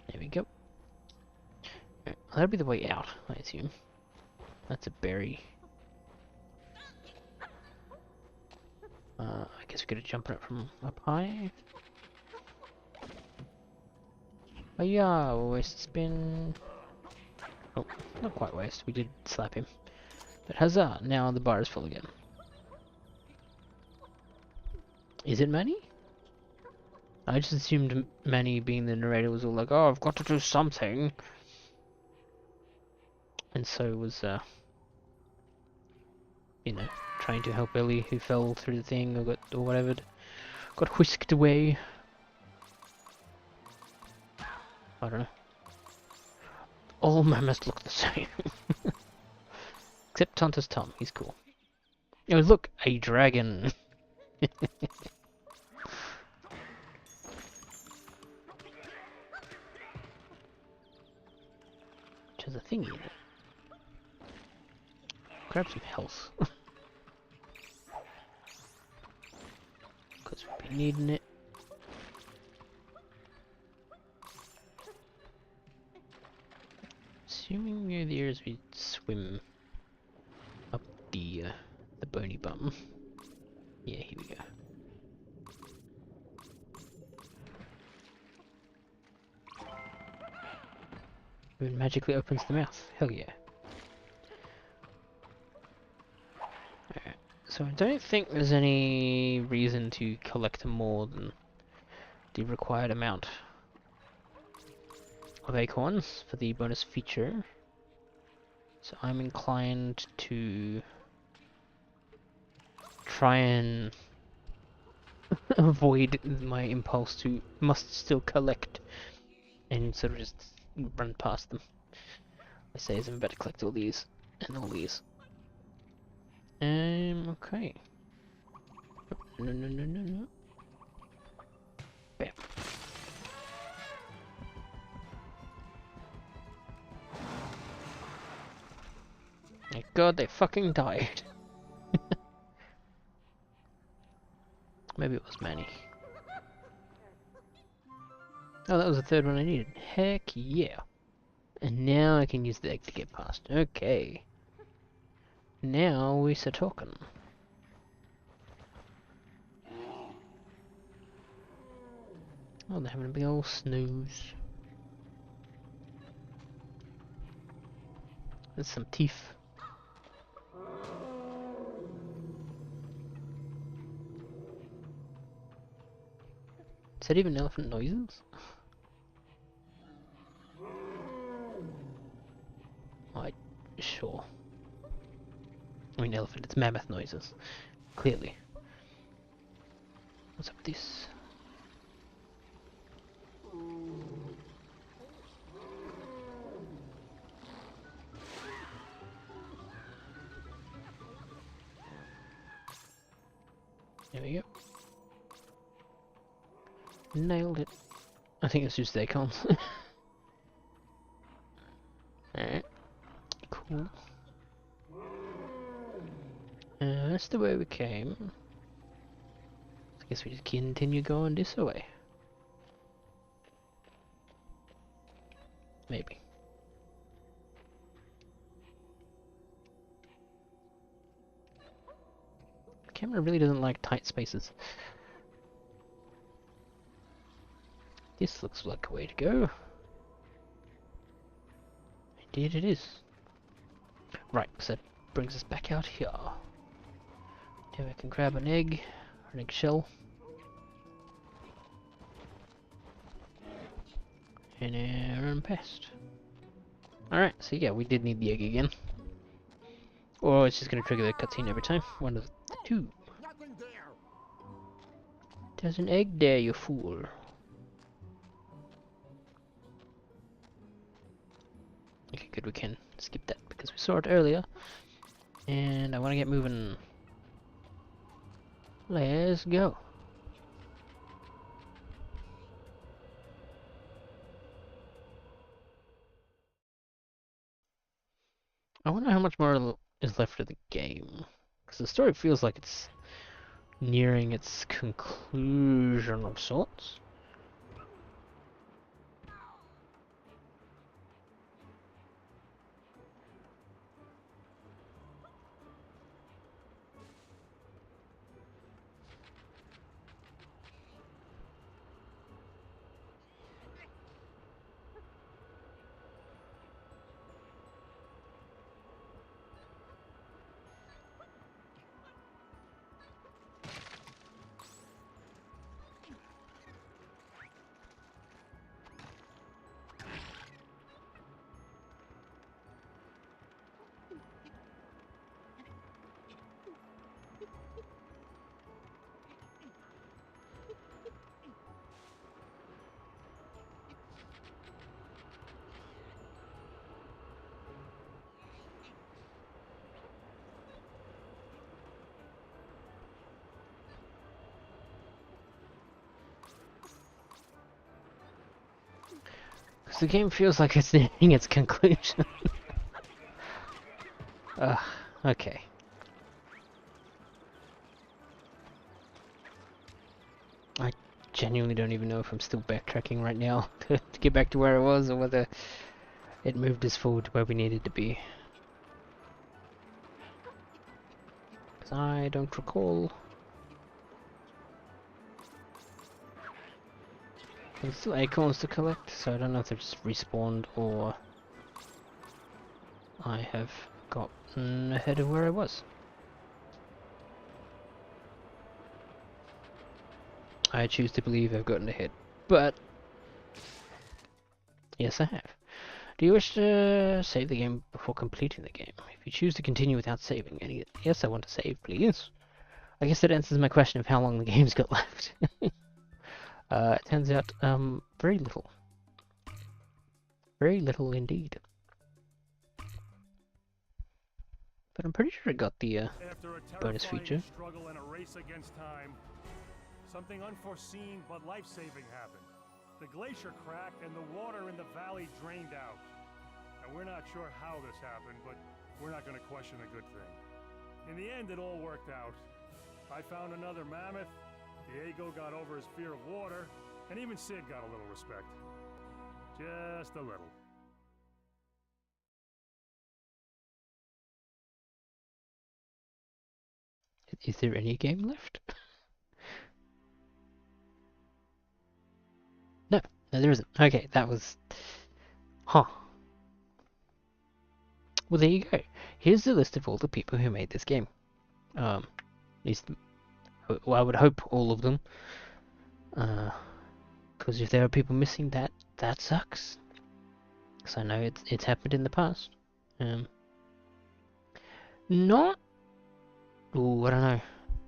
There we go. Right, that'll be the way out, I assume. That's a berry. I guess we could have jumped it from up high. Oh yeah, we'll waste a spin. Oh, not quite waste. We did slap him. But huzzah! Now the bar is full again. Is it Manny? I just assumed Manny, being the narrator, was all like, "Oh, I've got to do something," and so was, you know, trying to help Ellie, who fell through the thing or whatever, got whisked away. I don't know. All mammoths look the same, except Tontus Tom. He's cool. Oh, look, a dragon. Which has a thingy in it. Grab some health. Because we'll be needing it. Assuming near the areas we swim up the bony bum. Yeah, here we go. It magically opens the mouth. Hell yeah. Alright, so I don't think there's any reason to collect more than the required amount of acorns for the bonus feature. So I'm inclined to try and avoid my impulse to must still collect and sort of just run past them. I say I'm better collect all these and all these. Okay. No. Bam. Thank God they fucking died. Maybe it was Manny. Oh, that was the third one I needed. Heck yeah. And now I can use the egg to get past. Okay. Now we start talking. Oh, they're having a big old snooze. There's some teeth. Is that even elephant noises? Sure. I mean elephant, it's mammoth noises. Clearly. What's up with this? There we go. Nailed it. I think it's just the acorns. Alright. Cool. That's the way we came. I guess we just continue going this way. Maybe. The camera really doesn't like tight spaces. This looks like a way to go. Indeed it is. Right, so that brings us back out here. Now we can grab an egg, or an eggshell. And run past. Alright, so yeah, we did need the egg again. Or it's just gonna trigger the cutscene every time. One of the two. There's an egg there, you fool. Okay, good, we can skip that because we saw it earlier. And I want to get moving. Let's go. I wonder how much more is left of the game. Because the story feels like it's nearing its conclusion of sorts. Because the game feels like it's nearing its conclusion. Okay. I genuinely don't even know if I'm still backtracking right now to get back to where I was, or whether it moved us forward to where we needed to be. Because I don't recall. There's still acorns to collect, so I don't know if they've just respawned or I have gotten ahead of where I was. I choose to believe I've gotten ahead, but yes I have. Do you wish to save the game before completing the game? If you choose to continue without saving, and yes I want to save, please. I guess that answers my question of how long the game's got left. It turns out, very little. Very little indeed. But I'm pretty sure I got the bonus feature. Struggle and a race against time, something unforeseen but life-saving happened. The glacier cracked and the water in the valley drained out. And we're not sure how this happened, but we're not going to question a good thing. In the end, it all worked out. I found another mammoth. Diego got over his fear of water, and even Sid got a little respect. Just a little. Is there any game left? No, there isn't. Okay, that was... Huh. Well, there you go. Here's the list of all the people who made this game. At least... Well, I would hope all of them. Because if there are people missing, that sucks. Because I know it's happened in the past. Not... Ooh, I don't know.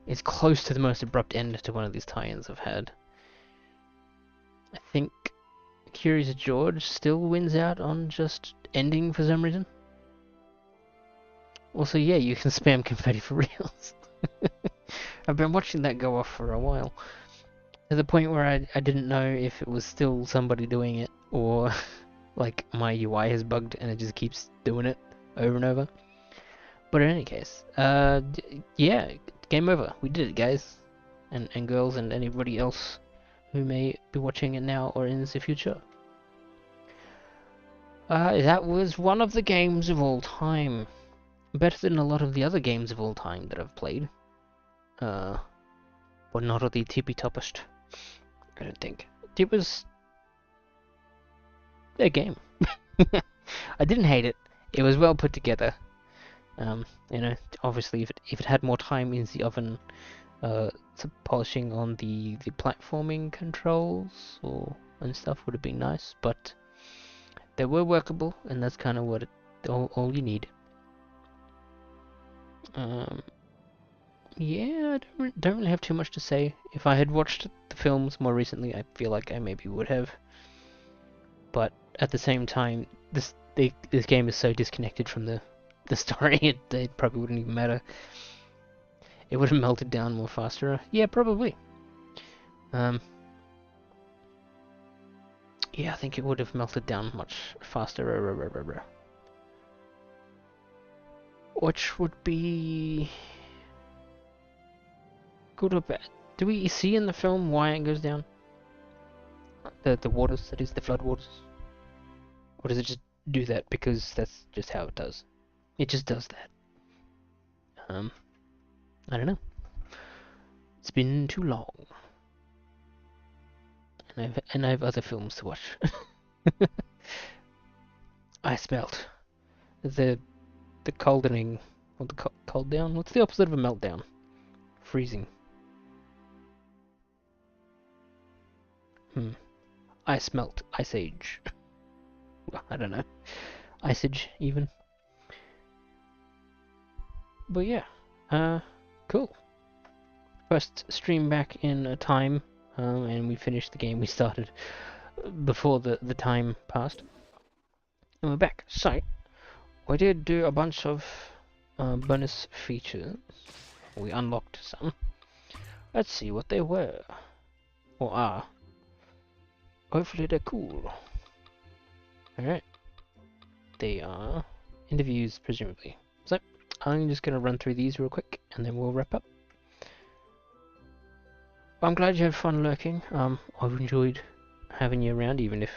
It's close to the most abrupt end to one of these tie-ins I've had. I think Curious George still wins out on just ending for some reason. Also, yeah, you can spam confetti for reals. I've been watching that go off for a while. To the point where I didn't know if it was still somebody doing it or like my UI has bugged and it just keeps doing it over and over. But in any case, yeah, game over. We did it, guys. And girls and anybody else who may be watching it now or in the future. That was one of the games of all time. Better than a lot of the other games of all time that I've played. But not of the tippy-toppest, I don't think. It was a game. I didn't hate it. It was well put together. You know, obviously if it had more time in the oven, some polishing on the platforming controls and stuff would have been nice, but they were workable, and that's kind of what all you need. Yeah, I don't really have too much to say. If I had watched the films more recently, I feel like I maybe would have. But at the same time, this game is so disconnected from the story, it probably wouldn't even matter. It would have melted down more faster. Yeah, probably. Yeah, I think it would have melted down much faster. Which would be good or bad? Do we see in the film why it goes down? The waters, that is, the flood waters? Or does it just do that because that's just how it does? It just does that. I don't know. It's been too long. And I have other films to watch. Ice melt. The coldening, or the cold down? What's the opposite of a meltdown? Freezing. Ice melt, ice age. I don't know. Ice age, even. But yeah, cool. First stream back in a time, and we finished the game we started before the time passed. And we're back. So, we did do a bunch of bonus features. We unlocked some. Let's see what they were. Or are. Hopefully they're cool. Alright. They are interviews, presumably. So, I'm just going to run through these real quick, and then we'll wrap up. I'm glad you had fun lurking. I've enjoyed having you around, even if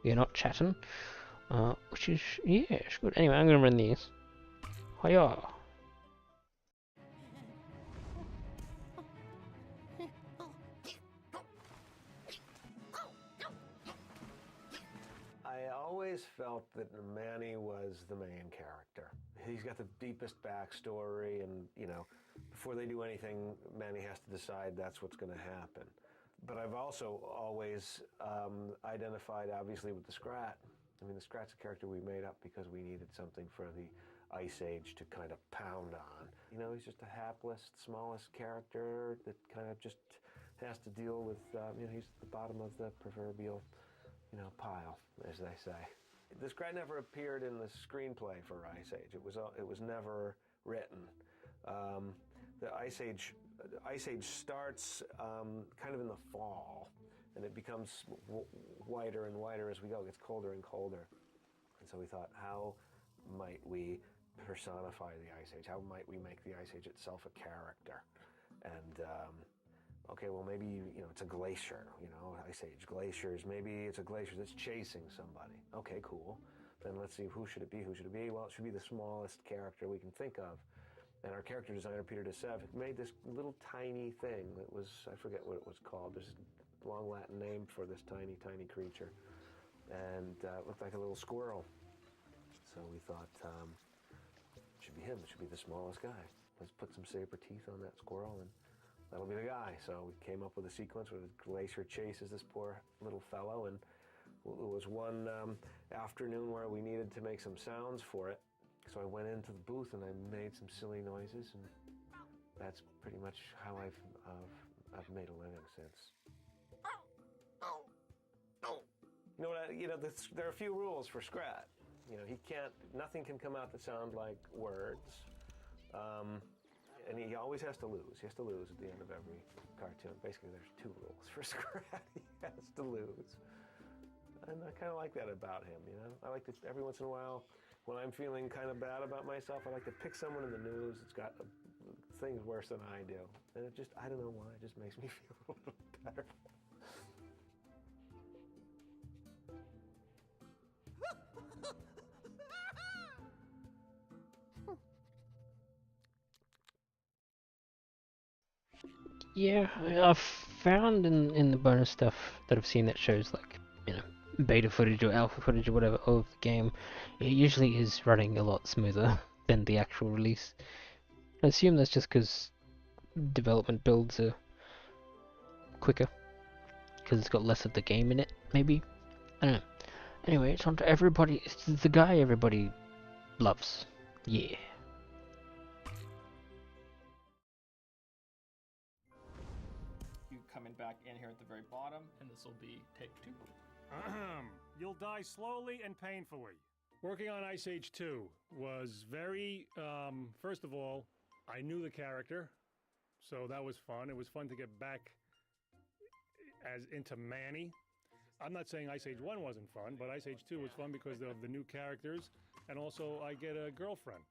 you're not chatting. Which is, yeah, it's good. Anyway, I'm going to run these. Hiya! I always felt that Manny was the main character. He's got the deepest backstory, and, you know, before they do anything, Manny has to decide that's what's going to happen. But I've also always identified, obviously, with the Scrat. I mean, the Scrat's a character we made up because we needed something for the Ice Age to kind of pound on. You know, he's just a hapless, smallest character that kind of just has to deal with, you know, he's at the bottom of the proverbial, you know, pile, as they say. The Scrat never appeared in the screenplay for Ice Age. It was never written. The Ice Age starts kind of in the fall, and it becomes whiter and whiter as we go. It gets colder and colder. And so we thought, how might we personify the Ice Age? How might we make the Ice Age itself a character? And okay, well, maybe, you know, it's a glacier, you know, Ice Age glaciers. Maybe it's a glacier that's chasing somebody. Okay, cool. Then let's see, who should it be? Who should it be? Well, it should be the smallest character we can think of. And our character designer, Peter Desev, made this little tiny thing that was, I forget what it was called. There's a long Latin name for this tiny, tiny creature. And it looked like a little squirrel. So we thought, it should be him. It should be the smallest guy. Let's put some saber teeth on that squirrel, and that'll be the guy. So we came up with a sequence where the Glacier chases this poor little fellow, and it was one afternoon where we needed to make some sounds for it. So I went into the booth and I made some silly noises, and that's pretty much how I've made a living since. You know, there are a few rules for Scrat. You know, nothing can come out that sound like words. And he always has to lose. He has to lose at the end of every cartoon. Basically, there's 2 rules for Scrat. He has to lose. And I kind of like that about him, you know? I like to, every once in a while, when I'm feeling kind of bad about myself, I like to pick someone in the news that's got things worse than I do. And it just, I don't know why, it just makes me feel a little better. Yeah, I've found in the bonus stuff that I've seen that shows like, you know, beta footage or alpha footage or whatever of the game, it usually is running a lot smoother than the actual release. I assume that's just because development builds are quicker, because it's got less of the game in it, maybe? I don't know. Anyway, it's on to everybody, it's the guy everybody loves. Yeah. Coming back in here at the very bottom, and this will be take 2. You'll die slowly and painfully. Working on Ice Age 2 was very, first of all, I knew the character, so that was fun. It was fun to get back as into Manny. I'm not saying Ice Age 1 wasn't fun, but Ice Age 2 was fun because of the new characters, and also I get a girlfriend.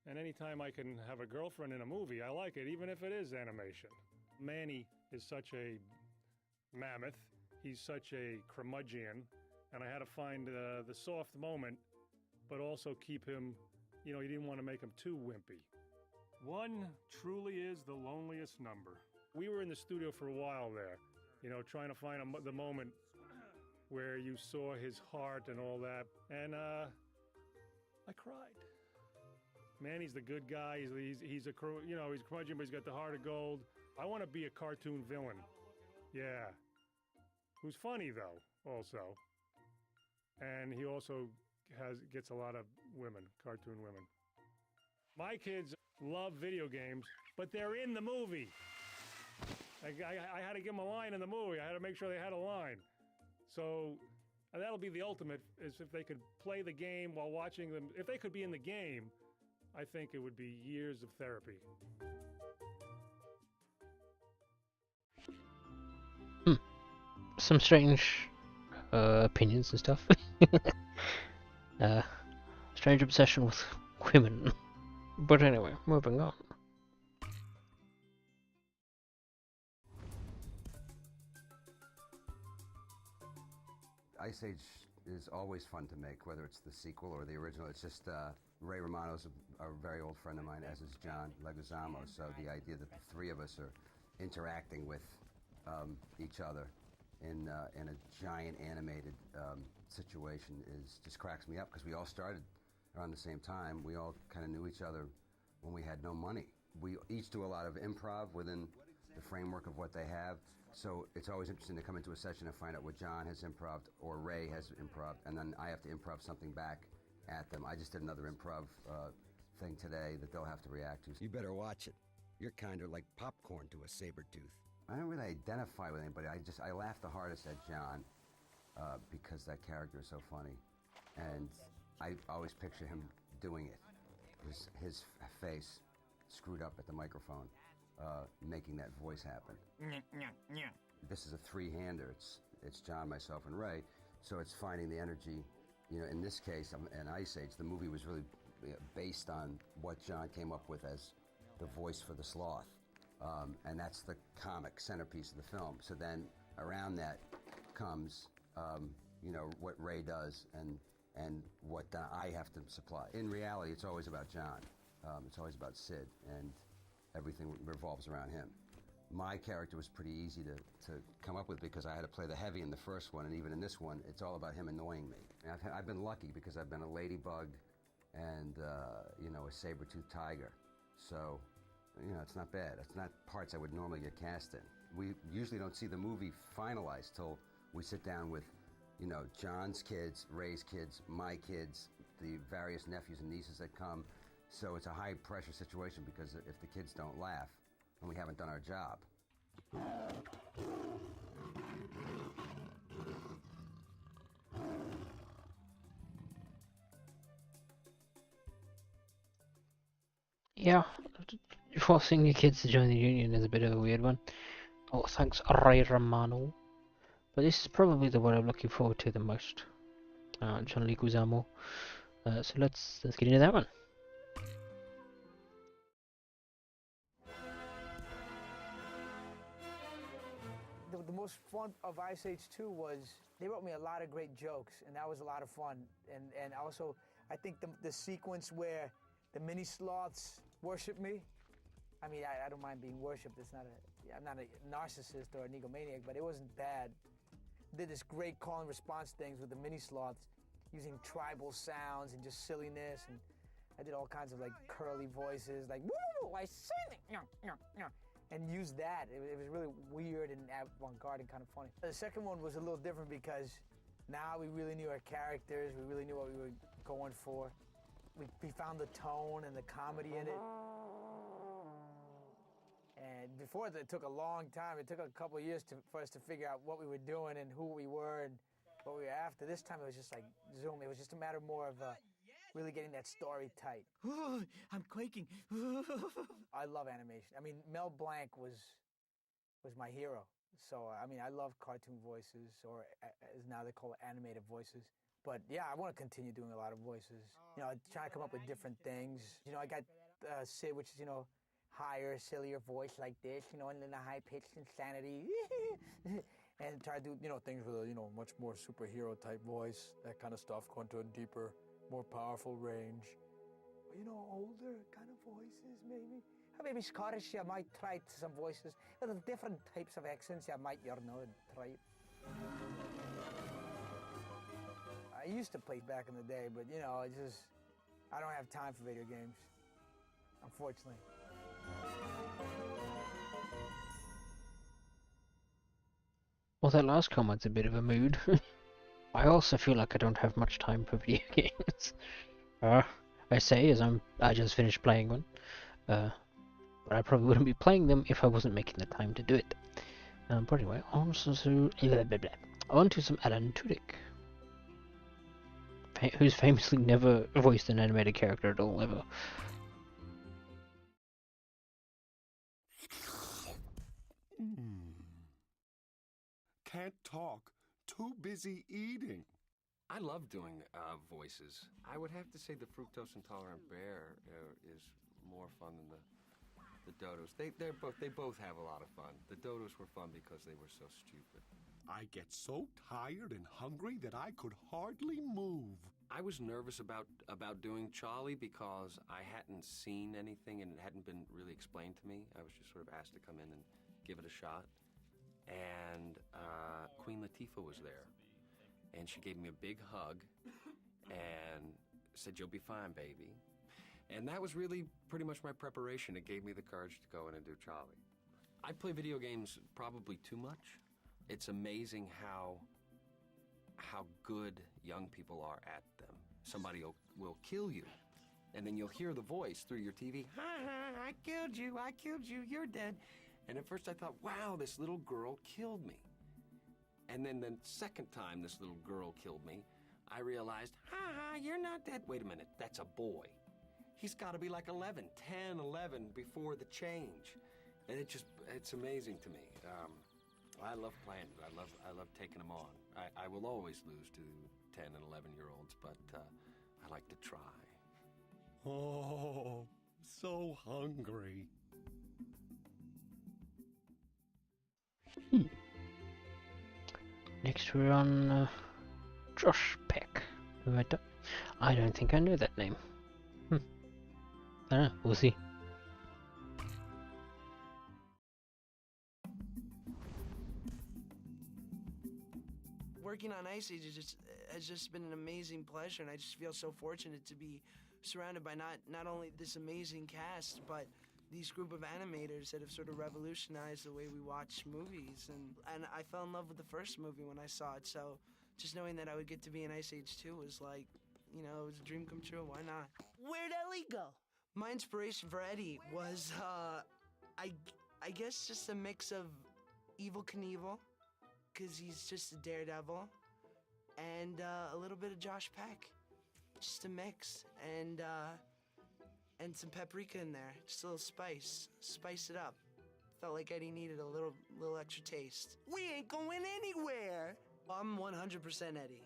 And anytime I can have a girlfriend in a movie, I like it, even if it is animation. Manny is such a mammoth, he's such a curmudgeon, and I had to find the soft moment, but also keep him, you know, you didn't want to make him too wimpy. 1 truly is the loneliest number. We were in the studio for a while there, you know, trying to find the moment where you saw his heart and all that, and I cried. Manny's the good guy, he's a curmudgeon, but he's got the heart of gold. I want to be a cartoon villain. Yeah. Who's funny, though, also. And he also gets a lot of women, cartoon women. My kids love video games, but they're in the movie. I had to give them a line in the movie. I had to make sure they had a line. So that'll be the ultimate, is if they could play the game while watching them. If they could be in the game, I think it would be years of therapy. Some strange opinions and stuff. Strange obsession with women. But anyway, moving on. Ice Age is always fun to make, whether it's the sequel or the original. It's just Ray Romano's a very old friend of mine, as is John Leguizamo. So the idea that the 3 of us are interacting with each other in a giant animated situation just cracks me up, because we all started around the same time. We all kind of knew each other when we had no money. We each do a lot of improv within the framework of what they have. So it's always interesting to come into a session and find out what John has improv or Ray has improv, and then I have to improv something back at them. I just did another improv thing today that they'll have to react to. You better watch it. You're kind of like popcorn to a saber-tooth. I don't really identify with anybody. I laugh the hardest at John because that character is so funny, and I always picture him doing it. His face screwed up at the microphone, making that voice happen. This is a 3-hander. It's John, myself, and Ray. So it's finding the energy. You know, in this case, in Ice Age, the movie was really based on what John came up with as the voice for the sloth. And that's the comic centerpiece of the film. So then around that comes, you know, what Ray does and what I have to supply. In reality, it's always about John. It's always about Sid, and everything revolves around him. My character was pretty easy to come up with, because I had to play the heavy in the first one, and even in this one, it's all about him annoying me. And I've been lucky, because I've been a ladybug and, you know, a saber-toothed tiger. So, you know, it's not bad. It's not parts I would normally get cast in. We usually don't see the movie finalized till we sit down with, you know, John's kids, Ray's kids, my kids, the various nephews and nieces that come. So it's a high-pressure situation, because if the kids don't laugh, then we haven't done our job. Yeah, Forcing your kids to join the union is a bit of a weird one. Oh, thanks, Ray Romano. But this is probably the one I'm looking forward to the most. John Leguizamo. So let's get into that one. The most fun of Ice Age 2 was they wrote me a lot of great jokes, and that was a lot of fun. And also, I think the sequence where the mini sloths worship me. I mean, I don't mind being worshipped. I'm not a narcissist or an egomaniac, but it wasn't bad. Did this great call and response things with the mini sloths, using tribal sounds and just silliness, and I did all kinds of like curly voices, like woo, I sing it, and used that. It was really weird and avant-garde and kind of funny. The second one was a little different because now we really knew our characters, we really knew what we were going for. We found the tone and the comedy in it. And before it took a long time. It took a couple of years for us to figure out what we were doing and who we were and what we were after. This time it was just like Zoom. It was just a matter more of really getting that story tight. I'm quaking. I love animation. I mean, Mel Blanc was my hero. So, I mean, I love cartoon voices, or as now they call it, animated voices. But yeah, I want to continue doing a lot of voices. You know, try to come up with different things. You know, I got Sid, which is, you know, higher, sillier voice like this, you know, and then the high-pitched insanity. And try to do, you know, things with a, you know, much more superhero-type voice, that kind of stuff, going to a deeper, more powerful range. You know, older kind of voices, maybe. Or maybe Scottish, I might try some voices. With different types of accents, I might, you know, try it. I used to play back in the day, but, you know, I don't have time for video games, unfortunately. Well, that last comment's a bit of a mood. I also feel like I don't have much time for video games. I say as I just finished playing one. But I probably wouldn't be playing them if I wasn't making the time to do it. But anyway, on to some Alan Tudyk, who's famously never voiced an animated character at all, ever. Can't talk. Too busy eating. I love doing voices. I would have to say the fructose intolerant bear is more fun than the dodos. They both have a lot of fun. The dodos were fun because they were so stupid. I get so tired and hungry that I could hardly move. I was nervous about doing Charlie because I hadn't seen anything and it hadn't been really explained to me. I was just sort of asked to come in and give it a shot. And Queen Latifah was there. And she gave me a big hug and said, "You'll be fine, baby." And that was really pretty much my preparation. It gave me the courage to go in and do Charlie. I play video games probably too much. It's amazing how good young people are at them. Somebody will kill you, and then you'll hear the voice through your TV. "Ha ha, I killed you, you're dead." And at first I thought, wow, this little girl killed me. And then the second time this little girl killed me, I realized, ha ha, you're not dead. Wait a minute, that's a boy. He's got to be like 11 before the change. And it's amazing to me. I love playing it. I love taking them on. I will always lose to 10 and 11-year-olds, but I like to try. Oh, so hungry. Next we're on Josh Peck, who I don't think I know that name. I don't know, we'll see. Working on Ice Age has just been an amazing pleasure, and I just feel so fortunate to be surrounded by not only this amazing cast, but these group of animators that have sort of revolutionized the way we watch movies. And I fell in love with the first movie when I saw it, so just knowing that I would get to be in Ice Age 2 was like, you know, it was a dream come true. Why not? Where'd Ellie go? My inspiration for Eddie was, I guess just a mix of Evel Knievel, because he's just a daredevil, and a little bit of Josh Peck. Just a mix. And and some paprika in there. Just a little spice. Spice it up. Felt like Eddie needed a little extra taste. We ain't going anywhere! I'm 100% Eddie.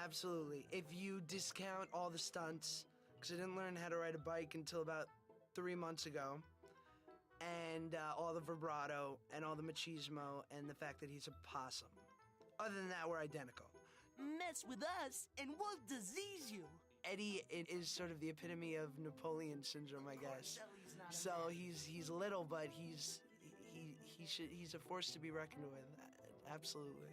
Absolutely. If you discount all the stunts, because I didn't learn how to ride a bike until about 3 months ago, and all the vibrato, and all the machismo, and the fact that he's a possum. Other than that, we're identical. Mess with us, and we'll disease you. Eddie is sort of the epitome of Napoleon syndrome, I guess. So he's little, but he's a force to be reckoned with. Absolutely.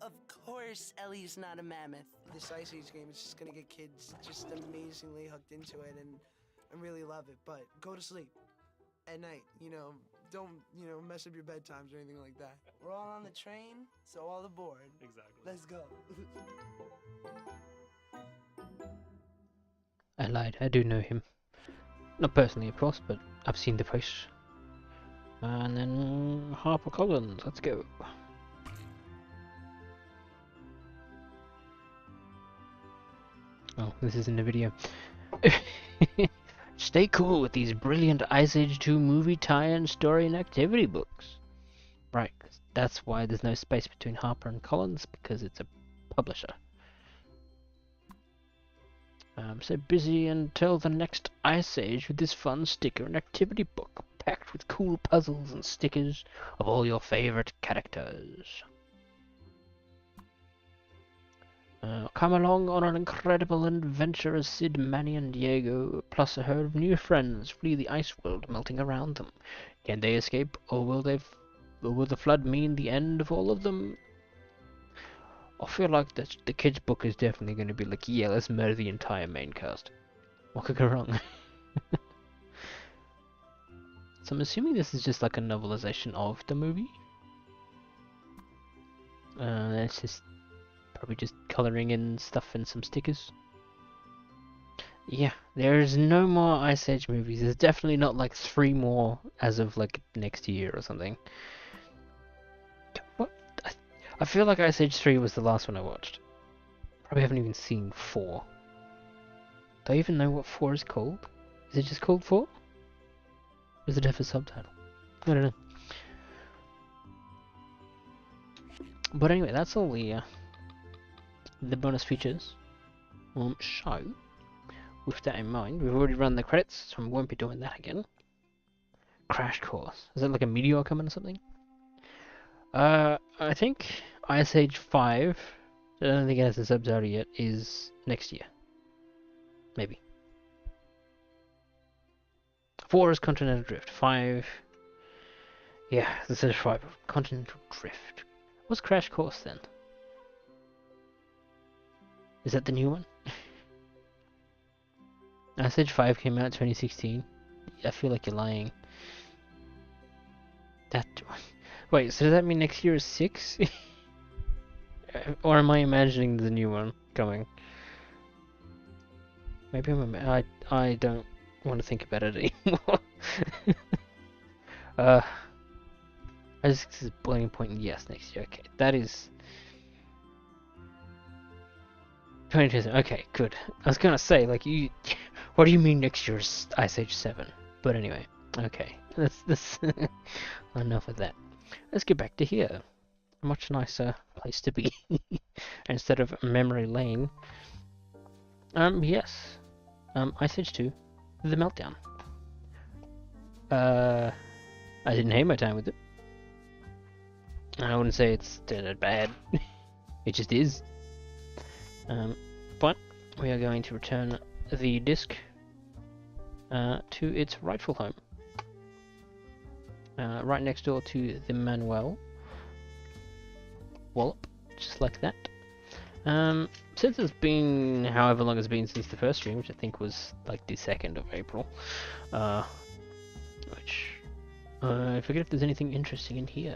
Of course, Ellie's not a mammoth. This Ice Age game is just gonna get kids just amazingly hooked into it, and I really love it. But go to sleep at night. Don't mess up your bedtimes or anything like that. We're all on the train, so all aboard. Exactly. Let's go. I lied, I do know him. Not personally, of course, but I've seen the face. And then Harpercollins, let's go. Oh, this isn't a video. Stay cool with these brilliant Ice Age 2 movie tie-in story and activity books. Right, that's why there's no space between Harper and Collins, because it's a publisher. I'm so busy until the next Ice Age with this fun sticker and activity book, packed with cool puzzles and stickers of all your favorite characters. Come along on an incredible adventure as Sid, Manny, and Diego, plus a herd of new friends, flee the ice world melting around them. Can they escape, or will the flood mean the end of all of them? I feel like the kids' book is definitely going to be like, yeah, let's murder the entire main cast. What could go wrong? So I'm assuming this is just like a novelization of the movie. It's just probably just colouring in stuff and some stickers. Yeah, there's no more Ice Age movies. There's definitely not like 3 more as of like next year or something. What? I feel like Ice Age 3 was the last one I watched. Probably haven't even seen 4. Do I even know what 4 is called? Is it just called 4? Or does it have a subtitle? I don't know. But anyway, that's all the bonus features. So, with that in mind, we've already run the credits, so we won't be doing that again. Crash Course. Is it like a meteor coming or something? I think Ice Age 5, I don't think it has a subtitle yet, is next year. Maybe. 4 is Continental Drift. 5... Yeah, this is 5. Continental Drift. What's Crash Course then? Is that the new one? Ice Age 5 came out in 2016. I feel like you're lying. That one. Wait, so does that mean next year is 6? Or am I imagining the new one coming? Maybe I don't want to think about it anymore. This is boiling point. Yes, next year. Okay, that is 2020. Okay, good. I was gonna say, like, you. What do you mean next year's Ice Age 7? But anyway, okay. That's enough of that. Let's get back to here. A much nicer place to be instead of memory lane. Yes. Ice Age 2, the Meltdown. I didn't hate my time with it. I wouldn't say it's that bad. It just is. But we are going to return the disc to its rightful home. Right next door to the Manuel. Wallop, just like that. Since it's been however long it's been since the first stream, which I think was like the 2nd of April, which I forget if there's anything interesting in here.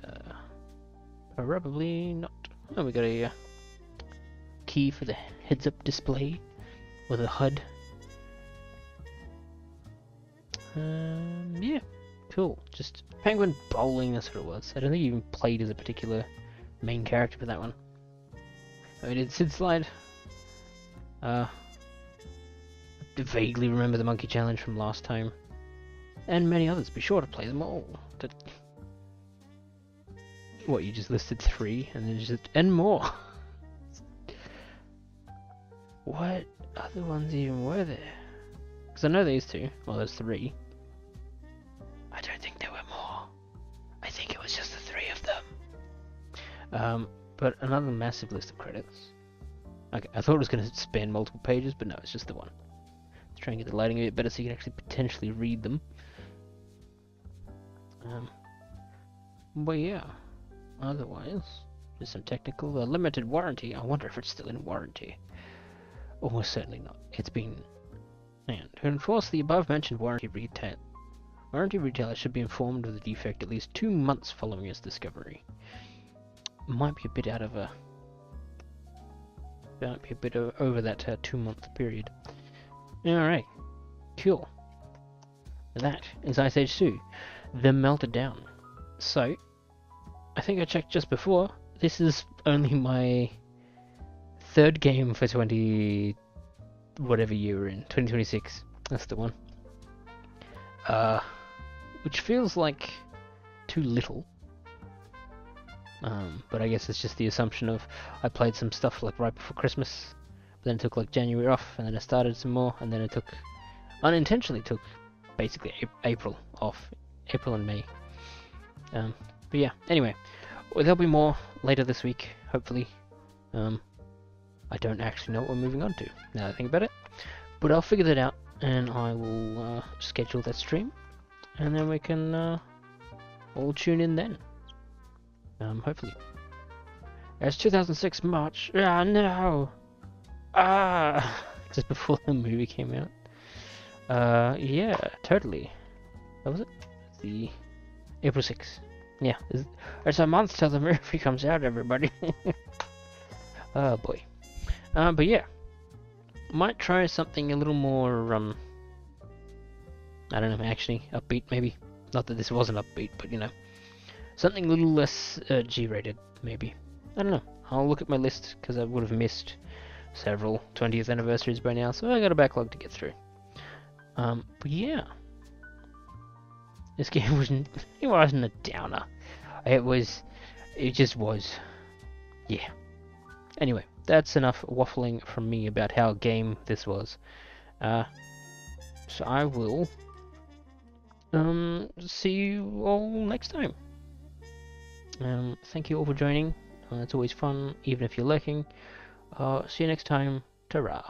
Probably not. Oh, we got a key for the heads-up display with a HUD. Yeah, cool. Just penguin bowling, that's what it was. I don't think he even played as a particular main character for that one. I did Sid Slide. I vaguely remember the monkey challenge from last time. and many others. Be sure to play them all. What, you just listed 3 and then just and more? What other ones even were there? Because I know these 2. Well, there's 3. I don't think there were more. I think it was just the 3 of them. But another massive list of credits. Okay, I thought it was going to span multiple pages, but no, it's just the one. Let's try and get the lighting a bit better so you can actually potentially read them. But yeah, otherwise, just some technical limited warranty. I wonder if it's still in warranty. Almost certainly not. It's been. And to enforce the above-mentioned warranty retailer should be informed of the defect at least 2 months following its discovery. Might be a bit out of a. Might be a bit over that 2-month period. Alright, cool. That is Ice Age 2, The Meltdown. So, I think I checked just before. This is only my 3rd game for whatever year we're in, 2026. That's the one. Which feels like too little. But I guess it's just the assumption of I played some stuff like right before Christmas, but then took like January off, and then I started some more, and then it unintentionally took basically April off, April and May. But yeah, anyway, there'll be more later this week, hopefully. I don't actually know what we're moving on to, now that I think about it, but I'll figure that out, and I will schedule that stream, and then we can all tune in then. Hopefully. It's 2006 March. Ah, no! Ah! Just before the movie came out. Yeah, totally. What was it? The April 6th. Yeah, it's a month till the movie comes out, everybody. Oh boy. But yeah. Might try something a little more, I don't know, actually, upbeat maybe. Not that this wasn't upbeat, but you know. Something a little less G-rated, maybe. I don't know. I'll look at my list, because I would have missed several 20th anniversaries by now, so I got a backlog to get through. But yeah. This game it wasn't a downer. It just was. Yeah. Anyway, that's enough waffling from me about how game this was. So I will see you all next time. Thank you all for joining. It's always fun, even if you're lurking. See you next time. Ta-ra.